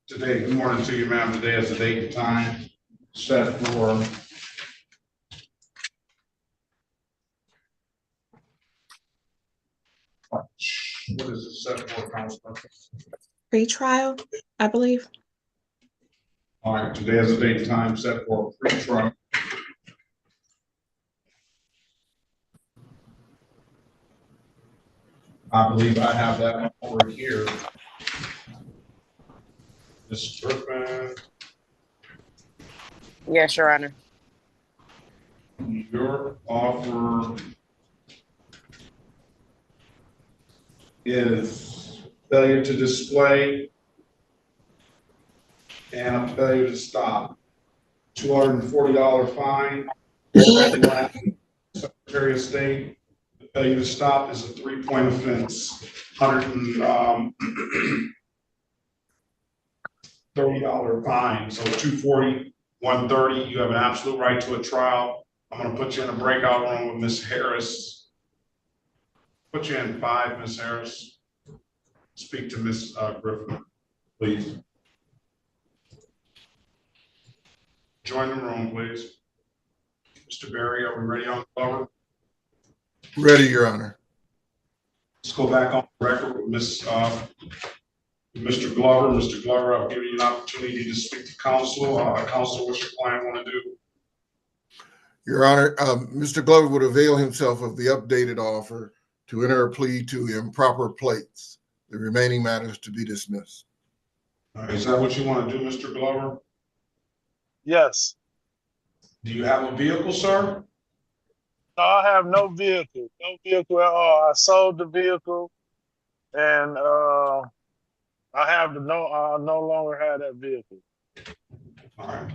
Today, good morning to you, ma'am. Today is the date and time set for what is it set for, Councilor? Pre-trial, I believe. All right, today is the date and time set for pre-trial. I believe I have that over here. Ms. Griffin. Yes, Your Honor. Your offer is failure to display and a failure to stop. $240 fine. Secretary of State. The failure to stop is a 3-point offense. $130 fine. So 240, 130. You have an absolute right to a trial. I'm going to put you in a breakout room with Ms. Harris. Put you in 5, Ms. Harris. Speak to Ms. Griffin, please. Join the room, please. Mr. Berry, are we ready on the cover? Ready, Your Honor. Let's go back on the record with Mr. Glover. Mr. Glover, I've given you an opportunity to speak to counsel. Counsel, what's your client want to do? Your Honor, Mr. Glover would avail himself of the updated offer to enter a plea to improper plates. The remaining matters to be dismissed. All right, is that what you want to do, Mr. Glover? Yes. Do you have a vehicle, sir? No, I have no vehicle. No vehicle at all. I sold the vehicle, and I have the I no longer have that vehicle. All right.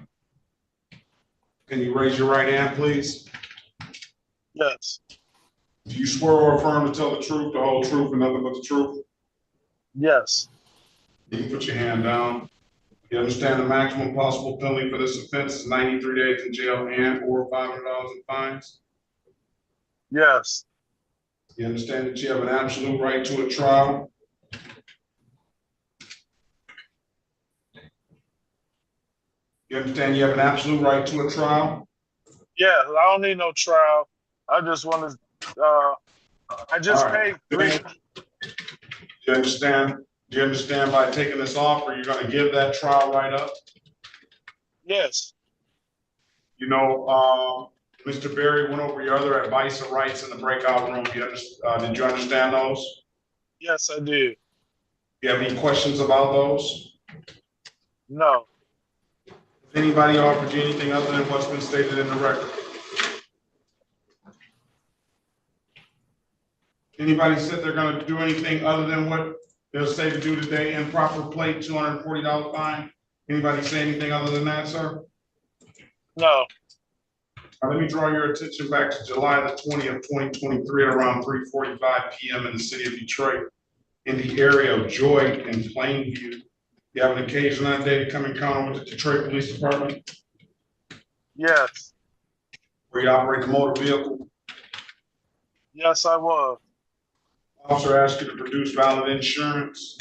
Can you raise your right hand, please? Yes. Do you swear or affirm to tell the truth, the whole truth, and nothing but the truth? Yes. You can put your hand down. You understand the maximum possible penalty for this offense is 93 days in jail and or $500 in fines? Yes. You understand that you have an absolute right to a trial? You understand you have an absolute right to a trial? Yeah, I don't need no trial. I just want to. I just paid $3. Do you understand? Do you understand by taking this offer, you're going to give that trial right up? Yes. You know, Mr. Berry went over your other advice and rights in the breakout room. Did you understand those? Yes, I did. You have any questions about those? No. Has anybody offered you anything other than what's been stated in the record? Anybody said they're going to do anything other than what they'll say to do today? Improper plate, $240 fine. Anybody say anything other than that, sir? No. Let me draw your attention back to July the 20th, 2023 at around 3:45 p.m. in the city of Detroit, in the area of Joy and Plainview. You have an occasion that day to come encounter with the Detroit Police Department? Yes. Where you operate the motor vehicle? Yes, I was. Officer asked you to produce valid insurance.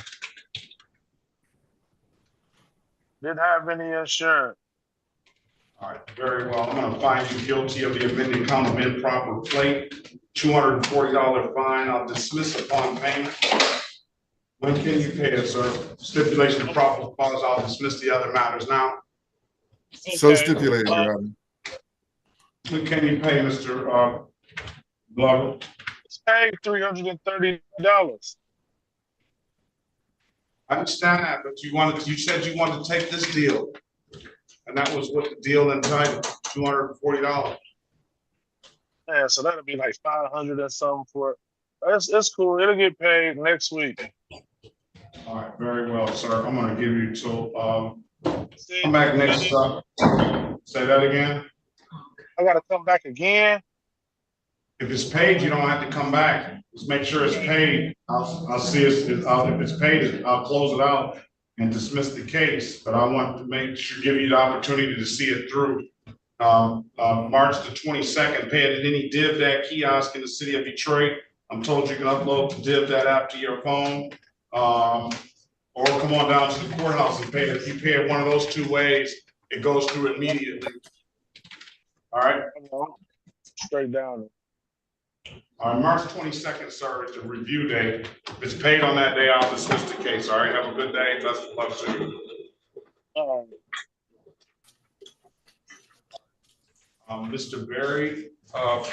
Didn't have any insurance. All right, very well. I'm going to find you guilty of the amended count of improper plate, $240 fine. I'll dismiss upon payment. When can you pay it, sir? Stipulation of proper cause. I'll dismiss the other matters now. So stipulated, Your Honor. When can you pay, Mr. Glover? It's paid $330. I understand that, but you said you wanted to take this deal. And that was what the deal entitled, $240. Man, so that'll be like 500 or something for it. It's cool. It'll get paid next week. All right, very well, sir. I'm gonna give you till come back next say that again. I gotta come back again. If it's paid, you don't have to come back. Just make sure it's paid. I'll see if it's paid, I'll close it out and dismiss the case. But I want to make sure, give you the opportunity to see it through. March the 22nd, paying at any div that kiosk in the city of Detroit. I'm told you can upload the div that app to your phone. Or come on down to the courthouse and pay it. If you pay it one of those two ways, it goes through immediately. All right. Straight down. March 22nd, sir, is the review day. If it's paid on that day, I'll dismiss the case. All right. Have a good day. Best of luck to you. Mr. Berry, for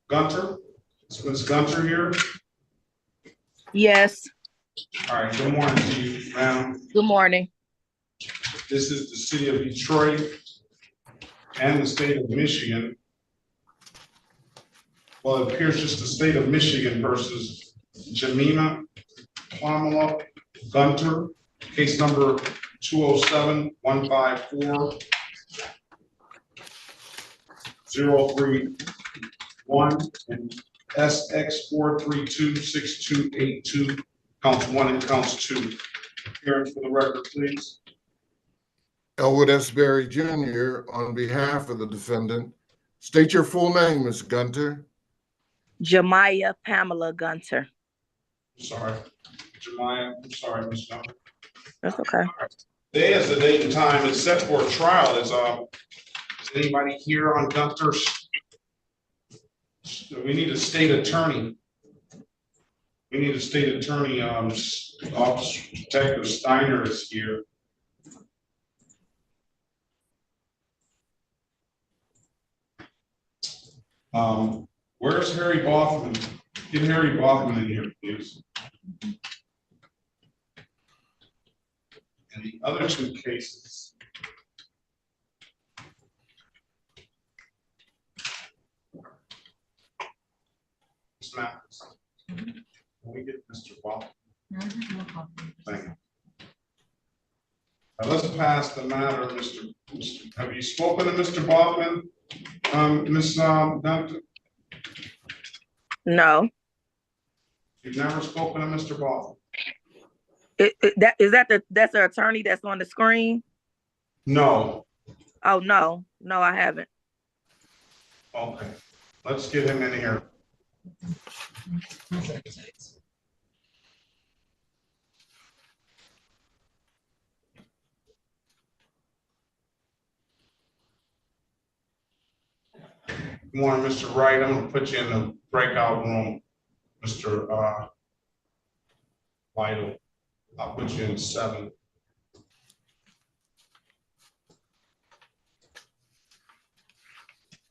Gunter, is Ms. Gunter here? Yes. All right, good morning to you, ma'am. Good morning. This is the city of Detroit and the state of Michigan. Well, it appears just the state of Michigan versus Jamina Pamela Gunter, case number 207-154-031 and SX4326282, counts 1 and counts 2. Appearance for the record, please. Elwood S. Berry Jr. on behalf of the defendant. State your full name, Ms. Gunter. Jamia Pamela Gunter. Sorry, Jemiah, I'm sorry, Ms. Gunter. That's okay. Today is the date and time it's set for a trial. Is anybody here on Gunter's? We need a state attorney. We need a state attorney. Officer Detective Steiner is here. Where's Harry Boffman? Get Harry Boffman in here, please. And the other two cases. Ms. Mathis, can we get Mr. Boffman? Thank you. Let's pass the matter, Mr. Have you spoken to Mr. Boffman, Ms. Duncan? No. You've never spoken to Mr. Boffman? That's the attorney that's on the screen? No. Oh, no, I haven't. Okay, let's get him in here. Good morning, Mr. Wright. I'm going to put you in the breakout room, Mr. Lytle. I'll put you in 7.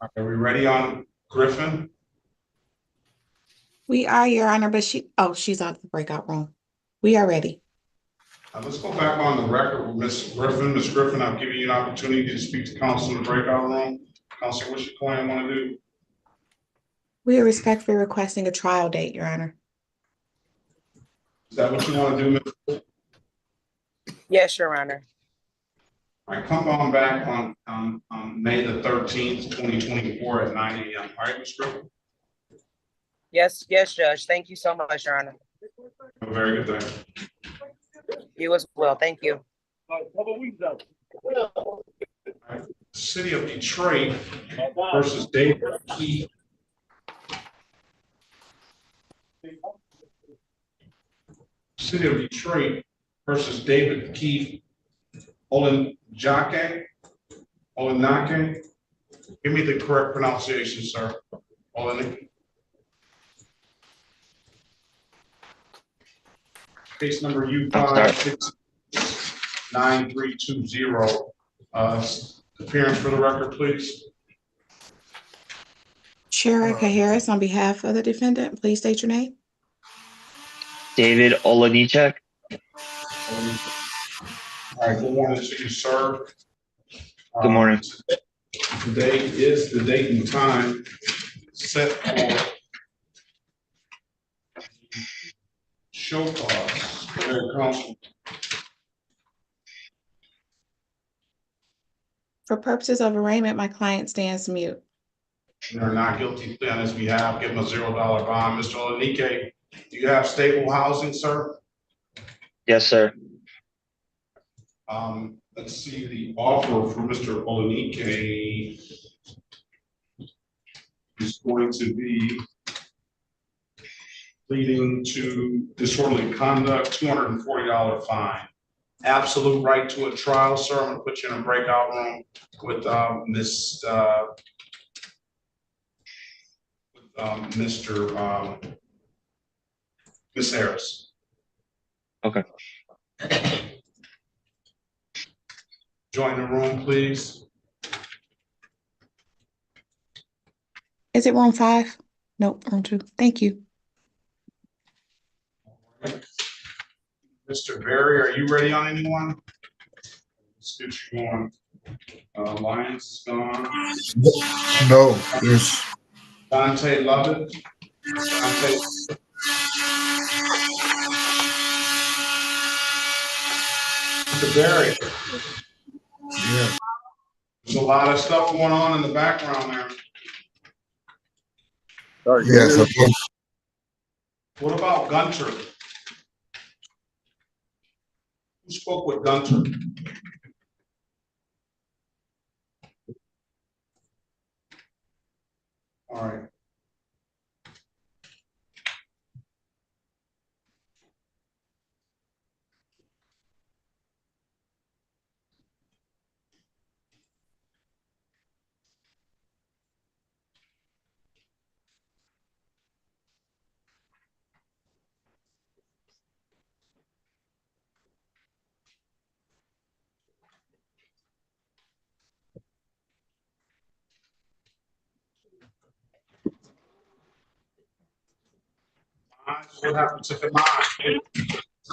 Are we ready on Griffin? We are, Your Honor, but she's out of the breakout room. We are ready. Let's go back on the record with Ms. Griffin. Ms. Griffin, I've given you an opportunity to speak to counsel in the breakout room. Counsel, what's your client want to do? We are respectfully requesting a trial date, Your Honor. Is that what you want to do, Ms.? Yes, Your Honor. All right, come on back on May the 13th, 2024 at 9 a.m. All right, Ms. Griffin? Yes, Judge. Thank you so much, Your Honor. Have a very good day. You as well. Thank you. City of Detroit versus David Key. City of Detroit versus David Keith Olenake. Give me the correct pronunciation, sir. Olenake. Case number U59320. Appearance for the record, please. Sherika Harris, on behalf of the defendant, please state your name. David Olanichek. All right, good morning to you, sir. Good morning. Today is the date and time set for show cause. Counsel. For purposes of arraignment, my client stands mute. You're not guilty on his behalf. Give him a $0 bond. Mr. Olenake, Do you have stable housing, sir? Yes, sir. Let's see, the offer for Mr. Olenike is going to be leading to disorderly conduct, $240 fine. Absolute right to a trial, sir. I'm gonna put you in a breakout room with Miss Harris. Okay. Join the room, please. Is it room 5? Nope, room 2. Thank you. Mr. Berry, are you ready on anyone? Let's get you going. Lyons is gone. No, there's Dante Lovett. Dante. Mr. Berry. yeah. There's a lot of stuff going on in the background there. Sorry, Yes. What about Gunter? Who spoke with Gunter? All right. What happened to the mind?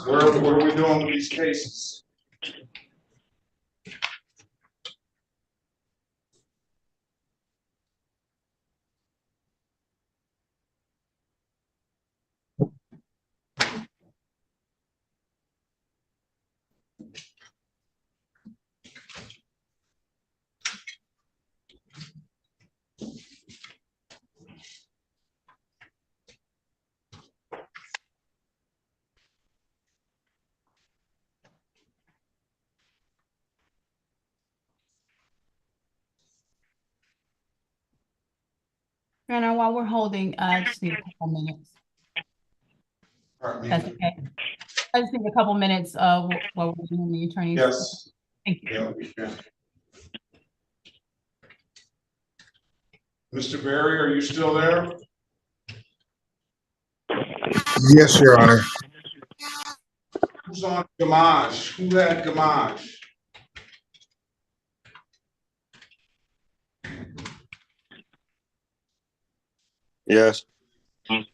What are we doing with these cases? Anna, while we're holding, I just need a couple minutes. That's okay. I just need a couple minutes while we're doing the attorneys. Yes. Thank you. Yeah, we can. Mr. Berry, are you still there? Yes, Your Honor. Who's on Gamage? Who had Gamage? Yes. I'm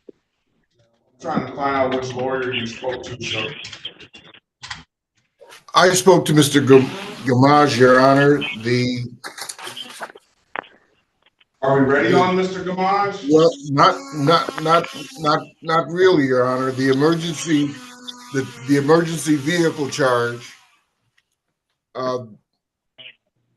trying to find out which lawyer you spoke to, sir. I spoke to Mr. Gamage, Your Honor. Are we ready on Mr. Gamage? Well, not really, Your Honor. The emergency vehicle charge.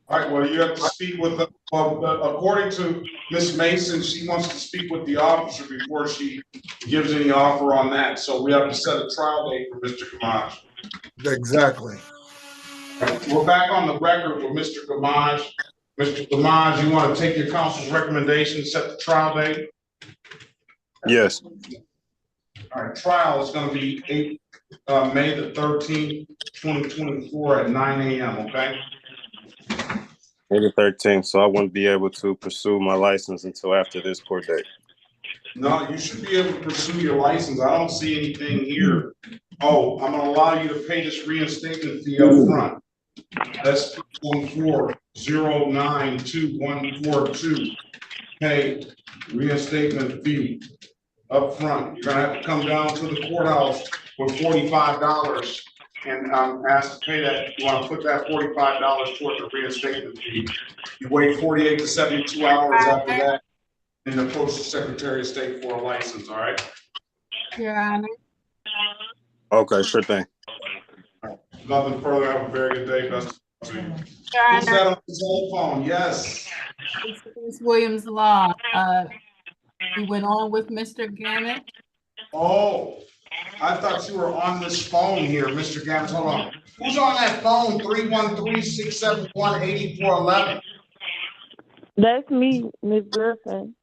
All right, well, you have to speak with the, according to Ms. Mason, she wants to speak with the officer before she gives any offer on that. So we have to set a trial date for Mr. Gamage. Exactly. We're back on the record with Mr. Gamage. Mr. Gamage, you want to take your counsel's recommendation, set the trial date? Yes. All right, trial is going to be May the 13th, 2024 at 9 a.m., okay? May the 13th, so I wouldn't be able to pursue my license until after this court date. No, you should be able to pursue your license. I don't see anything here. Oh, I'm gonna allow you to pay this reinstatement fee up front. That's 214-092-142. Pay reinstatement fee up front. You're gonna have to come down to the courthouse with $45 and ask to pay that. You wanna put that $45 toward the reinstatement fee. You wait 48 to 72 hours after that and approach the Secretary of State for a license, all right? Your Honor. Okay, sure thing. Nothing further. Have a very good day. Best of luck to you. Your Who's that Honor. on his cell phone? Yes. It's Williams Law. We went on with Mr. Gammett. Oh, I thought you were on this phone here, Mr. Gammons. Hold on. Who's on that phone? 313-671-8411. That's me, Miss Griffin.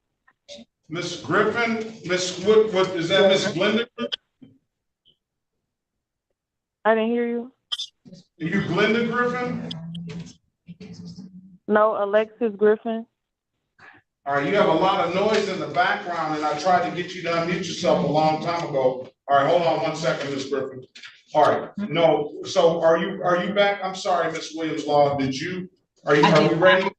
Miss Griffin, Miss what is that? Miss Glenda? I didn't hear you. Are you Glenda Griffin? No, Alexis Griffin. All right, you have a lot of noise in the background, and I tried to get you to unmute yourself a long time ago. All right, hold on 1 second, Miss Griffin. All right, no, so are you back? I'm sorry, Miss Williams Law. Are you ready?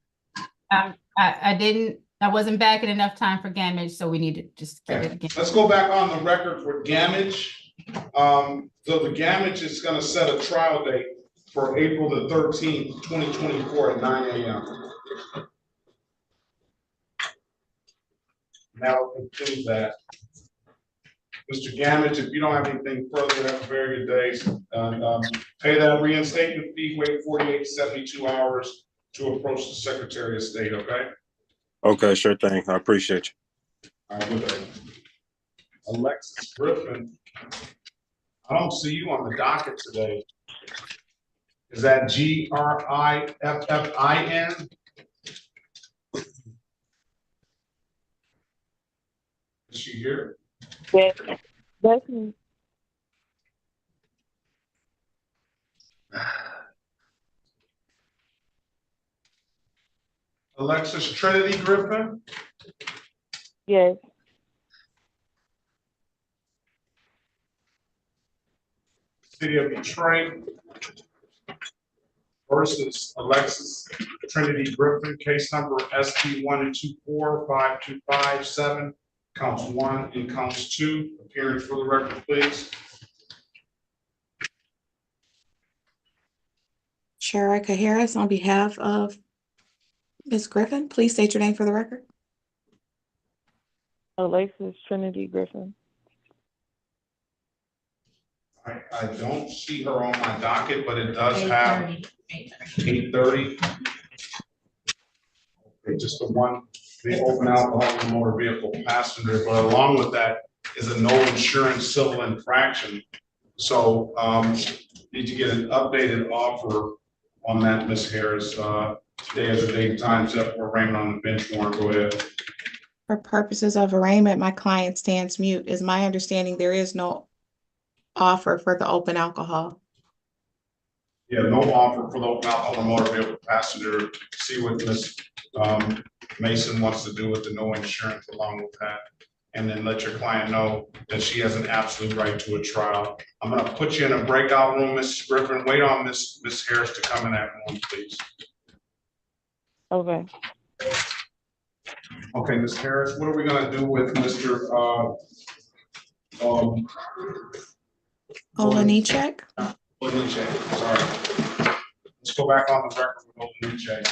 I wasn't back in enough time for Gamage, so we need to just get it again. Let's go back on the record for Gamage. So the Gamage is gonna set a trial date for April the 13th, 2024 at 9 a.m. That will conclude that. Mr. Gamage, if you don't have anything further, have a very good day. Pay that reinstatement fee, wait 48 to 72 hours to approach the Secretary of State, okay? Okay, sure thing. I appreciate you. All right, good day. Alexis Griffin, I don't see you on the docket today. Is that Griffin? Is she here? Yes, that's me. Alexis Trinity Griffin? Yes. City of Detroit versus Alexis Trinity Griffin, case number SP 1245257, counts 1 and counts 2. Appearing for the record, please. Sharika Harris, on behalf of Ms. Griffin, please state your name for the record. Alexis Trinity Griffin. I don't see her on my docket, but it does have 8:30. Okay, just the one, the open alcohol motor vehicle passenger, but along with that is a no insurance civil infraction. So need to get an updated offer on that, Ms. Harris. Today is the date and time set for arraignment on the bench warrant. Go ahead. For purposes of arraignment, my client stands mute. Is my understanding there is no offer for the open alcohol? Yeah, no offer for the open alcohol motor vehicle passenger. See what Ms. Mason wants to do with the no insurance along with that. And then let your client know that she has an absolute right to a trial. I'm gonna put you in a breakout room, Mrs. Griffin. Wait on Ms. Harris to come in that room, please. Okay. Okay, Ms. Harris, what are we gonna do with Mr. Olanichek? Olanichek, sorry. Let's go back on the record with Olanichek.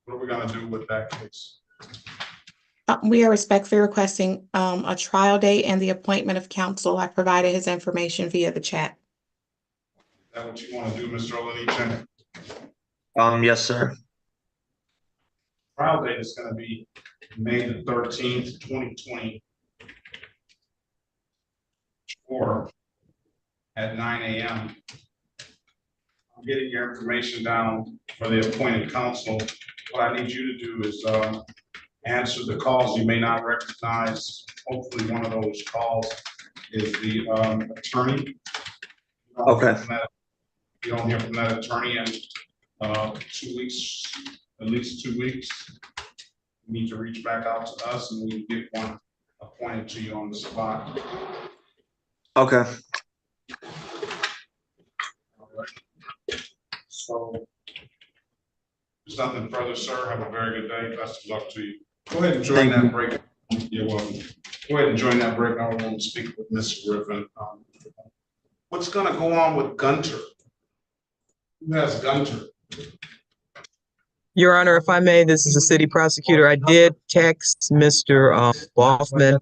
What are we gonna do with that case? We are respectfully requesting a trial date and the appointment of counsel. I provided his information via the chat. Is that what you want to do, Mr. Olanichek? Yes, sir. Trial date is going to be May the 13th, 2024 at 9 a.m. I'm getting your information down for the appointed counsel. What I need you to do is answer the calls you may not recognize. Hopefully one of those calls is the attorney. Okay. You don't hear from that attorney in 2 weeks, at least 2 weeks. You need to reach back out to us and we can get one appointed to you on the spot. Okay. All right. So there's nothing further, sir. Have a very good day. Best of luck to you. Go ahead and join that break. You're welcome. Go ahead and join that break. I want to speak with Mr. Griffin. What's going to go on with Gunter? Who has Gunter? Your Honor, if I may, this is a city prosecutor. I did text Mr. Boffman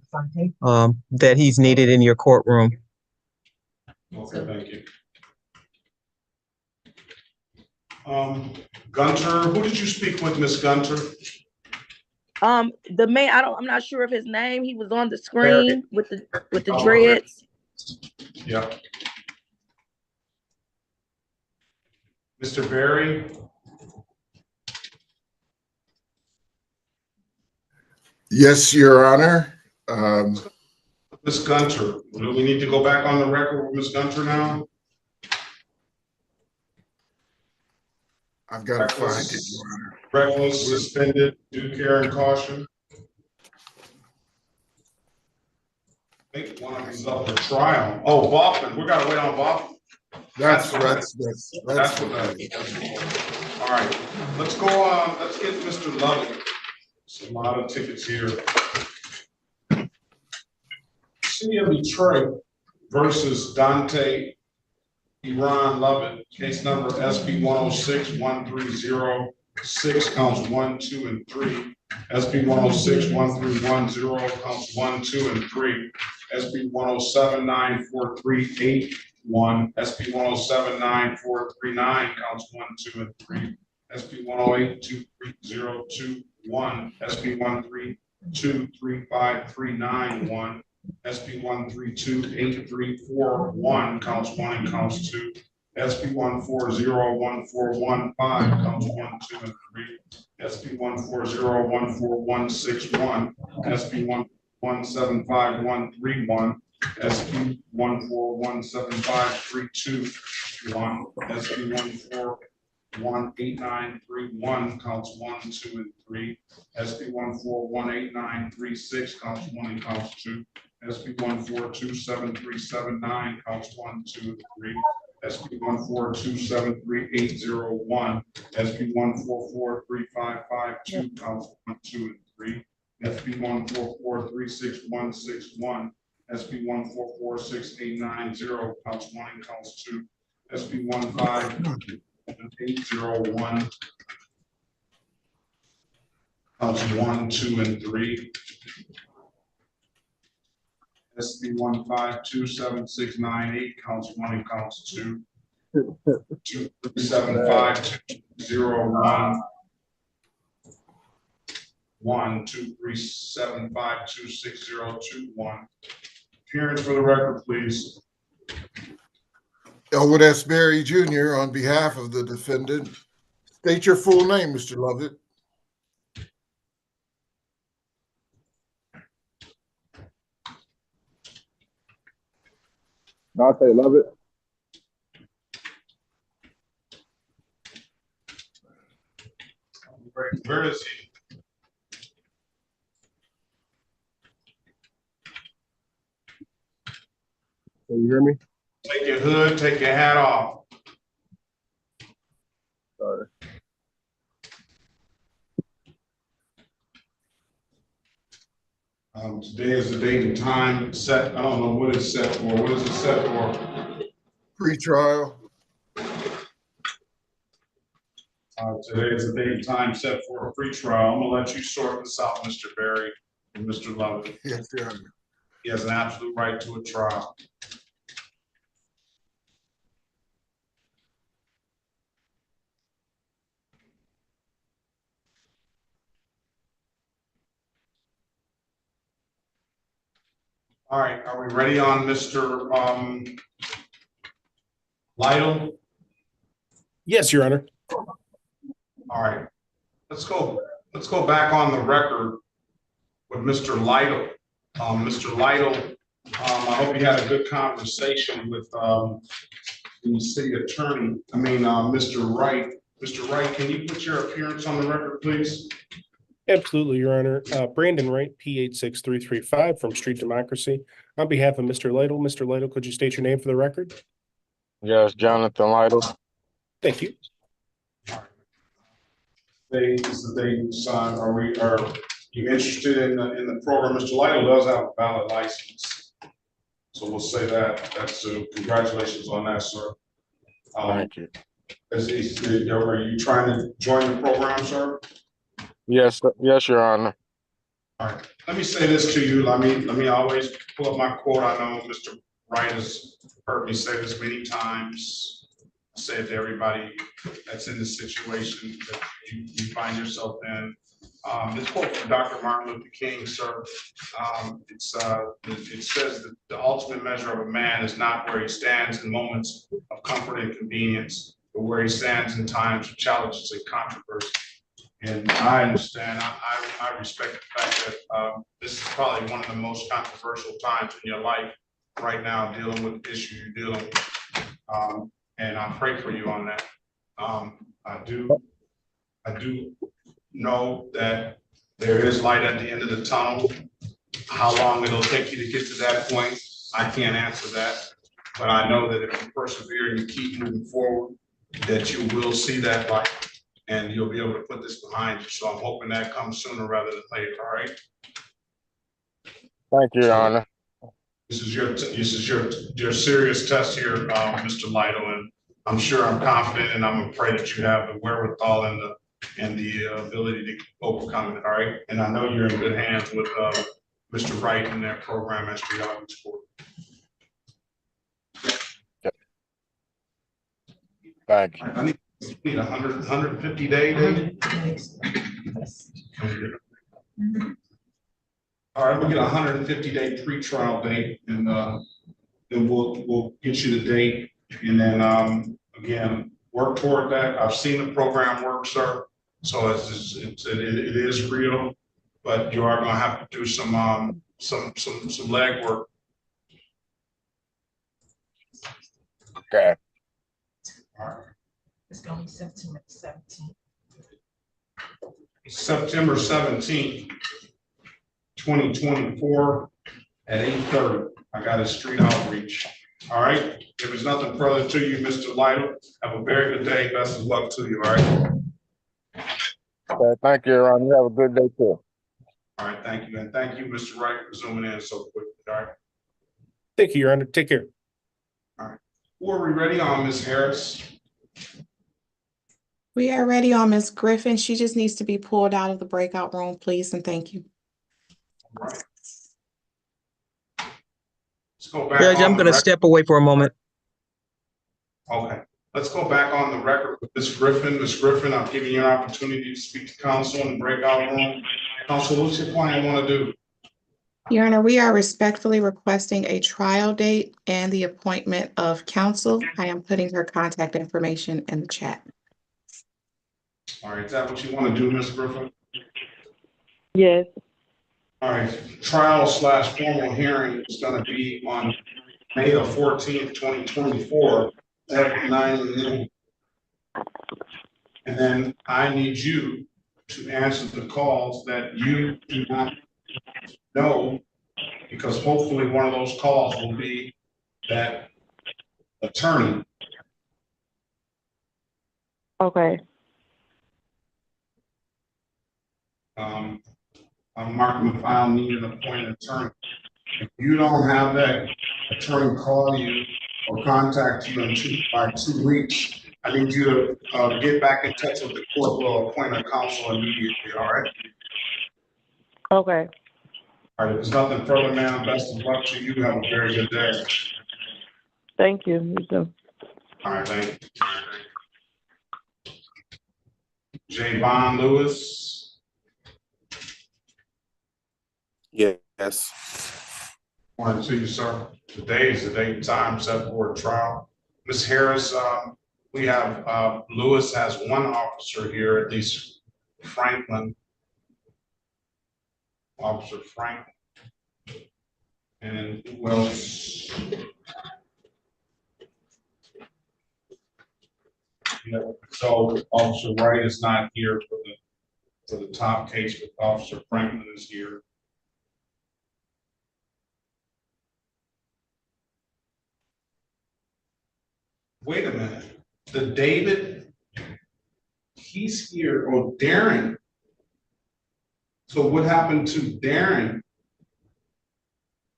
that he's needed in your courtroom. Okay, thank you. Gunter, who did you speak with, Miss Gunter? The man, I'm not sure of his name. He was on the Barry. screen with the Oh, dreads. Yeah. Mr. Barry? Yes, Your Honor. Ms. Gunter, do we need to go back on the record with Ms. Gunter now? I've got to find it, Your Honor. Reckless, suspended, due care and caution. I think one of them's up for trial. Oh, Baughman, we gotta wait on Baughman. That's what what that is. All right, let's go on, let's get Mr. Lovett. There's a lot of tickets here. City of Detroit versus Dante Iran Lovett, case number SB 106-1306, counts 1, 2, and 3. SB 106-1310, counts 1, 2, and 3. SB 107-94381, SB 107-9439, counts 1, 2, and 3. SB 108-23021, SB 132-35391. SB 132-8341, counts 1 and counts 2. SB 140-1415, counts 1, 2, and 3. SB 140-14161, SB 175-131, SB 14175-321, SB 1418931, counts 1, 2, and 3. SB 1418936, counts 1 and counts 2. SB 1427379, counts 1, 2, and 3. SB 1427381, SB 1443552, counts 1, 2, and 3. SB 1443661, SB 1446890, counts 1 and counts 2. SB 15801, counts 1, 2, and 3. SB 1527698, counts 1 and counts 2. 2375201, 237526021. Appearance for the record, please. Elwood S. Berry Jr. on behalf of the defendant. State your full name, Mr. Lovett. Dante Lovett. Where is he? Can you hear me? Take your hood, take your hat off. Sorry. Today is the date and time set. I don't know what it's set for. What is it set for? Pre-trial. Today is the date and time set for a pre-trial. I'm gonna let you sort this out, Mr. Berry and Mr. Lovett. Yes, Your Honor. He has an absolute right to a trial. All right, are we ready on Mr. Lytle? Yes, Your Honor. All right, let's go back on the record with Mr. Lytle. Mr. Lytle, I hope you had a good conversation with the city attorney. Mr. Wright. Mr. Wright, can you put your appearance on the record, please? Absolutely, Your Honor. Brandon Wright, P86335 from Street Democracy. On behalf of Mr. Lytle. Mr. Lytle, could you state your name for the record? Yes, Jonathan Lytle. Thank you. Are you interested in the program? Mr. Lytle does have a valid license. So we'll say that. That's congratulations on that, sir. Thank you. Are you trying to join the program, sir? Yes, Your Honor. All right. Let me say this to you. Let me always pull up my quote. I know Mr. Wright has heard me say this many times. I say it to everybody that's in the situation that you find yourself in. This quote from Dr. Martin Luther King, sir. It says that the ultimate measure of a man is not where he stands in moments of comfort and convenience, but where he stands in times of challenges and controversy. And I understand, I respect the fact that this is probably one of the most controversial times in your life right now, dealing with the issues you're dealing with. And I pray for you on that. I do know that there is light at the end of the tunnel. How long it'll take you to get to that point, I can't answer that. But I know that if you persevere and you keep moving forward, that you will see that light and you'll be able to put this behind you. So I'm hoping that comes sooner rather than later, all right? Thank you, Your Honor. This is your serious test here, Mr. Lytle, and I'm sure, I'm confident, and I'm gonna pray that you have the wherewithal and the ability to overcome it, all right? And I know you're in good hands with Mr. Wright and their program at Street Outreach Court. Thank you. I need 150 day date. All right, we'll get 150 day pre-trial date, and then we'll get you the date, and then again, work toward that. I've seen the program work, sir. So it is real, but you are going to have to do some legwork. Okay. All right. It's gonna be September 17th. September 17th, 2024 at 8:30. I got a street outreach. All right. If there's nothing further to you, Mr. Lytle, have a very good day. Best of luck to you. All right. Okay, thank you, Your Honor. You have a good day too. All right. Thank you. And thank you, Mr. Wright, for zooming in so quickly. All right. Thank you, Your Honor. Take care. All right. Who are we ready on, Ms. Harris? We are ready on Ms. Griffin. She just needs to be pulled out of the breakout room, please, and thank you. All right. Let's go back. Judge, I'm going to step away for a moment. Okay. Let's go back on the record with Ms. Griffin. Ms. Griffin, I've given you an opportunity to speak to counsel in the breakout room. Counsel, what's your client want to do? Your Honor, we are respectfully requesting a trial date and the appointment of counsel. I am putting her contact information in the chat. All right, is that what you want to do, Ms. Griffin? Yes. All right, trial/formal hearing is going to be on May the 14th, 2024 at 9 a.m. And then I need you to answer the calls that you do not know, because hopefully one of those calls will be that attorney. Okay. I'm marking the file need an appointed attorney. If you don't have that attorney call you or contact you by 2 weeks, I need you to get back in touch with the court. We'll appoint a counsel immediately, all right? Okay. All right, if there's nothing further, ma'am, best of luck to you. Have a very good day. Thank you. You too. All right, thank you. Javon Lewis. Yes. Morning to you, sir. Today is the date and time set for a trial. Ms. Harris, we have Lewis has one officer here, at least Franklin. Officer Franklin. And who else? Yeah, so Officer Wright is not here for the top case, but Officer Franklin is here. Wait a minute, the David, he's here, oh, Darren. So what happened to Darren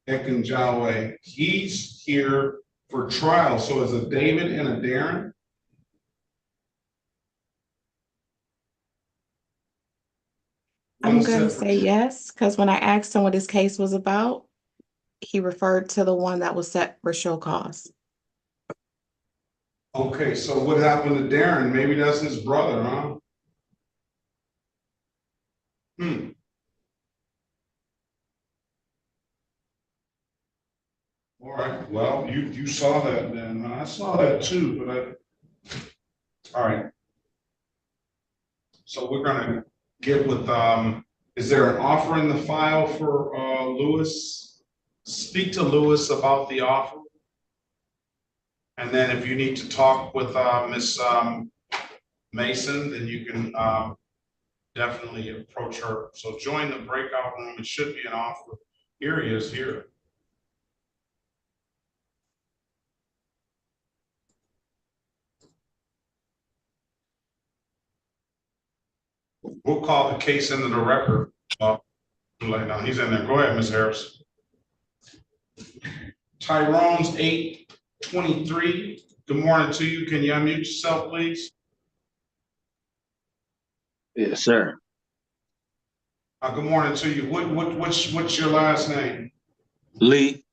Ekinjawe? He's here for trial, so is a David and a Darren? I'm going to say yes, because when I asked him what his case was about, he referred to the one that was set for show cause. Okay, so what happened to Darren? Maybe that's his brother, huh? You saw that then, I saw that too, all right. So we're gonna get with, is there an offer in the file for, Lewis? Speak to Lewis about the offer. And then if you need to talk with, Ms. Mason, then you can, definitely approach her. So join the breakout room. It should be an offer. Here he is here. We'll call the case into the record. Now he's in there. Go ahead, Ms. Harris. Tyrone's 823. Good morning to you. Can you unmute yourself, please? Yes, sir. Good morning to you. What's your last name? Lee.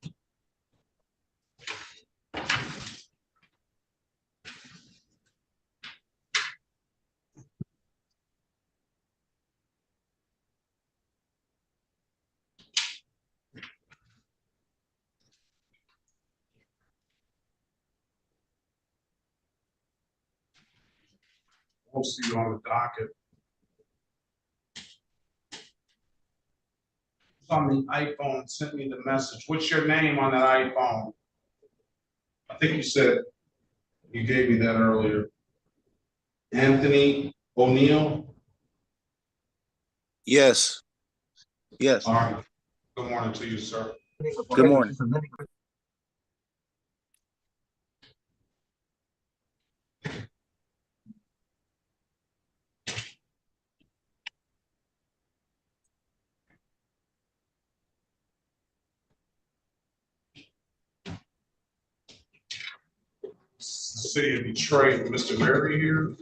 We'll see you on the docket. It's on the iPhone. Sent me the message. What's your name on that iPhone? I think you said you gave me that earlier. Anthony O'Neill. Yes. Yes. All right. Good morning to you, sir. Good morning. City of Detroit, Mr. Murray here.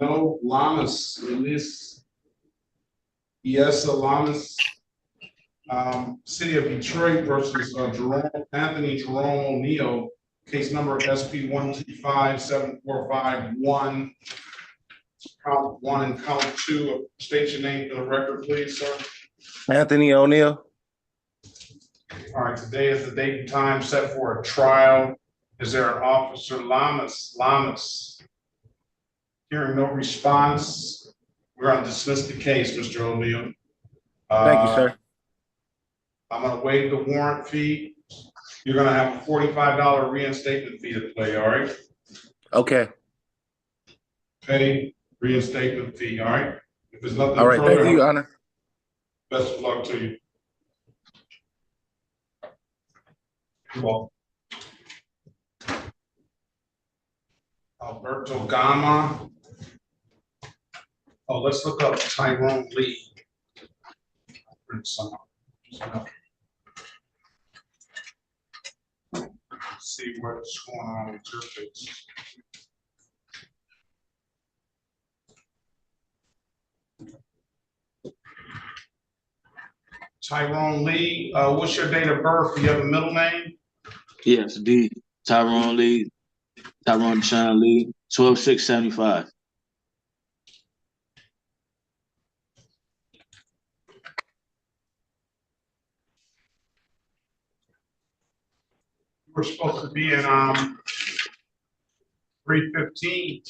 No Lamas in this. Yes, Lamas. City of Detroit versus Anthony Jerome O'Neill, case number SP 1257451. Count 1 and count 2. State your name for the record, please, sir. Anthony O'Neill. All right, today is the date and time set for a trial. Is there an officer? Lamas. Hearing no response, we're going to dismiss the case, Mr. O'Neill. Thank you, sir. I'm going to waive the warrant fee. You're going to have a $45 reinstatement fee to pay, all right? Okay. Pay reinstatement fee, all right? If there's nothing All right. further, Thank you, Your Honor. best of luck to you. You're welcome. Alberto Gama. Oh, let's look up Tyrone Lee. See what's going on with your case. Tyrone Lee, what's your date of birth? Do you have a middle name? Yes, D. Tyrone Lee. Tyrone Deshaun Lee. 12675. We're supposed to be in 315.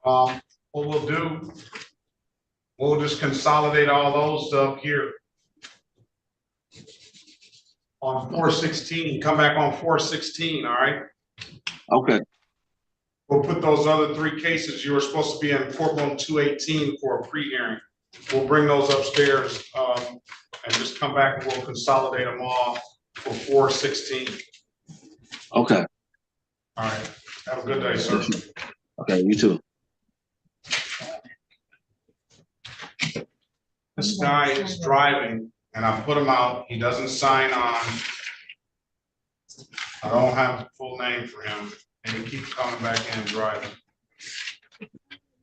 What we'll do, we'll just consolidate all those up here on 416. Come back on 416. All right. Okay. We'll put those other 3 cases you were supposed to be in courtroom 218 for a pre-hearing. We'll bring those upstairs and just come back and we'll consolidate them all for 416. Okay. All right. Have a good day, sir. Okay, you too. This guy is driving and I put him out. He doesn't sign on. I don't have the full name for him and he keeps coming back in and driving.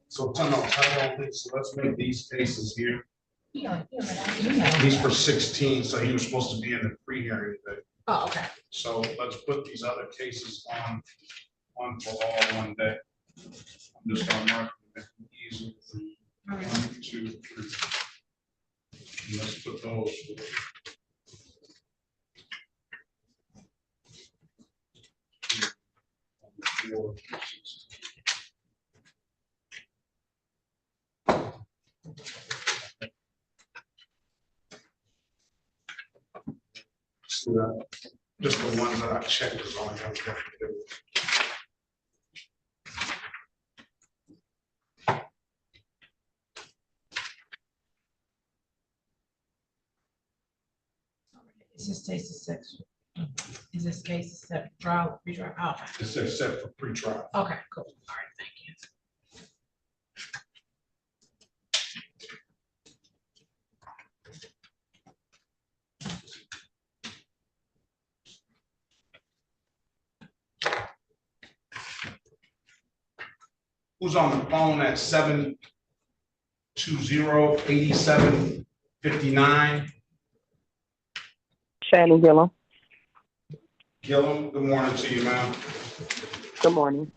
So let's make these cases here. He's for 16, so he was supposed to be in the pre-hearing today. Oh, okay. So let's put these other cases on one for all one day. I'm just gonna mark it easy. 1, 2, 3. Let's put those. CR434. So just the ones that I checked is all I have to do. Is this case is set? Is this case set for trial, pre-trial? Oh, It says set for pre-trial. okay, cool. All right, thank you. Who's on the phone at 720-8759? Shannon Gillum. Gillum, good morning to you, ma'am. Good morning.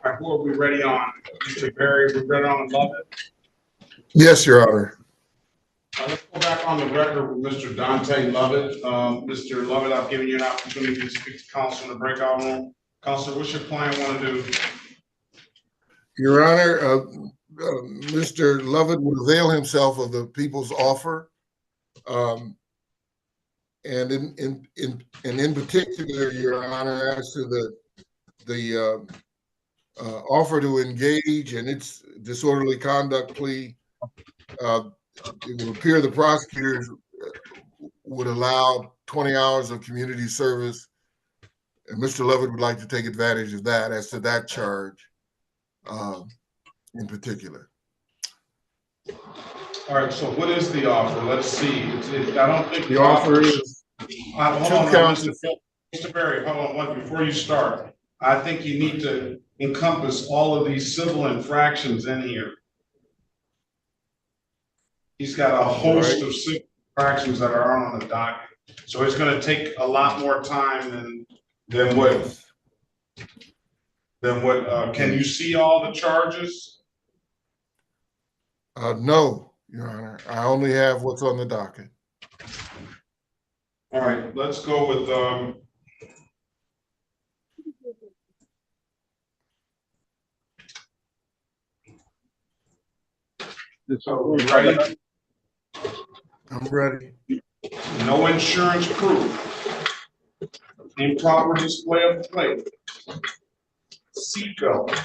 All right, who are we ready on? Mr. Barry, we ready on Lovett? Yes, Your Honor. Let's go back on the record with Mr. Dante Lovett. Mr. Lovett, I've given you an opportunity to speak to counsel in the breakout room. Counselor, what's your client want to do? Your Honor, Mr. Lovett would avail himself of the people's offer. And in particular, Your Honor, as to the offer to engage and its disorderly conduct plea, it would appear the prosecutors would allow 20 hours of community service, and Mr. Lovett would like to take advantage of that as to that charge in particular. All right, so what is the offer? Let's see. I don't think the offer is hold on, Mr. Barry, hold on, before you start. I think you need to encompass all of these civil infractions in here. He's got a host of civil infractions that are on the docket. So it's going to take a lot more time than what can you see all the charges? No, Your Honor. I only have what's on the docket. All right, let's go with so you ready? I'm ready. No insurance proof. Improper display of plate. Seatbelt.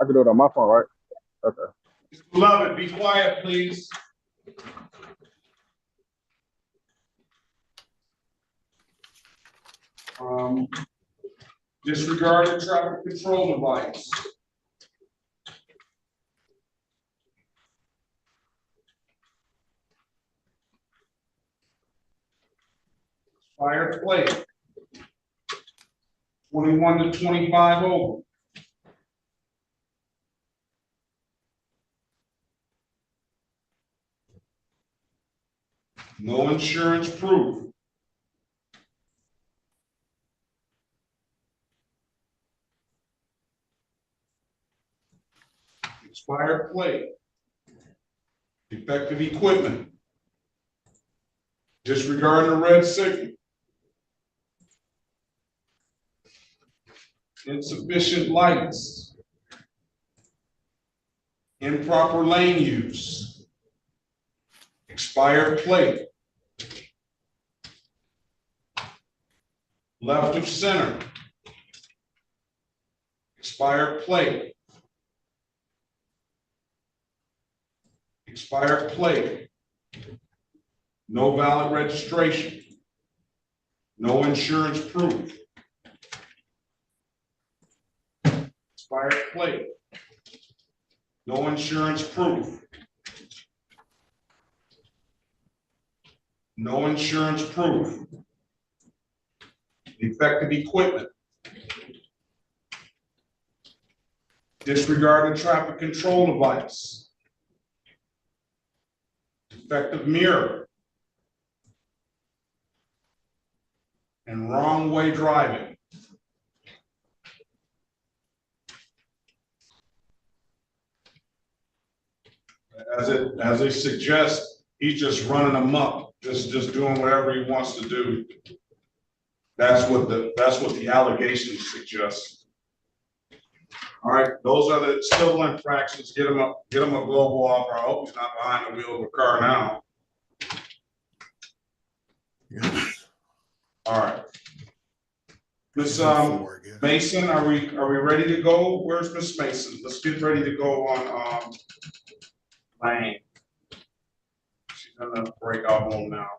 I can do it on my phone, right? Okay. Love it. Be quiet, please. Disregard the traffic control device. Expired plate. 21 to 25 over. No insurance proof. Expired plate. Defective equipment. Disregard the red signal. Insufficient lights. Improper lane use. Expired plate. Left of center. Expired plate. Expired plate. No valid registration. No insurance proof. Expired plate. No insurance proof. No insurance proof. Defective equipment. Disregarded traffic control device. Defective mirror. And wrong way driving. As it suggests, he's just running amok, just doing whatever he wants to do. That's what the allegations suggest. All right, those are the civil infractions. Get him a global offer. I hope he's not behind the wheel of a car now. Yes. All right. Miss Mason, are we ready to go? Where's Miss Mason? Let's get ready to go on Lane. She's gonna break out home now.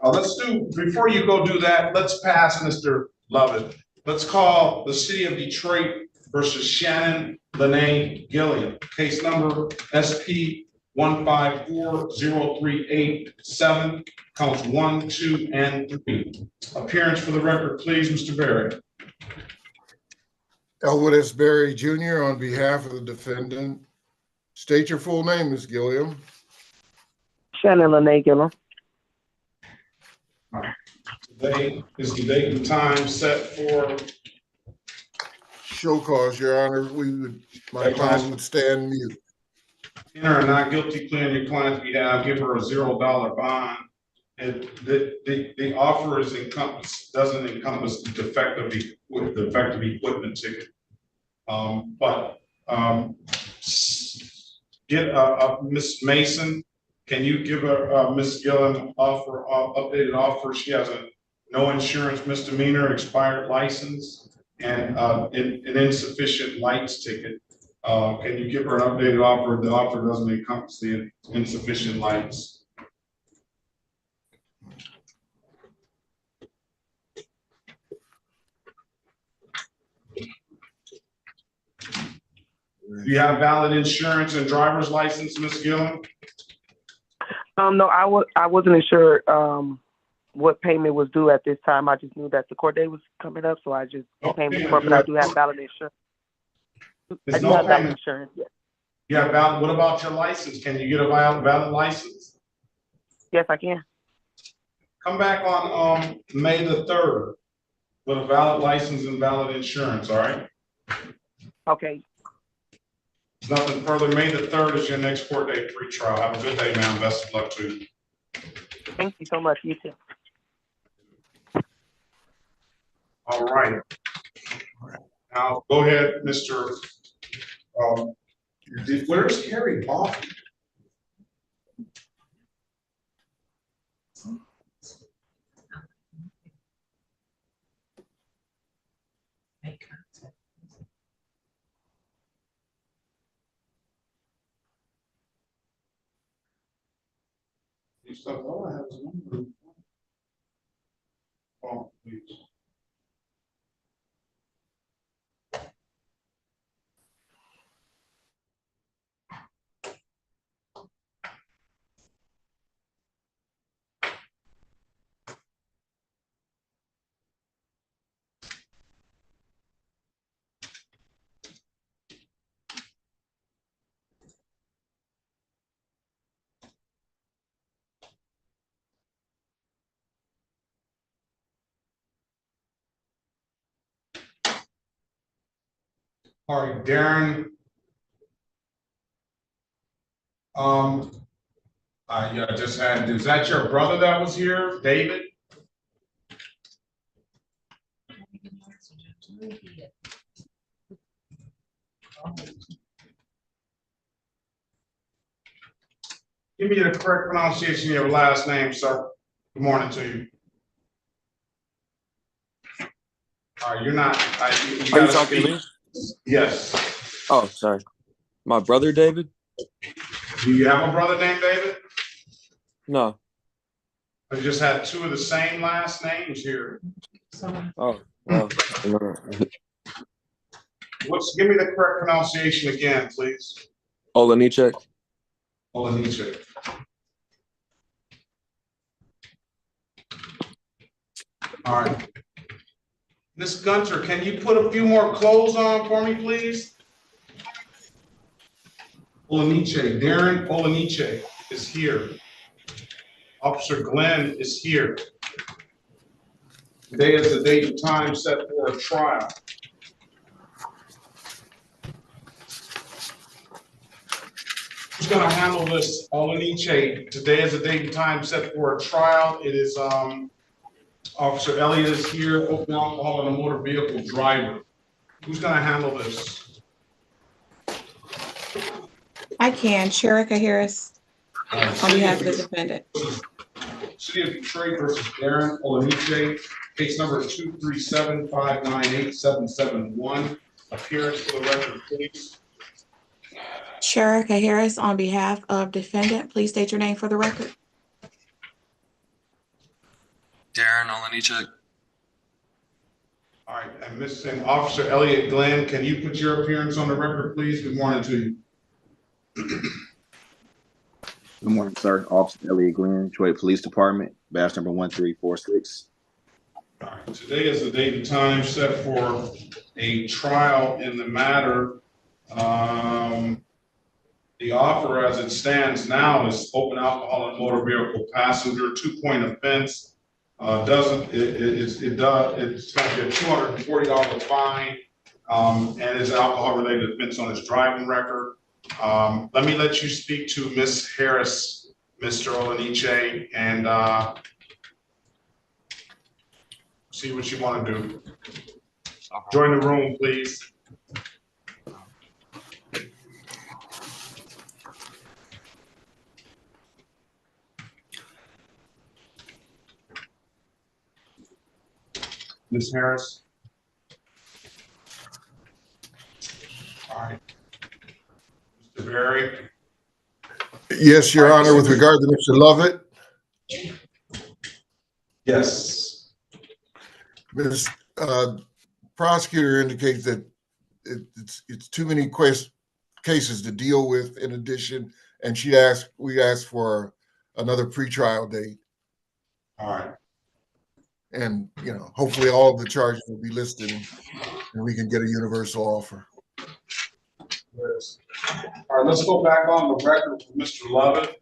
Let's do, before you go do that, let's pass Mr. Lovett. Let's call the city of Detroit versus Shannon Lene Gilliam. Case number SP 1540387, counts 1, 2, and 3. Appearance for the record, please, Mr. Berry. Elwood S. Berry Jr. on behalf of the defendant. State your full name, Ms. Gilliam. Shannon Lene Gilliam. Today is the date and time set for show cause, Your Honor. My client would stand mute. Enter a not guilty plea on your client's behalf. Give her a $0 bond. And the offer doesn't encompass the defective equipment ticket. Get Miss Mason. Can you give Miss Gillen updated offer? She has a no insurance misdemeanor, expired license, and an insufficient lights ticket. Can you give her an updated offer? The offer doesn't encompass the insufficient lights. Do you have valid insurance and driver's license, Miss Gillen? No, I wasn't sure what payment was due at this time. I just knew that the court date was coming up, so I just came to court, but I do have valid insurance. I do have valid insurance, yes. You have valid, what about your license? Can you get a valid license? Yes, I can. Come back on May the 3rd with a valid license and valid insurance, all right? Okay. There's nothing further. May the 3rd is your next court date for trial. Have a good day, ma'am. Best of luck to you. Thank you so much. You too. All right. Now go ahead, Mr. Where's Harry Boff? All I have is number. Oh, please. All right, Darren. I just had, is that your brother that was here, David? Give me the correct pronunciation of your last name, sir. Good morning to you. All right, you're not. Are you talking to me? Yes. Oh, sorry. My brother, David? Do you have a brother named David? No. I just had two of the same last names here. Oh, well. Give me the correct pronunciation again, please. Olenichek. Olenichek. All right. Miss Gunter, can you put a few more clothes on for me, please? Olaniche, Darren Olaniche is here. Officer Glenn is here. Today is the date and time set for a trial. Who's gonna handle this? Olaniche, today is the date and time set for a trial. It is, Officer Elliott is here, open alcohol on a motor vehicle driver. Who's gonna handle this? I can. Sherika Harris on behalf of the defendant. City of Detroit versus Darren Olaniche, case number 237598771. Appearance for the record, please. Sherika Harris on behalf of defendant. Please state your name for the record. Darren Olanichek. All right, and Mr. Officer Elliott Glenn, can you put your appearance on the record, please? Good morning to you. Good morning, sir. Officer Elliott Glenn, Detroit Police Department, badge number 1346. All right, today is the date and time set for a trial in the matter. The offer as it stands now is open alcohol and motor vehicle passenger, 2-point offense. It's going to be a $240 fine, and it's an alcohol related offense on his driving record. Let me let you speak to Ms. Harris, Mr. Olaniche, and see what you want to do. Join the room, please. Ms. Harris. All right. Mr. Berry. Yes, Your Honor, with regard to Mr. Lovett. Yes. Ms. Prosecutor indicates that it's too many cases to deal with in addition, and we asked for another pretrial date. All right. And, hopefully all of the charges will be listed and we can get a universal offer. Yes. All right, let's go back on the record for Mr. Lovett.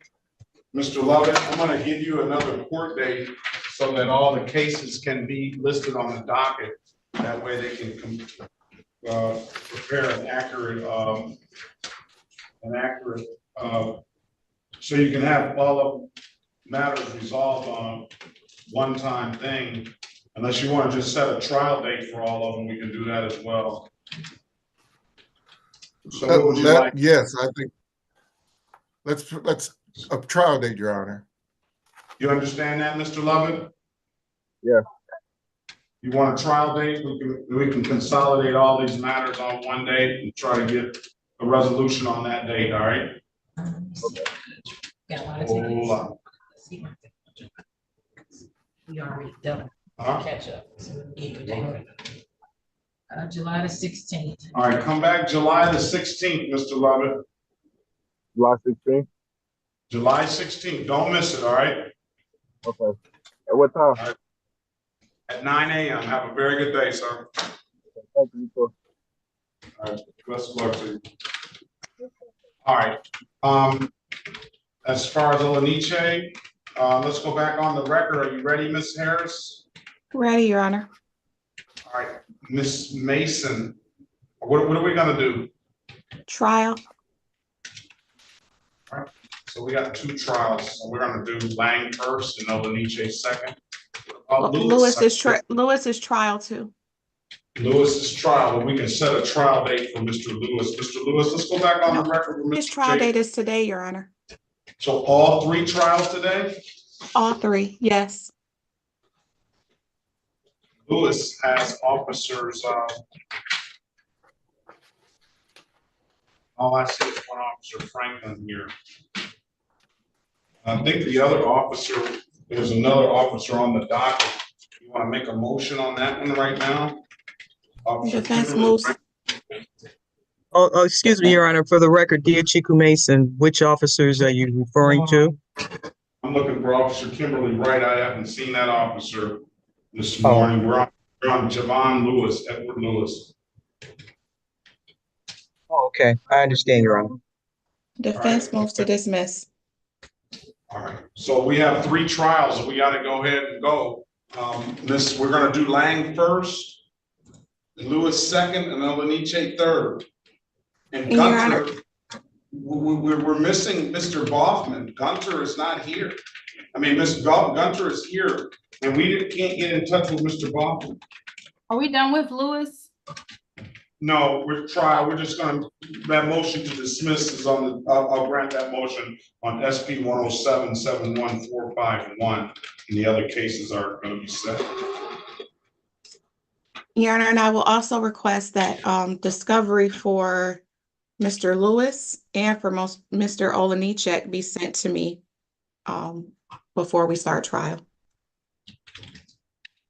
Mr. Lovett, I'm going to give you another court date so that all the cases can be listed on the docket. That way they can prepare an accurate, so you can have all of matters resolved on a one-time thing. Unless you want to just set a trial date for all of them, we can do that as well. So what would you like? Yes, I think let's a trial date, Your Honor. You understand that, Mr. Lovett? Yeah. You want a trial date? We can consolidate all these matters on one day and try to get a resolution on that date, all right? Hold on. We already done. Huh? Catch up. So give you a date. July the 16th. All right, come back July the 16th, Mr. Lovett. July 16th? July 16th. Don't miss it, all right? Okay. At what time? Right. At 9 a.m. Have a very good day, sir. Thank you, sir. All right, best of luck to you. All right. As far as Olaniche, let's go back on the record. Are you ready, Ms. Harris? Ready, Your Honor. All right, Ms. Mason, what are we gonna do? Trial. All right, so we got two trials. So we're gonna do Lang first and Olaniche second. Lewis is trial too. Lewis's trial, but we can set a trial date for Mr. Lewis. Mr. Lewis, let's go back on the record with Mr. His trial date is today, Your Honor. So all three trials today? All three, yes. Lewis has officers, all I see is one officer, Franklin, here. I think the other officer, there's another officer on the docket. You want to make a motion on that one right now? Defense moves. Oh, excuse me, Your Honor. For the record, dear Chiku Mason, which officers are you referring to? I'm looking for Officer Kimberly Wright. I haven't seen that officer. this morning. We're on Javon Lewis, Edward Lewis. Oh, okay, I understand, Your Honor. Defense moves to dismiss. All right, so we have 3 trials, and we gotta go ahead and go. We're gonna do Lang first, Lewis second, and Olaniche third. And Your Honor. Gunter, we're missing Mr. Boffman. Gunter is not here. I mean, Gunter is here, and we can't get in touch with Mr. Boffman. Are we done with Lewis? No, we're just gonna, that motion to dismiss is on the, I'll grant that motion on SP 107-71451, and the other cases are gonna be set. Your Honor, and I will also request that discovery for Mr. Lewis and for Mr. Olanichek be sent to me before we start trial.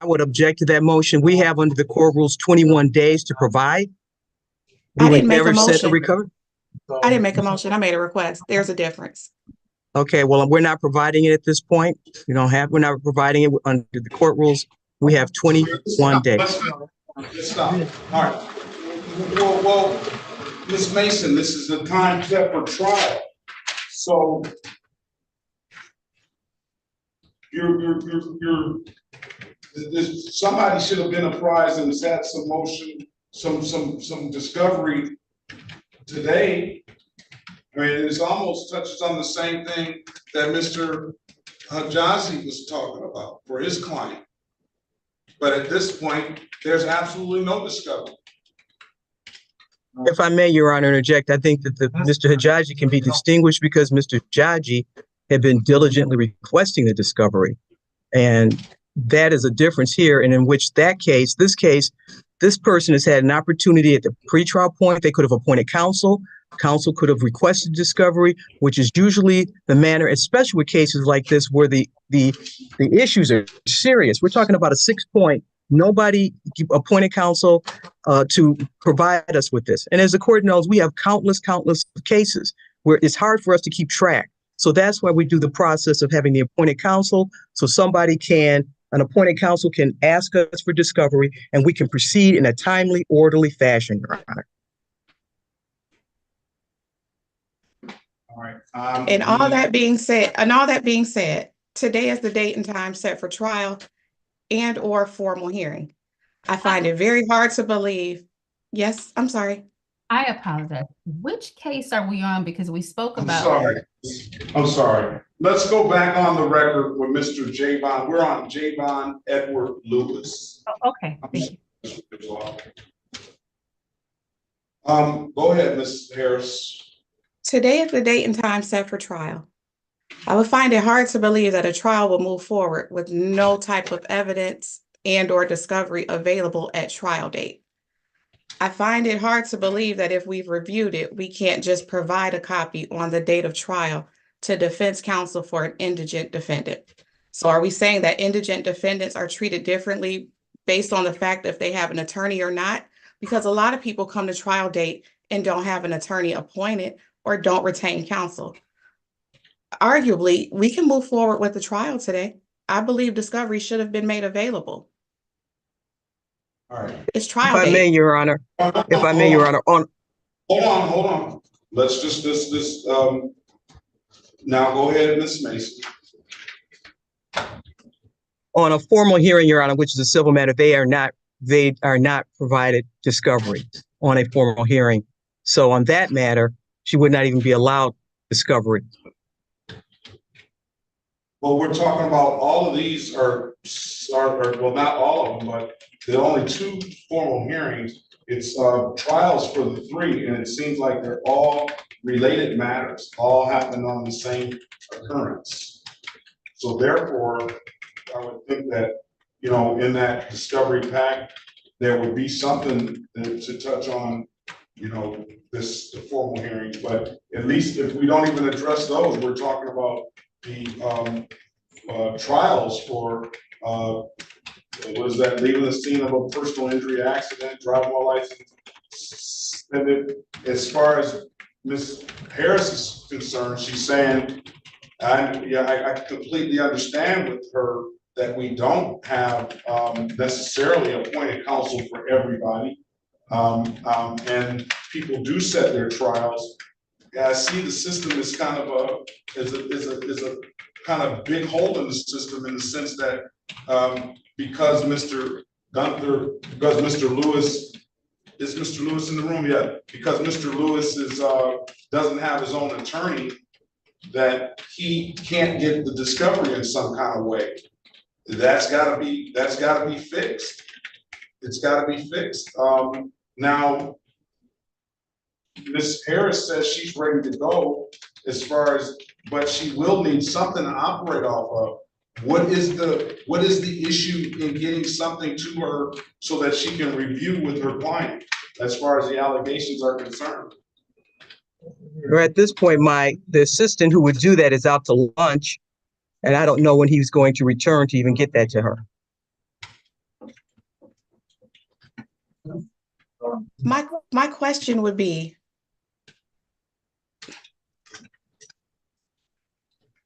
I would object to that motion. We have under the court rules 21 days to provide. I didn't make a Never set the motion. recovery. I didn't make a motion. I made a request. There's a difference. Okay, well, we're not providing it at this point. We're not providing it under the court rules. We have 21 days. Let's stop. All right. Well, Ms. Mason, this is the time set for trial. So somebody should have been apprised and set some motion, some discovery today. I mean, it almost touches on the same thing that Mr. Hajazi was talking about for his client. But at this point, there's absolutely no discovery. If I may, Your Honor, interject, I think that Mr. Hajaji can be distinguished because Mr. Hajaji had been diligently requesting the discovery. And that is a difference here, and in which this person has had an opportunity at the pretrial point. They could have appointed counsel. Counsel could have requested discovery, which is usually the manner, especially with cases like this where the issues are serious. We're talking about a 6-point. Nobody appointed counsel to provide us with this. And as the court knows, we have countless cases where it's hard for us to keep track. So that's why we do the process of having the appointed counsel. So an appointed counsel can ask us for discovery and we can proceed in a timely, orderly fashion, Your Honor. All right. And all that being said, today is the date and time set for trial and or formal hearing. I find it very hard to believe. Yes, I'm sorry. I apologize. Which case are we on? Because we spoke about. I'm sorry. Let's go back on the record with Mr. Javon. We're on Javon Edward Lewis. Oh, okay. Thank you. Go ahead, Ms. Harris. Today is the date and time set for trial. I would find it hard to believe that a trial will move forward with no type of evidence and or discovery available at trial date. I find it hard to believe that if we've reviewed it, we can't just provide a copy on the date of trial to defense counsel for an indigent defendant. So are we saying that indigent defendants are treated differently based on the fact if they have an attorney or not? Because a lot of people come to trial date and don't have an attorney appointed or don't retain counsel. Arguably, we can move forward with the trial today. I believe discovery should have been made available. All right. It's trial If I may, Your Honor. If I may, Your Honor. Hold on. Let's just now go ahead, Ms. Mason. On a formal hearing, Your Honor, which is a civil matter, they are not provided discovery on a formal hearing. So on that matter, she would not even be allowed discovery. Well, we're talking about all of these are well, not all of them, but there are only 2 formal hearings. It's trials for the 3, and it seems like they're all related matters, all happen on the same occurrence. So therefore, I would think that, in that discovery pack, there would be something to touch on, the formal hearings. But at least if we don't even address those, we're talking about the trials for what is that, leaving the scene of a personal injury accident, driving while licensed. And as far as Ms. Harris is concerned, she's saying, I completely understand with her that we don't have necessarily appointed counsel for everybody. And people do set their trials. Yeah, I see the system is kind of is a kind of big hole in the system, in the sense that because Mr. Lewis, is Mr. Lewis in the room yet? Because Mr. Lewis doesn't have his own attorney, that he can't get the discovery in some kind of way. That's gotta be fixed. It's gotta be fixed. Now, Ms. Harris says she's ready to go as far as, but she will need something to operate off of. What is the issue in getting something to her so that she can review with her client as far as the allegations are concerned? Or at this point, the assistant who would do that is out to lunch, and I don't know when he's going to return to even get that to her. My question would be,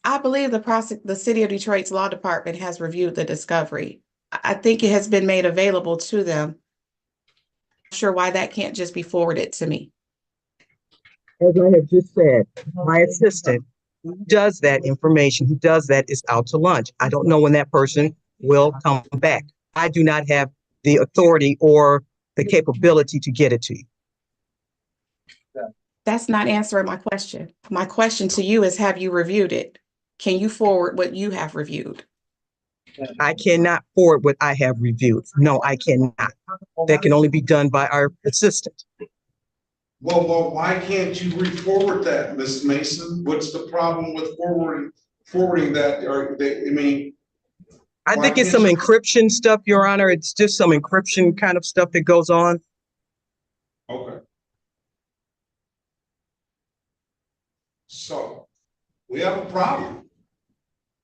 I believe the City of Detroit's Law Department has reviewed the discovery. I think it has been made available to them. I'm sure why that can't just be forwarded to me. As I have just said, my assistant who does that information, who does that, is out to lunch. I don't know when that person will come back. I do not have the authority or the capability to get it to you. That's not answering my question. My question to you is, have you reviewed it? Can you forward what you have reviewed? I cannot forward what I have reviewed. No, I cannot. That can only be done by our assistant. Well, why can't you re-forward that, Ms. Mason? What's the problem with forwarding that? I think it's some encryption stuff, Your Honor. It's just some encryption kind of stuff that goes on. Okay. So we have a problem.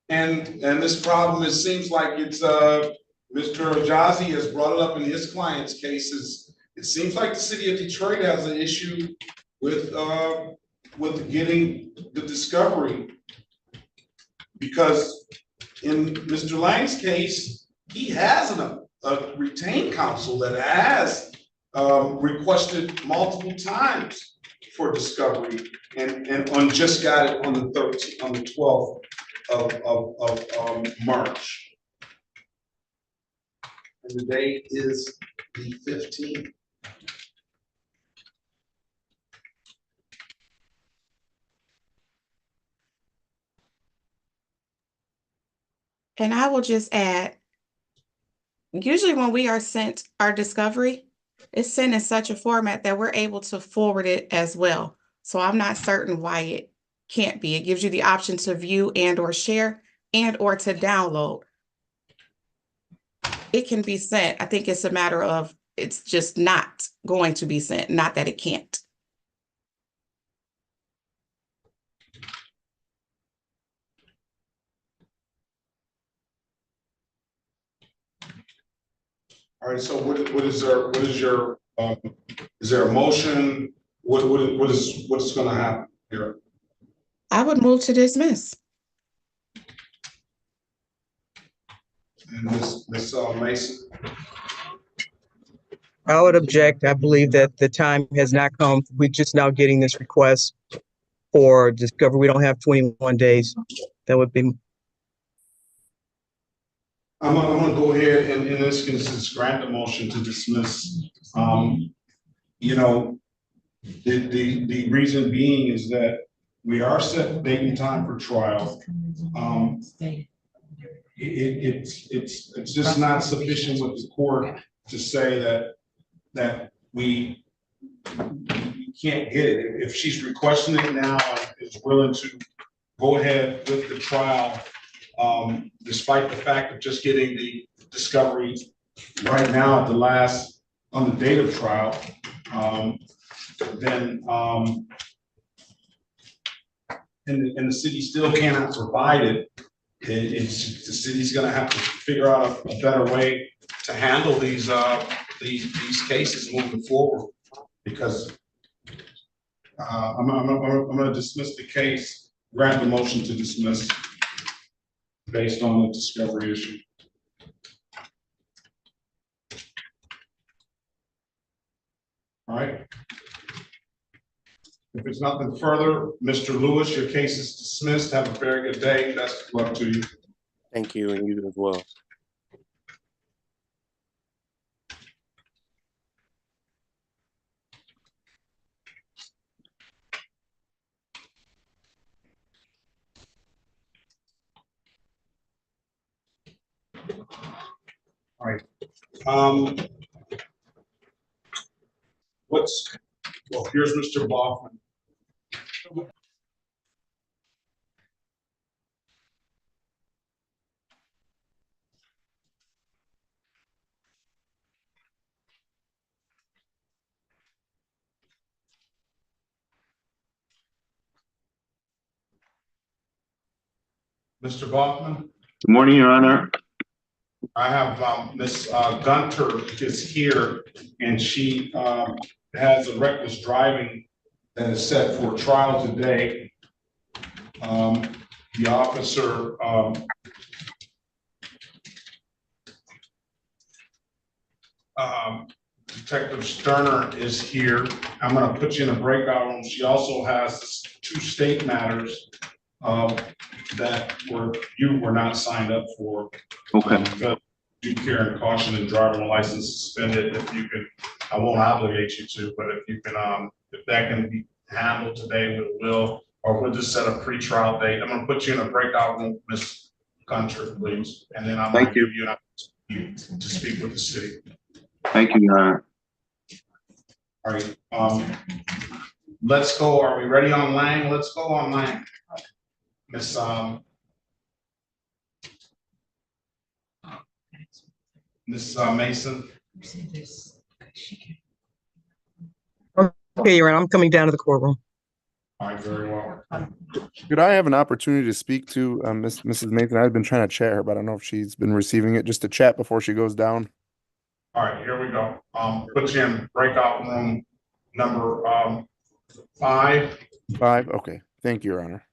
And this problem, it seems like it's Mr. Ajazi has brought it up in his client's cases. It seems like the City of Detroit has an issue with getting the discovery, because in Mr. Lang's case, he has a retained counsel that has requested multiple times for discovery, and just got it on the 12th of March. And the date is the 15th. And I will just add, usually when we are sent our discovery, it's sent in such a format that we're able to forward it as well. So I'm not certain why it can't be. It gives you the option to view and or share and or to download. It can be sent. I think it's a matter of it's just not going to be sent, not that it can't. All right, so is there a motion? What's gonna happen here? I would move to dismiss. And Ms. Mason? I would object. I believe that the time has not come. We're just now getting this request for discovery. We don't have 21 days. That would be. I'm gonna go ahead and in this instance grant the motion to dismiss. You know, the reason being is that we are set date and time for trial. It's just not sufficient with the court to say that we can't get it. If she's requesting it now and is willing to go ahead with the trial, despite the fact of just getting the discovery right now at on the date of trial, then and the city still cannot provide it. The city's going to have to figure out a better way to handle these cases moving forward, because I'm going to dismiss the case, grant the motion to dismiss based on the discovery issue. All right. If there's nothing further, Mr. Lewis, your case is dismissed. Have a very good day. Best of luck to you. Thank you, and you as well. All right. Well, here's Mr. Baughman. Mr. Baughman? Good morning, Your Honor. I have Ms. Gunter is here, and she has a reckless driving that is set for trial today. The officer Detective Sterner is here. I'm going to put you in a breakout room. She also has 2 state matters that you were not signed up for. Okay. Due care and caution and driving license suspended. If you could, I won't obligate you to, but if you can, if that can be handled today, we will, or we'll just set a pre-trial date. I'm going to put you in a breakout room, Ms. Gunter, please, and then I'm going to give you an opportunity to speak with the city. Thank you, Your Honor. All right. Let's go. Are we ready on Lang? Let's go on Lang. Miss Mason. Okay, Your Honor, I'm coming down to the courtroom. All right, very well. Could I have an opportunity to speak to Mrs. Mason? I've been trying to chat her, but I don't know if she's been receiving it. Just to chat before she goes down. All right, here we go. Put you in breakout room number 5. 5. Okay. Thank you, Your Honor.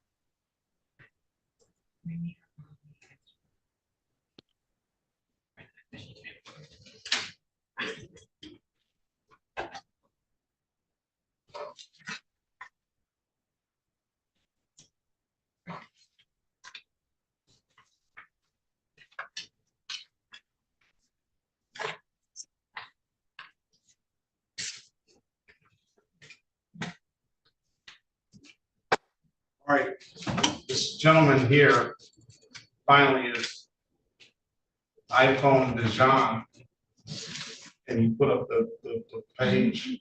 All right, this gentleman here finally is iPhone Dijon. Can you put up the page?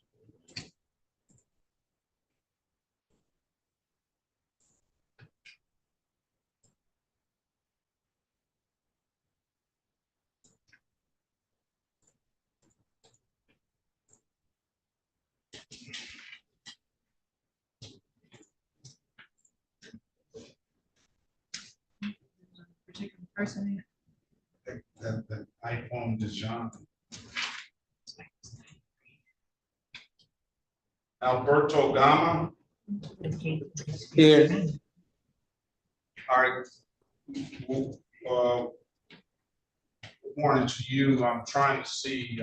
Particular person. That iPhone Dijon. Alberto Gama. Here. All right. Morning to you. I'm trying to see.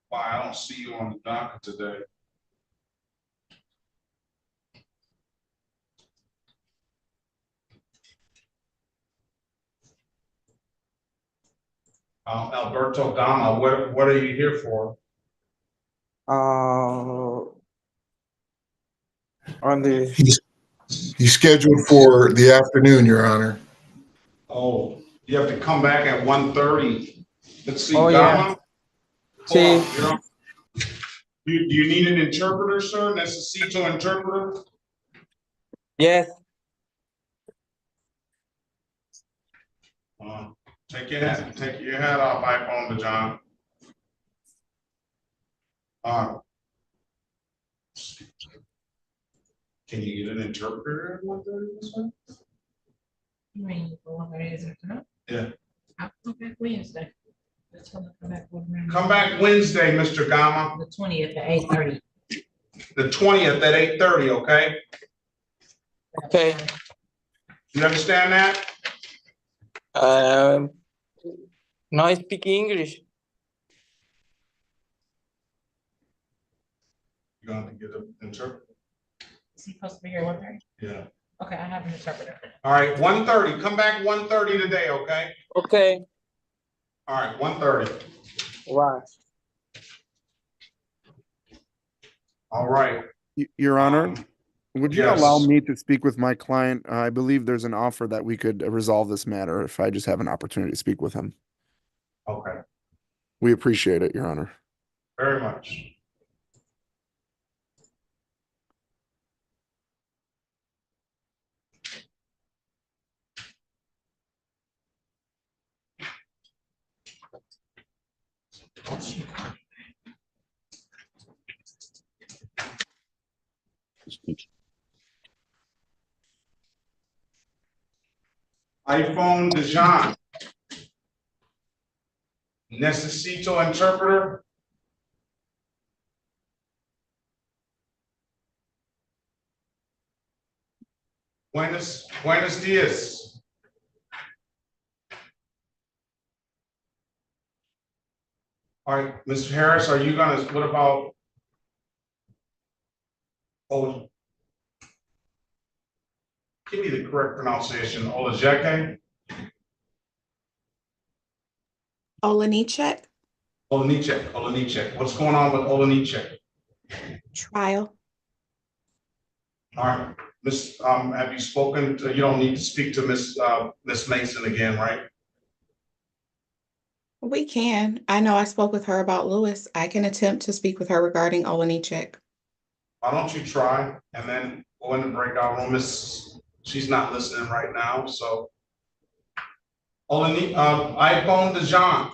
Why I don't see you on the docket today. Alberto Gama, what are you here for? On the He's scheduled for the afternoon, Your Honor. Oh, you have to come back at 1:30. Let's see, Oh, Gama. See. Do you need an interpreter, sir? Necesito interpreter? Yes. Take your hat off, iPhone to John. Can you get an interpreter at 1:30 this one? You mean for 1:30 this afternoon? Yeah. I'll come back Wednesday. Let's come back. Come back Wednesday, Mr. Gama. The 20th at 8:30. The 20th at 8:30, okay? Okay. You understand that? Um, no, I speak English. You're gonna have to get an interpreter. Is he supposed to be here 1:30? Yeah. Okay, I have an interpreter. All right, 1:30. Come back 1:30 today, okay? Okay. All right, 1:30. Wow. All right. Your Honor, would you yes. allow me to speak with my client? I believe there's an offer that we could resolve this matter if I just have an opportunity to speak with him. Okay. We appreciate it, Your Honor. Very much. iPhone Dijon. Necesito interpreter. Buenos dias. All right, Mr. Harris, are you gonna, what about? Oh, give me the correct pronunciation. Olajeke? Olanichek, Olanichek. What's going on with Olanichek? trial. All right, Miss, have you spoken to, you don't need to speak to Miss Mason again, right? We can. I know I spoke with her about Lewis. I can attempt to speak with her regarding Olanichek. Why don't you try and then go in the breakout room? She's not listening right now, so. iPhone Dijon.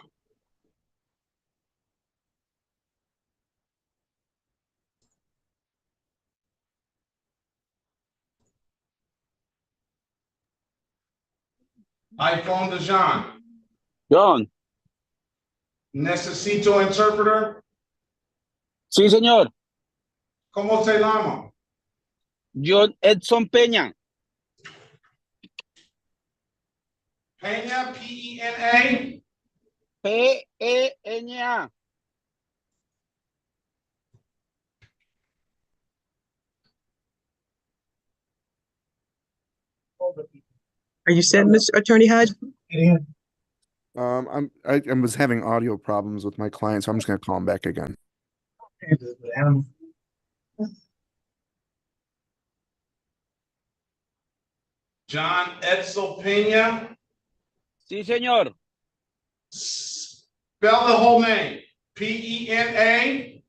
iPhone Dijon. John. Necesito interpreter. Sí, señor. ¿Cómo se llama? John Edson Peña. Peña, P-E-N-A. P-E-N-A. Are you set, Mr. Attorney Hodge? I was having audio problems with my client, so I'm just gonna call him back again. John Edsel Peña. Sí, señor. Spell the whole name. P-E-N-A.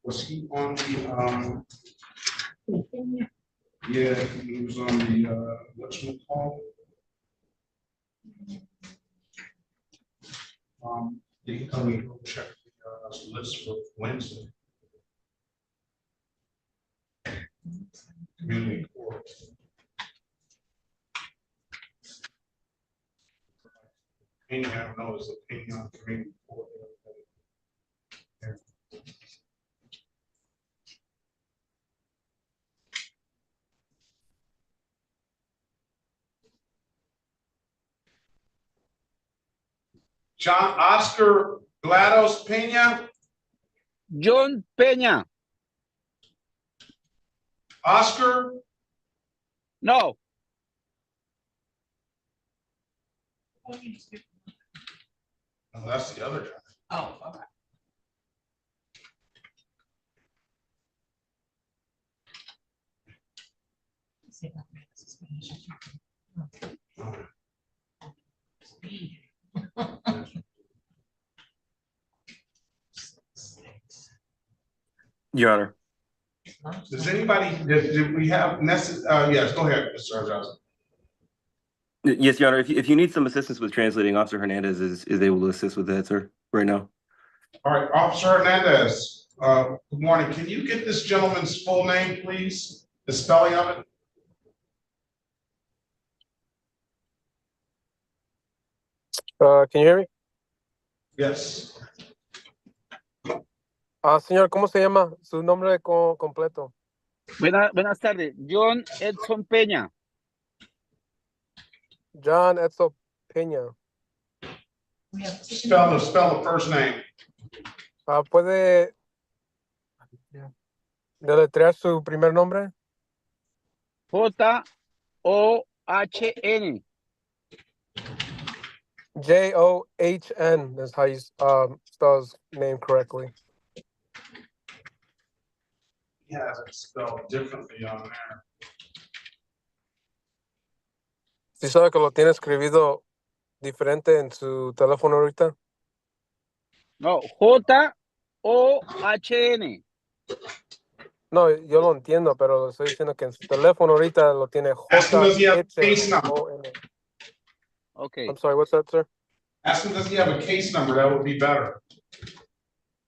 Was he on the, yeah, he was on the, whatchamacallit? Did he tell me to go check the list for Wednesday? Community court. Opinion, I don't know, his opinion on community court. John Oscar GLaDOS Peña. John Peña. Oscar. No. Oh, that's the other guy. Oh, okay. Let's see if I can make this Spanish. Your Honor. Does anybody, did we have yes, go ahead, Mr. Johnson. Yes, Your Honor. If you need some assistance with translating, Officer Hernandez is able to assist with that, sir, right now. All right, Officer Hernandez, good morning. Can you get this gentleman's full name, please? The spelling of it? Can you hear me? Yes. Señor, ¿cómo se llama? Su nombre completo. Buenas tardes. John Edson Peña. John Edson Peña. Spell the first name. ¿Puede deletrear su primer nombre? John. John. That's how you spell his name correctly. He has it spelled differently on there. ¿Sí sabe que lo tiene escribido diferente en su teléfono ahorita? No, John. No, yo lo entiendo, pero estoy diciendo que en su teléfono ahorita lo tiene Ask him, does he have a case number? J-O-N. Okay. I'm sorry, what's that, sir? Ask him, does he have a case number? That would be better.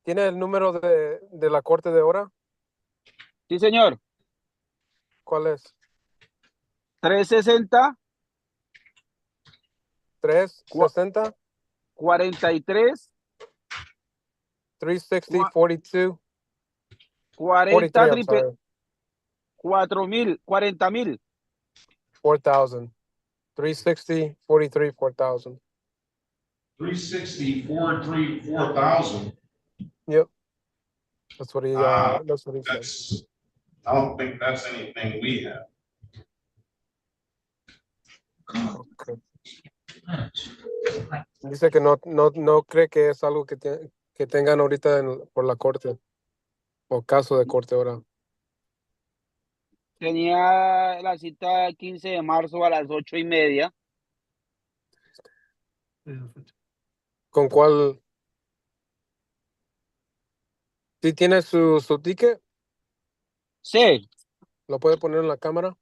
¿Tiene el número de la corte de hora? Sí, señor. ¿Cuál es? 360. 360. 43. 360, 42. 40 I'm sorry. 4,000. 40,000. 4,000. 360, 43, 4,000. 360, 43, 4,000. Yep. That's what he said. I don't think that's anything we have. Okay. Dice que no cree que es algo que tengan ahorita por la corte o caso de corte ahora. Tenía la cita el 15 de marzo a las 8:30. ¿Con cuál? ¿Sí tiene su ticket? Sí, ¿Lo puede poner en la cámara?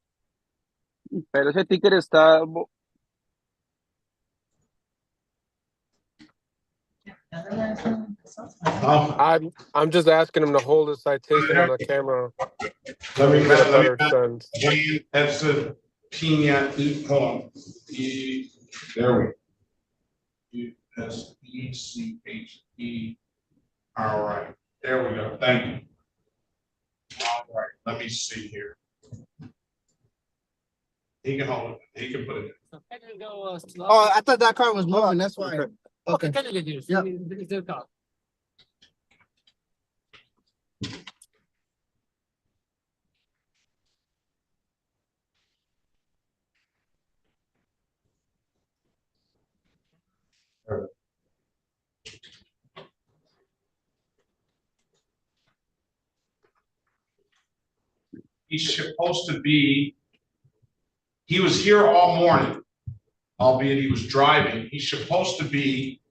pero ese ticket está... I'm just asking him to hold the citation on the camera. Let me get a better sense. John Edson Pena, hold on. There we go. U-S-E-C-H-E. All right, there we go. Thank you. All right, let me see here. He can hold it. He can put it in. Oh, I thought that car was moving. That's why. Okay. Yeah. He's supposed to be, he was here all morning, albeit he was driving. He's supposed to be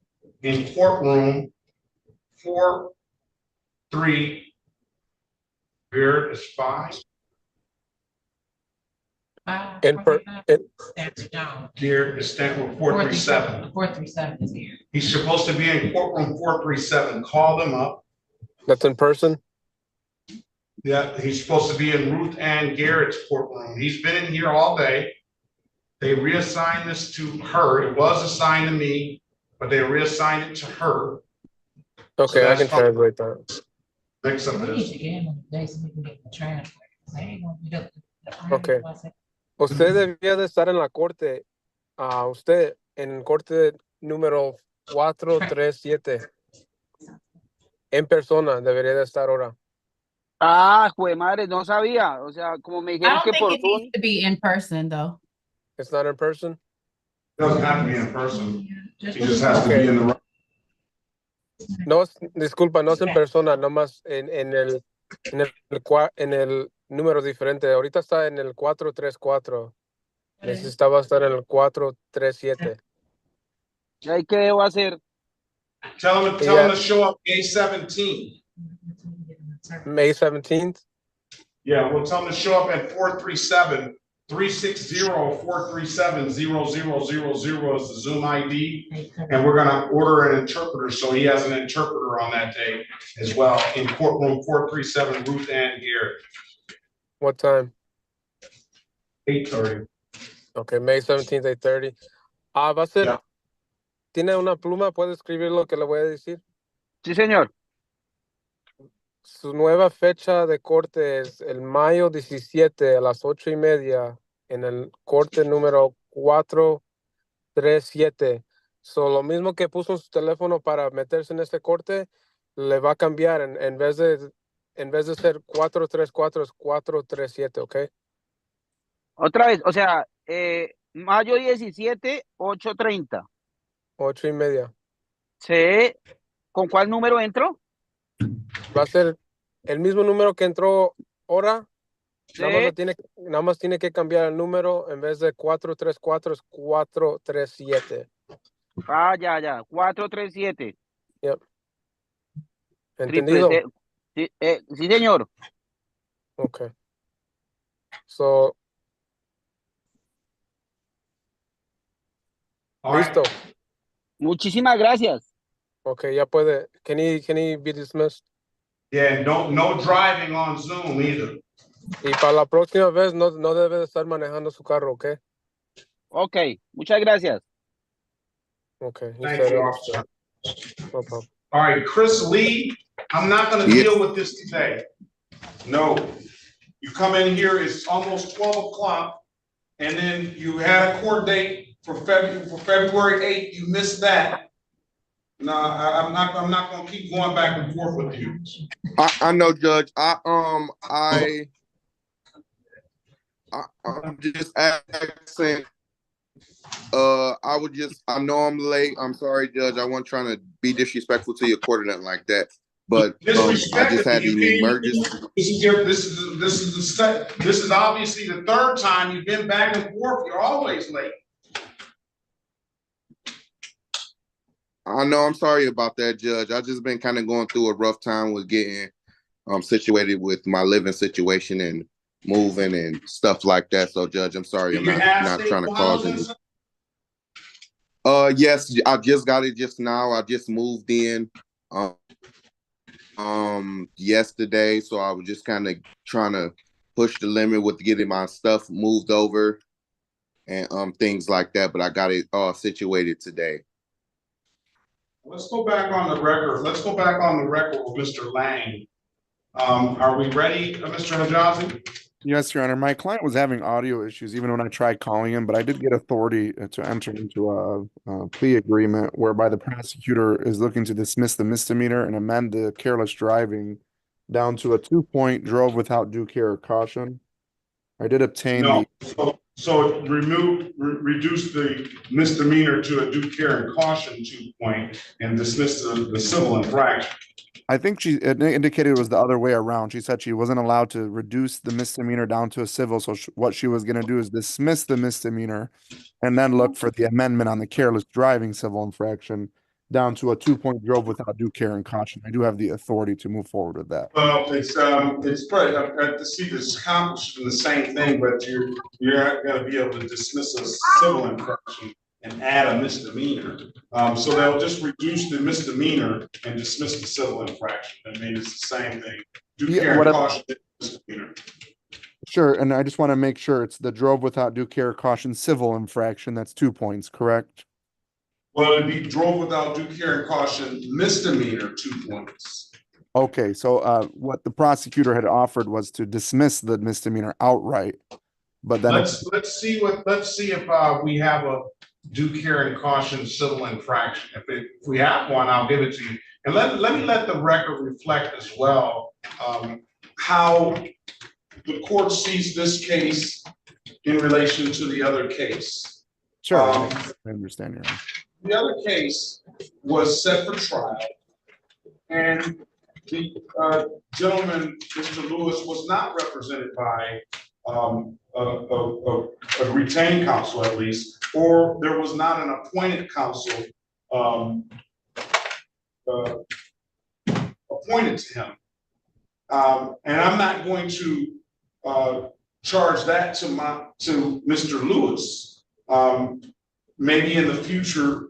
in courtroom 4-3. Here is 5. Here is Stanford 437. 437 is here. He's supposed to be in courtroom 437. Call them up. That's in person? Yeah, he's supposed to be in Ruth Ann Garrett's courtroom. He's been in here all day. They reassigned this to her. It was assigned to me, but they reassigned it to her. Okay, I can translate that. Mix up this. Okay. Usted debía de estar en la corte. Usted en corte número 437. En persona debería de estar ahora. Ah, jue madre, no sabía. O sea, como me I dijeron don't que think por it needs to be in person, though. It's not in person? Doesn't have to be in person. He just has to be in the room. No, disculpa, no es en persona, nomás en el número diferente. Ahorita está en el 434. Necesitaba estar en el 437. ¿Y qué debo hacer? Tell him to show up May 17th. May 17th? Yeah, we'll tell him to show up at 437-360-437-0000 is the Zoom ID. And we're gonna order an interpreter, so he has an interpreter on that day as well in courtroom 437, Ruth Ann Garrett. What time? 8:30. Okay, May 17th, 8:30. Va a ser tiene una pluma, puede escribir lo que le voy a decir. Sí, señor. Su nueva fecha de corte es el mayo 17 a las 8:30 en el corte número 437. Lo mismo que puso en su teléfono para meterse en este corte, le va a cambiar en vez de ser 434 es 437, ¿ok? Otra vez, o sea, mayo 17, 8:30. 8:30. Sí. ¿Con cuál número entro? Va a ser el mismo número que entró ahora. Sí. Nada más tiene que cambiar el número. En vez de 434 es 437. Ah, ya. 437. Yep. ¿Entendido? Sí, sí, señor. Ok. So, listo. Muchísimas gracias. Ok, ya puede. Can he be dismissed? Yeah, no driving on Zoom either. Y para la próxima vez no debe de estar manejando su carro, ¿ok? Ok, muchas gracias. Okay. Thank you, officer. No problem. All right, Chris Lee, I'm not gonna deal with this today. No. You come in here, it's almost 12 o'clock, and then you had a court date for February 8th, you missed that. No, I'm not gonna keep going back and forth with you. I know, Judge. I'm just asking. I know I'm late. I'm sorry, Judge. I wasn't trying to be disrespectful to your court or nothing like that. But I just had an emergency. This is obviously the third time you've been back and forth. You're always late. I know. I'm sorry about that, Judge. I just been kind of going through a rough time with getting situated with my living situation and moving and stuff like that. So, Judge, I'm sorry. I'm not trying to cause any. Yes, I just got it just now. I just moved in yesterday, so I was just kind of trying to push the limit with getting my stuff moved over and things like that, but I got it situated today. Let's go back on the record. Let's go back on the record with Mr. Lang. Are we ready, Mr. Hijazi? Yes, Your Honor. My client was having audio issues even when I tried calling him, but I did get authority to enter into a plea agreement whereby the prosecutor is looking to dismiss the misdemeanor and amend the careless driving down to a 2-point drove without due care or caution. I did obtain So reduce the misdemeanor to a due care and caution 2-point and dismiss the civil infraction. I think she indicated it was the other way around. She said she wasn't allowed to reduce the misdemeanor down to a civil. So what she was going to do is dismiss the misdemeanor and then look for the amendment on the careless driving civil infraction down to a 2-point drove without due care and caution. I do have the authority to move forward with that. Well, it's probably to see this accomplished in the same thing, but you're not going to be able to dismiss a civil infraction and add a misdemeanor. So they'll just reduce the misdemeanor and dismiss the civil infraction. I mean, it's the same thing. Due care and caution misdemeanor. Sure, and I just want to make sure it's the drove without due care or caution civil infraction. That's 2 points, correct? Well, it'd be drove without due care and caution misdemeanor 2 points. Okay, so what the prosecutor had offered was to dismiss the misdemeanor outright, but then let's see if we have a due care and caution civil infraction. If we have one, I'll give it to you. And let me let the record reflect as well how the court sees this case in relation to the other case. Sure, I understand you. The other case was set for trial, and the gentleman, Mr. Lewis, was not represented by a retained counsel, at least, or there was not an appointed counsel appointed to him. And I'm not going to charge that to Mr. Lewis. Maybe in the future,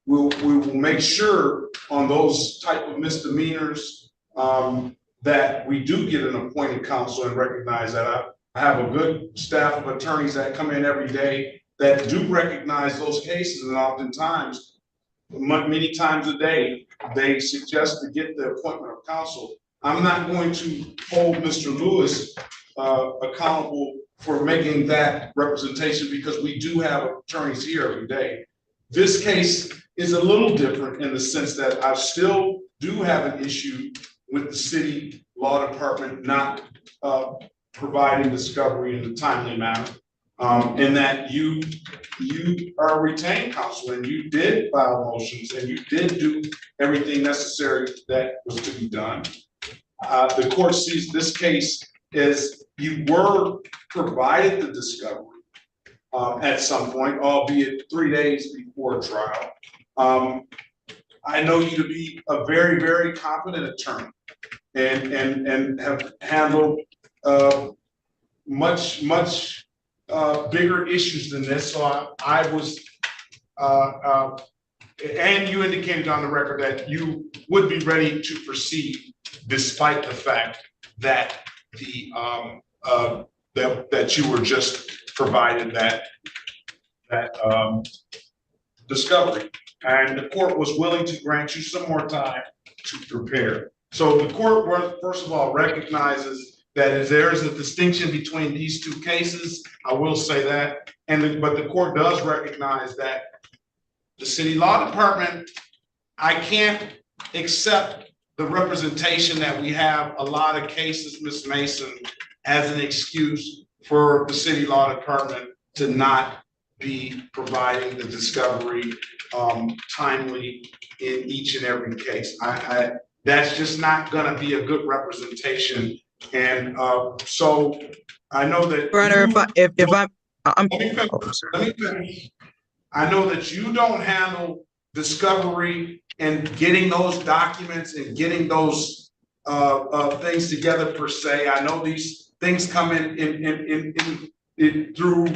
we will make sure on those type of misdemeanors that we do get an appointed counsel and recognize that. I have a good staff of attorneys that come in every day that do recognize those cases, and oftentimes many times a day, they suggest to get the appointment of counsel. I'm not going to hold Mr. Lewis accountable for making that representation because we do have attorneys here every day. This case is a little different in the sense that I still do have an issue with the city law department not providing discovery in a timely manner. And that you are retained counsel and you did file motions and you did do everything necessary that was to be done. The court sees this case as you were provided the discovery at some point, albeit 3 days before trial. I know you to be a very, very competent attorney and have handled much bigger issues than this. So I was, and you indicated on the record that you would be ready to proceed despite the fact that that you were just provided that discovery, and the court was willing to grant you some more time to prepare. So the court, first of all, recognizes that there is a distinction between these two cases. I will say that, but the court does recognize that the city law department, I can't accept the representation that we have a lot of cases, Ms. Mason, as an excuse for the city law department to not be providing the discovery timely in each and every case. That's just not going to be a good representation. And so I know that. Brother, let me finish. I know that you don't handle discovery and getting those documents and getting those things together per se. I know these things come in through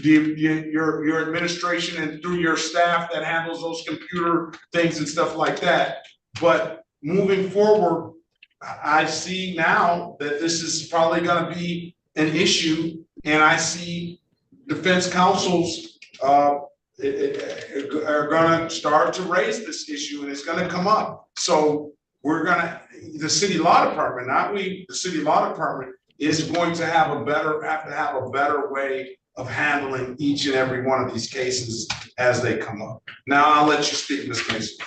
your administration and through your staff that handles those computer things and stuff like that. But moving forward, I see now that this is probably going to be an issue, and I see defense counsels are going to start to raise this issue, and it's going to come up. So the city law department, not we, the city law department is going to have a better way of handling each and every one of these cases as they come up. Now I'll let you speak, Ms. Mason.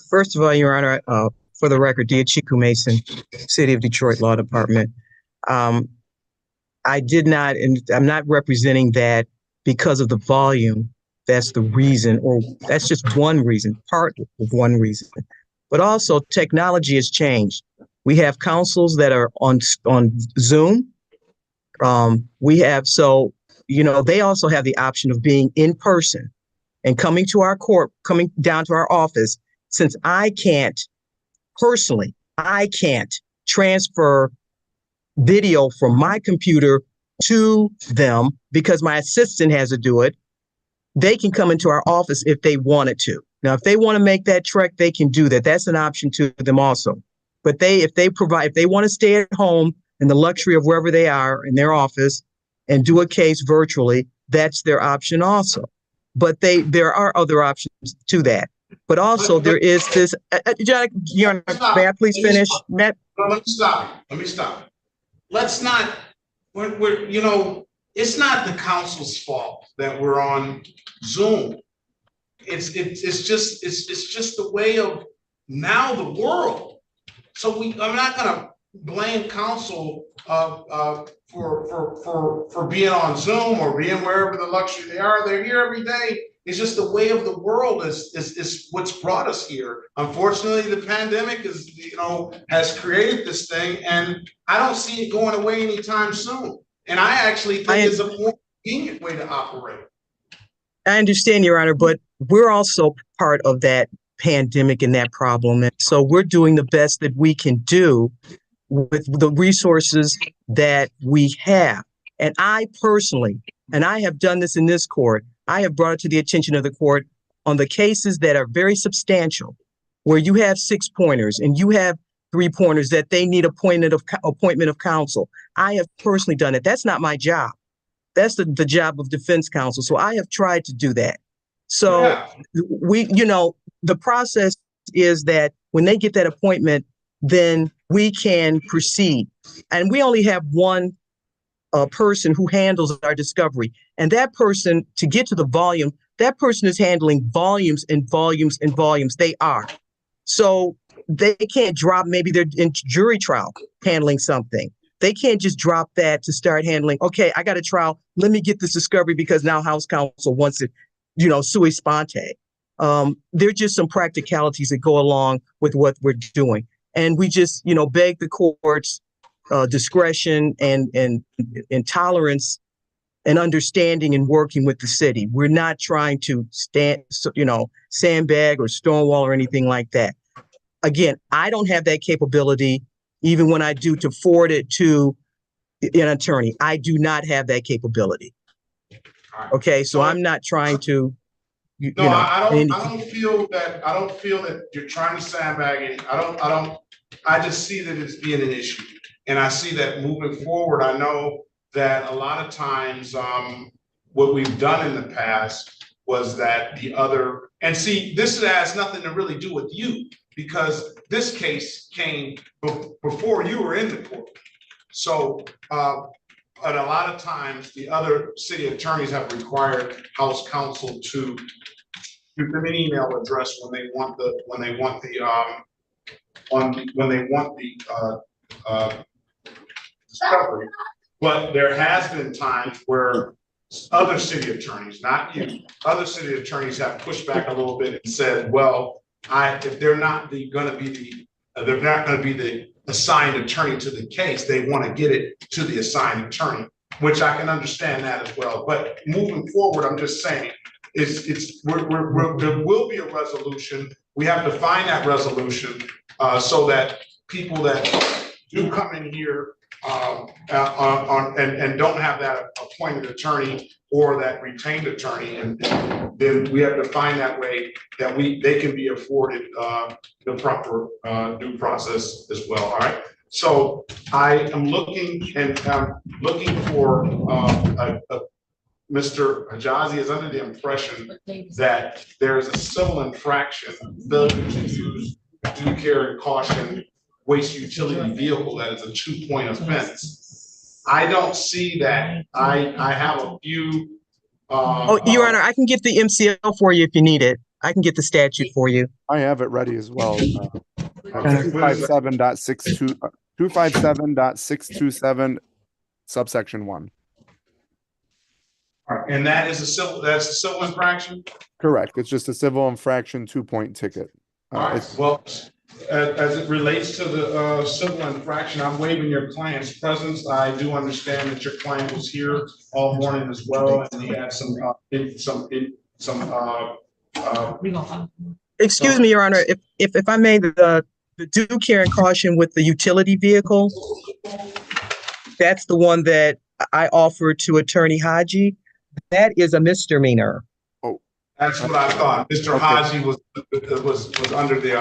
First of all, Your Honor, for the record, Chiku Mason, City of Detroit Law Department. I did not, and I'm not representing that because of the volume. That's the reason, or that's just one reason, part of one reason. But also, technology has changed. We have counsels that are on Zoom. We have, they also have the option of being in person and coming to our court, coming down to our office. Since I can't transfer video from my computer to them because my assistant has to do it, they can come into our office if they wanted to. Now, if they want to make that trek, they can do that. That's an option to them also. But if they want to stay at home in the luxury of wherever they are in their office and do a case virtually, that's their option also. But there are other options to that. But also there is this, John, may I please finish? Matt? Let me stop. Let's not, it's not the council's fault that we're on Zoom. It's just the way of now the world. So I'm not gonna blame council for being on Zoom or being wherever the luxury they are. They're here every day. It's just the way of the world is what's brought us here. Unfortunately, the pandemic has created this thing, and I don't see it going away anytime soon. And I actually think it's a more convenient way to operate. I understand, Your Honor, but we're also part of that pandemic and that problem. And so we're doing the best that we can do with the resources that we have. And I personally, and I have done this in this court, I have brought it to the attention of the court on the cases that are very substantial, where you have 6 pointers and you have 3 pointers that they need appointment of counsel. I have personally done it. That's not my job. That's the job of defense counsel. So I have tried to do that. So we, the process is that when they get that appointment, then we can proceed. And we only have one person who handles our discovery. And that person, to get to the volume, that person is handling volumes and volumes and volumes. They are. So they can't drop, maybe they're in jury trial handling something. They can't just drop that to start handling, okay, I got a trial, let me get this discovery because now House Counsel wants it, sui sponte. There are just some practicalities that go along with what we're doing. And we just, beg the court's discretion and tolerance and understanding and working with the city. We're not trying to sandbag or stonewall or anything like that. Again, I don't have that capability, even when I do, to forward it to an attorney. I do not have that capability. Okay, so I'm not trying to. I don't feel that you're trying to sandbag it. I just see that it's being an issue. And I see that moving forward, I know that a lot of times what we've done in the past was that and see, this has nothing to really do with you, because this case came before you were in the court. So, but a lot of times the other city attorneys have required House Counsel to give them an email address when they want the discovery. But there has been times where other city attorneys, not you, other city attorneys have pushed back a little bit and said, well, if they're not going to be the assigned attorney to the case, they want to get it to the assigned attorney, which I can understand that as well. But moving forward, I'm just saying, there will be a resolution. We have to find that resolution so that people that do come in here and don't have that appointed attorney or that retained attorney, and then we have to find that way that they can be afforded the proper due process as well. All right. So I am looking for Mr. Hijazi is under the impression that there is a civil infraction, failure to use due care and caution waste utility vehicle that is a 2-point offense. I don't see that. I have a few. Your Honor, I can get the MCL for you if you need it. I can get the statute for you. I have it ready as well. 257.627 subsection 1. All right, and that's a civil infraction? Correct. It's just a civil infraction 2-point ticket. All right. Well, as it relates to the civil infraction, I'm waiving your client's presence. I do understand that your client was here all morning as well, and he had Excuse me, Your Honor, if I may, the due care and caution with the utility vehicle, that's the one that I offered to Attorney Haji. That is a misdemeanor. Oh, that's what I thought. Mr. Haji was under the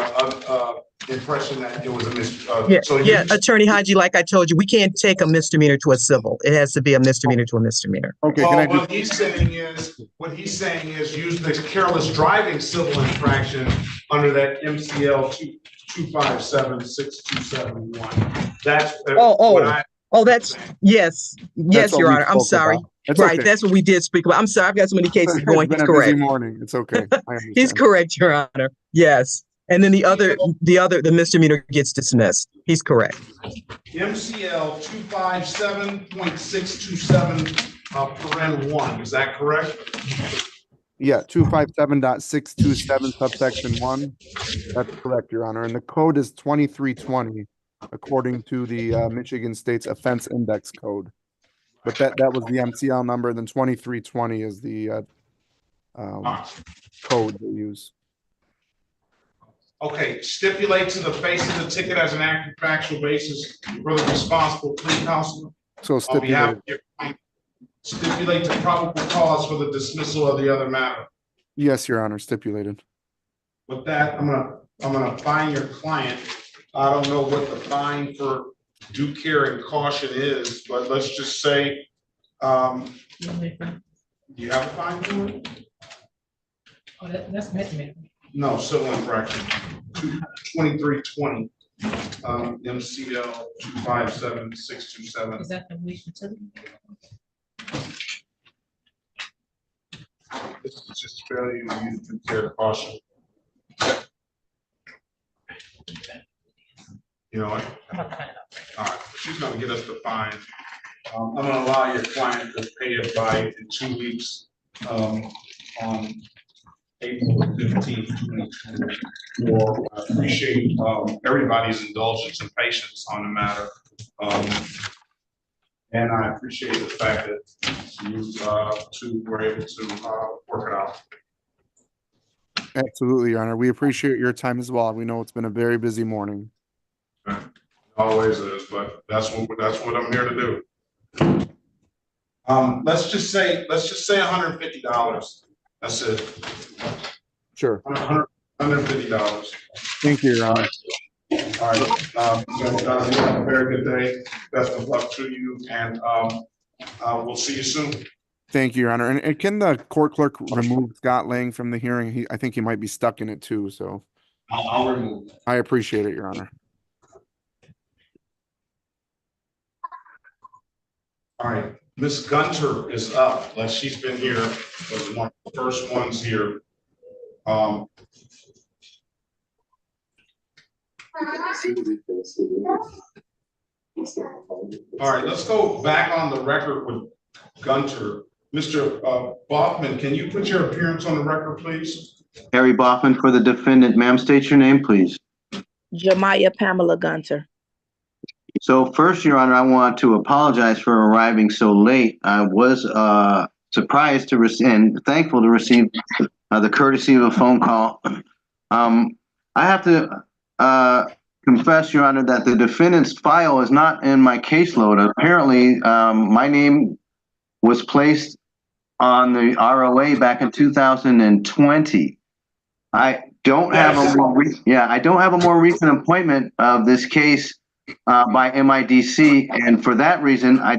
impression that it was a misdemeanor. Attorney Haji, like I told you, we can't take a misdemeanor to a civil. It has to be a misdemeanor to a misdemeanor. Okay. Well, what he's saying is use the careless driving civil infraction under that MCL 257-6271. That's yes, Your Honor. I'm sorry. Right, okay. That's what we did speak about. I'm sorry, I've got so many cases going. It's been He's a correct. busy morning. It's okay. He's correct, Your Honor. Yes. And then the misdemeanor gets dismissed. He's correct. MCL 257.627 1. Is that correct? Yeah, 257.627 subsection 1. That's correct, Your Honor. And the code is 2320, according to the Michigan State's Offense Index Code. But that was the MCL number, and then 2320 is the code they use. Okay, stipulate to the face of the ticket as an active factual basis for the responsible plea counsel. So stipulate the probable cause for the dismissal of the other matter. Yes, Your Honor, stipulated. With that, I'm gonna fine your client. I don't know what the fine for due care and caution is, but let's just say, do you have a fine for it? Oh, that's misdemeanor. No, civil infraction, 2320, MCL 257627. Is that the police utility? This is just failure to use considered caution. You know what? All right, she's gonna get us the fine. I'm gonna allow your client to pay it by in 2 weeks, on April 15th, 2024. I appreciate, everybody's indulgence and patience on the matter. And I appreciate the fact that you, two were able to, work it out. Absolutely, Your Honor. We appreciate your time as well. We know it's been a very busy morning. Always is, but that's what I'm here to do. Let's just say $150. That's it. Sure. $150. Thank you, Your Honor. All right. You have a very good day. Best of luck to you, and we'll see you soon. Thank you, Your Honor. And can the court clerk remove Scott Lang from the hearing? I think he might be stuck in it too. So I'll remove it. I appreciate it, Your Honor. All right, Ms. Gunter is up. She's been here, was one of the first ones here. All right, let's go back on the record with Gunter. Mr. Boffman, can you put your appearance on the record, please? Harry Boffman for the defendant. Ma'am, state your name, please. Jamaya Pamela Gunter. So first, Your Honor, I want to apologize for arriving so late. I was surprised to receive and thankful to receive the courtesy of a phone call. I have to confess, Your Honor, that the defendant's file is not in my caseload. Apparently, my name was placed on the ROA back in 2020. I don't have a more recent appointment of this case by MIDC, and for that reason, I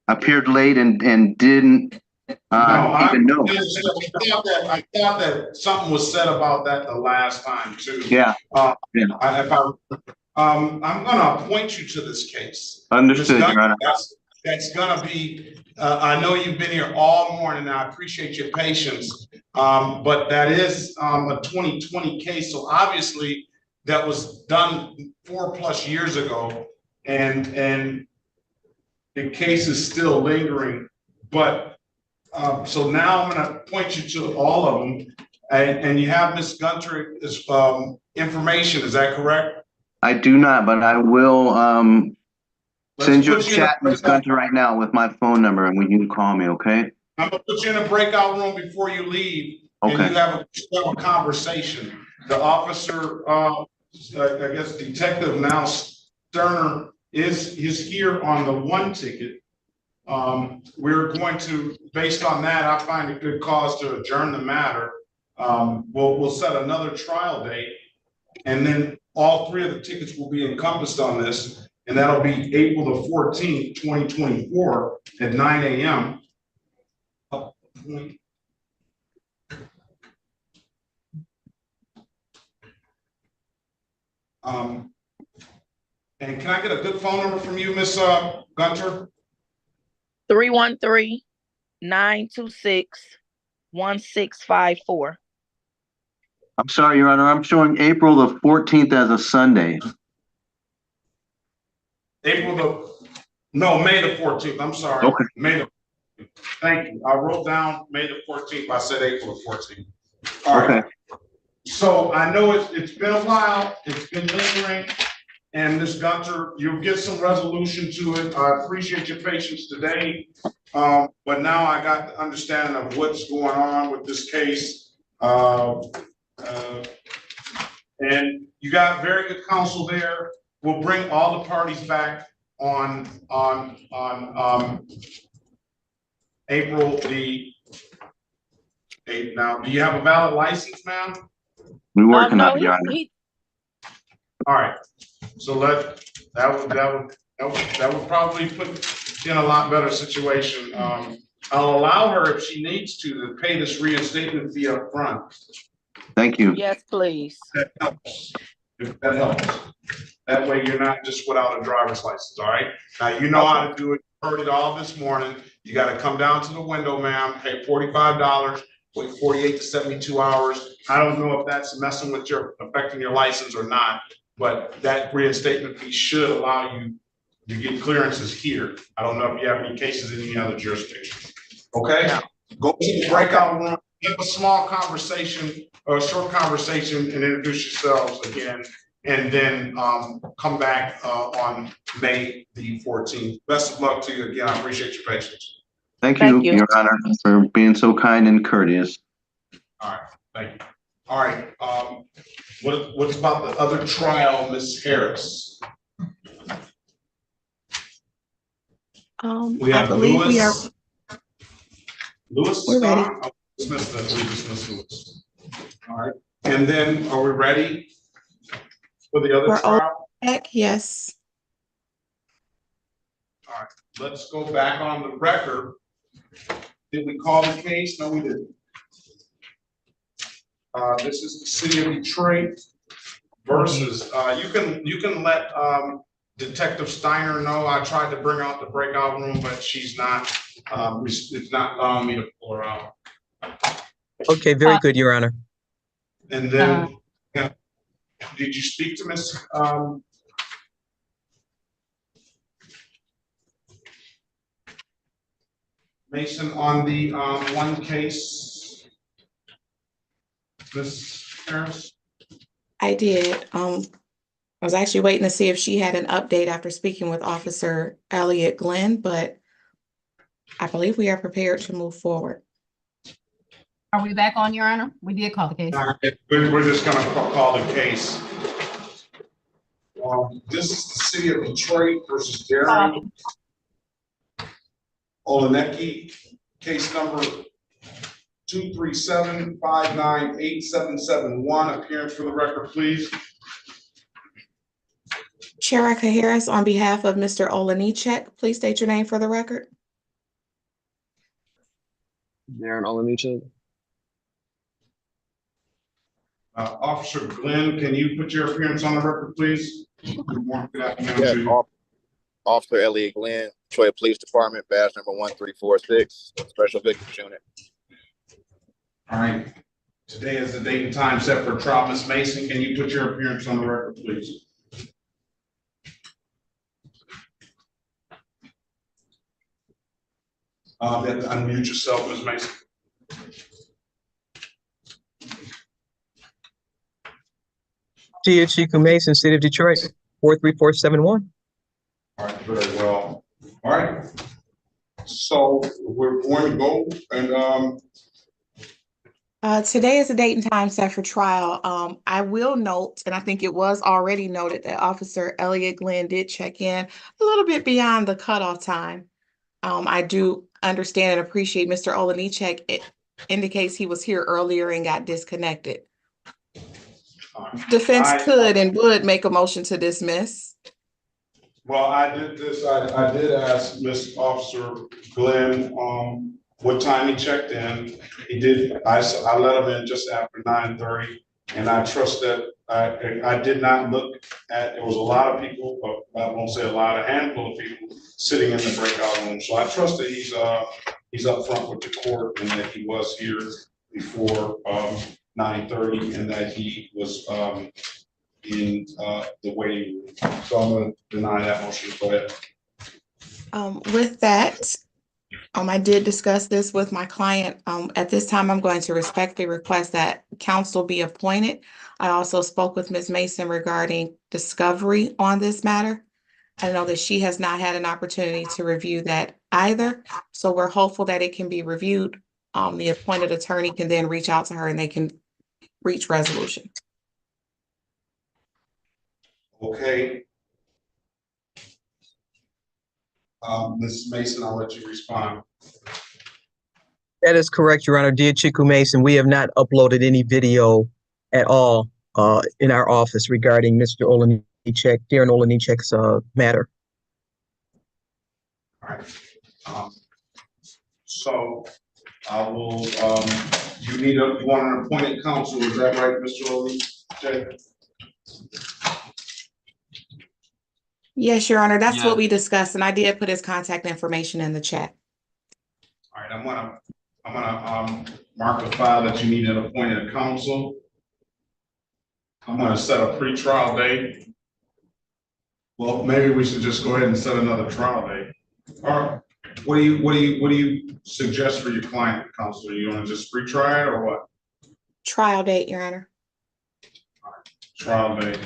appeared late and didn't even know. I thought that something was said about that the last time too. Yeah. I'm gonna appoint you to this case. Understood, Your Honor. That's gonna be. I know you've been here all morning. I appreciate your patience, but that is a 2020 case, so obviously that was done 4+ years ago, and the case is still lingering. But so now I'm going to point you to all of them, and you have Ms. Gunter's information. Is that correct? I do not, but I will send you a chat, Ms. Gunter, right now with my phone number, and you can call me. Okay. I'm going to put you in a breakout room before you leave, and you have a conversation. The officer, I guess Detective now Sterner is here on the one ticket. We're going to, based on that, I find a good cause to adjourn the matter. We'll set another trial date, and then all 3 of the tickets will be encompassed on this, and that'll be April the 14th, 2024 at 9 a.m. And can I get a good phone number from you, Miss Gunter? 313-926-1654. I'm sorry, Your Honor. I'm showing April the 14th as a Sunday. May the 14th. I'm sorry. Okay. Thank you. I wrote down May the 14th. I said April the 14th. All right. So I know it's been a while. It's been lingering. And Ms. Gunter, you'll get some resolution to it. I appreciate your patience today. But now I got the understanding of what's going on with this case. And you got very good counsel there. We'll bring all the parties back on April the 8th. Now, do you have a valid license, ma'am? We're working on it, Your Honor. All right. So that would probably put you in a lot better situation. I'll allow her if she needs to pay this reinstatement fee up front. Thank you. Yes, please. That helps. If that helps. That way you're not just without a driver's license, all right? Now, you know how to do it. You heard it all this morning. You gotta come down to the window, ma'am, pay $45, wait 48 to 72 hours. I don't know if that's messing with affecting your license or not, but that reinstatement fee should allow you to get clearances here. I don't know if you have any cases in any other jurisdiction. Okay? Go to the breakout room, have a small conversation, or a short conversation, and introduce yourselves again. And then come back on May the 14th. Best of luck to you again. I appreciate your patience. Thank you, Your Honor, for being so kind and courteous. All right, thank you. All right, what's about the other trial, Ms. Harris? We have Lewis. Lewis is gone. Oh, dismiss that. We dismiss Lewis. All right, and then are we ready for the other trial? Yes. All right, let's go back on the record. Did we call the case? No, we didn't. This is the city of Detroit versus, you can let Detective Steiner know. I tried to bring out the breakout room, but she's not, it's not allowing me to pull her out. Okay, very good, Your Honor. And then, did you speak to Ms. Mason on the one case? Ms. Harris? I did. I was actually waiting to see if she had an update after speaking with Officer Elliott Glenn, but I believe we are prepared to move forward. Are we back on, Your Honor? We did call the case. We're just gonna call the case. This is the city of Detroit versus Darren Olenecki, case number 237-598-771. Appearance for the record, please. Sharika Harris, on behalf of Mr. Olenichek, please state your name for the record. Darren Olenichek. Officer Glenn, can you put your appearance on the record, please? Good morning. Good afternoon. Yeah, Officer Elliott Glenn, Detroit Police Department, badge number 1346, Special Victims Unit. All right. Today is the date and time set for trial. Ms. Mason, can you put your appearance on the record, please? You have to unmute yourself, Ms. Mason. Tia Chiku Mason, City of Detroit, 43471. All right, very well. All right. So we're going to go and Today is the date and time set for trial. I will note, and I think it was already noted, that Officer Elliott Glenn did check in a little bit beyond the cutoff time. I do understand and appreciate Mr. Olenichek. It indicates he was here earlier and got disconnected. Defense could and would make a motion to dismiss. well, I did this. I did ask Miss Officer Glenn what time he checked in. He did. I let him in just after 9:30, and I trust that I did not look at. There was a lot of people, but I won't say a lot, a handful of people sitting in the breakout room. So I trust that he's up front with the court and that he was here before 9:30 and that he was in the waiting room. So I'm going to deny that motion. Go ahead. With that, I did discuss this with my client. At this time, I'm going to respectfully request that counsel be appointed. I also spoke with Ms. Mason regarding discovery on this matter. I know that she has not had an opportunity to review that either. So we're hopeful that it can be reviewed. The appointed attorney can then reach out to her and they can reach resolution. Okay. Mrs. Mason, I'll let you respond. That is correct, Your Honor. Dear Chiku Mason, we have not uploaded any video at all in our office regarding Mr. Olenichek, Darren Olenichek's matter. All right. So I will, you want an appointed counsel, is that right, Mr. Oli? Okay. Yes, Your Honor, that's Yeah. what we discussed, and I did put his contact information in the chat. All right, I'm gonna mark the file that you need an appointed counsel. I'm gonna set a pre-trial date. Well, maybe we should just go ahead and set another trial date. All right, what do you suggest for your client, counsel? You wanna just pre-try it or what? Trial date, Your Honor. Trial date.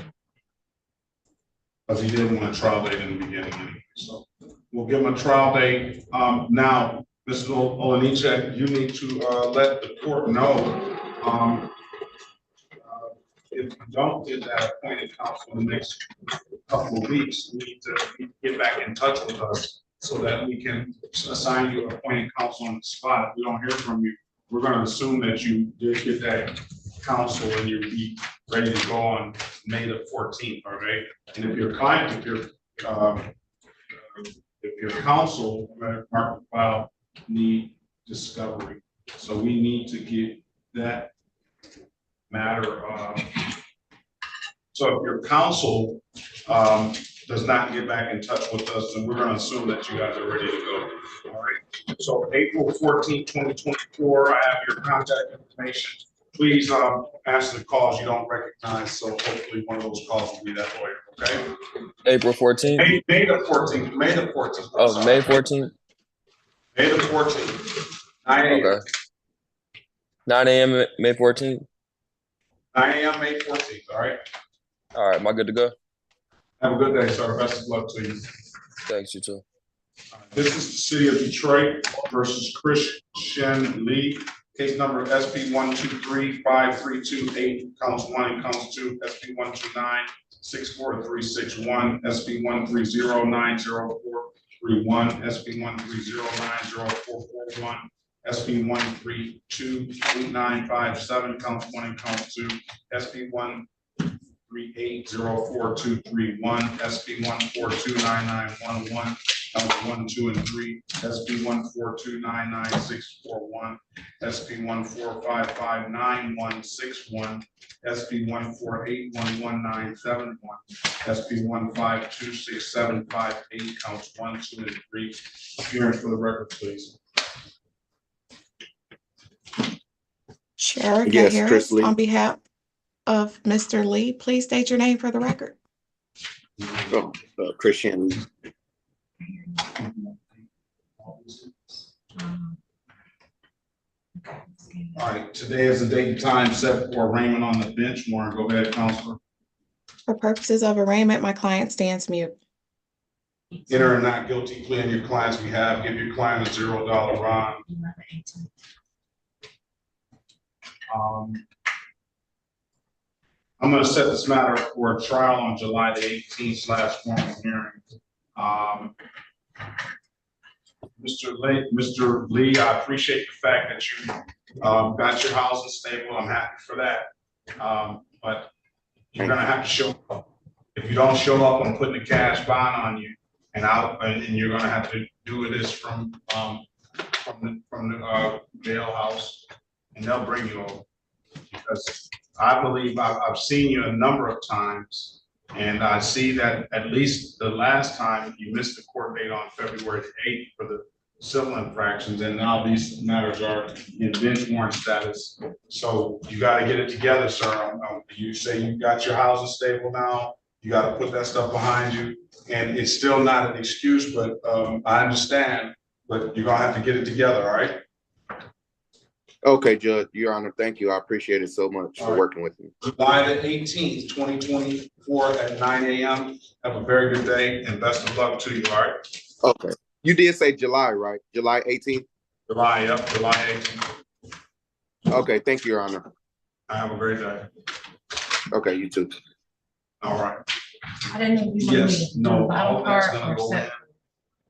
Because he didn't want a trial date in the beginning anyway, so we'll give him a trial date. Now, Mr. Olanichek, you need to let the court know if you don't get that appointed counsel in the next couple of weeks, you need to get back in touch with us so that we can assign you an appointed counsel on the spot. If we don't hear from you, we're going to assume that you did get that counsel and you'll be ready to go on May the 14th, all right? And if your client, if your counsel, mark the file, need discovery. So we need to get that matter. So if your counsel does not get back in touch with us, then we're going to assume that you guys are ready to go. All right. So April 14th, 2024, I have your contact information. Please answer the calls you don't recognize. So hopefully one of those calls will be that lawyer. Okay. April 14th. May the 14th. May the 14th. Oh, May 14th. May the 14th. 9 a.m. Okay. 9 a.m. May 14th. 9 a.m. May 14th. All right. All right. Am I good to go? Have a good day, sir. Best of luck to you. Thanks, you too. This is the city of Detroit versus Christian Lee. Case number SP 1235328, counts 1 and counts 2, SP 129-64361, SP 1309041, SP 1309041, SP 1328957, counts 1 and counts 2, SP 1380431, SP 1429911, counts 1, 2, and 3, SP 1429961, SP 1455961, SP 1481191, SP 1526758, counts 1, 2, and 3. Appearance for the record, please. Sheriff Yes, Harris, Chris Lee. on behalf of Mr. Lee, please state your name for the record. Oh, Christian. All right, today is the date and time set for arraignment on the bench. Warren, go ahead, Counselor. For purposes of arraignment, my client stands mute. Enter a not guilty plea on your client's behalf. Give your client a $0 bond. I'm going to set this matter for a trial on July the 18th / formal hearing. Mr. Lee, I appreciate the fact that you got your housing stable. I'm happy for that. But you're going to have to show up. If you don't show up, I'm putting a cash bond on you, and you're going to have to do this from the jailhouse, and they'll bring you over. Because I believe I've seen you a number of times, and I see that at least the last time you missed the court date on February 8th for the civil infractions, and now these matters are in bench warrant status. So you got to get it together, sir. You say you got your housing stable now. You got to put that stuff behind you, and it's still not an excuse, but I understand. But you're gonna have to get it together, all right? Okay, Judge, Your Honor, thank you. I appreciate it so much for working with me. July the 18th, 2024 at 9 a.m. Have a very good day and best of luck to you, all right? Okay. You did say July, right? July 18th? July, yep, July 18th. Okay, thank you, Your Honor. Have a great day. Okay, you too. All right. I didn't know you wanted me Yes, to do no, bottom all of that's part gonna or go in. set.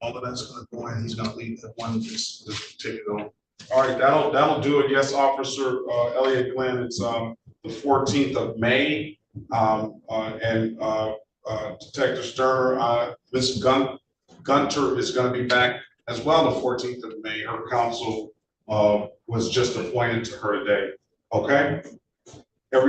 All of that's gonna go in. He's gonna leave that one, this ticket on. All right, that'll do it. Yes, Officer Elliot Glenn, it's the 14th of May. Detective Sterner, Ms. Gunter is gonna be back as well, the 14th of May, her counsel was just appointed to her today. Okay?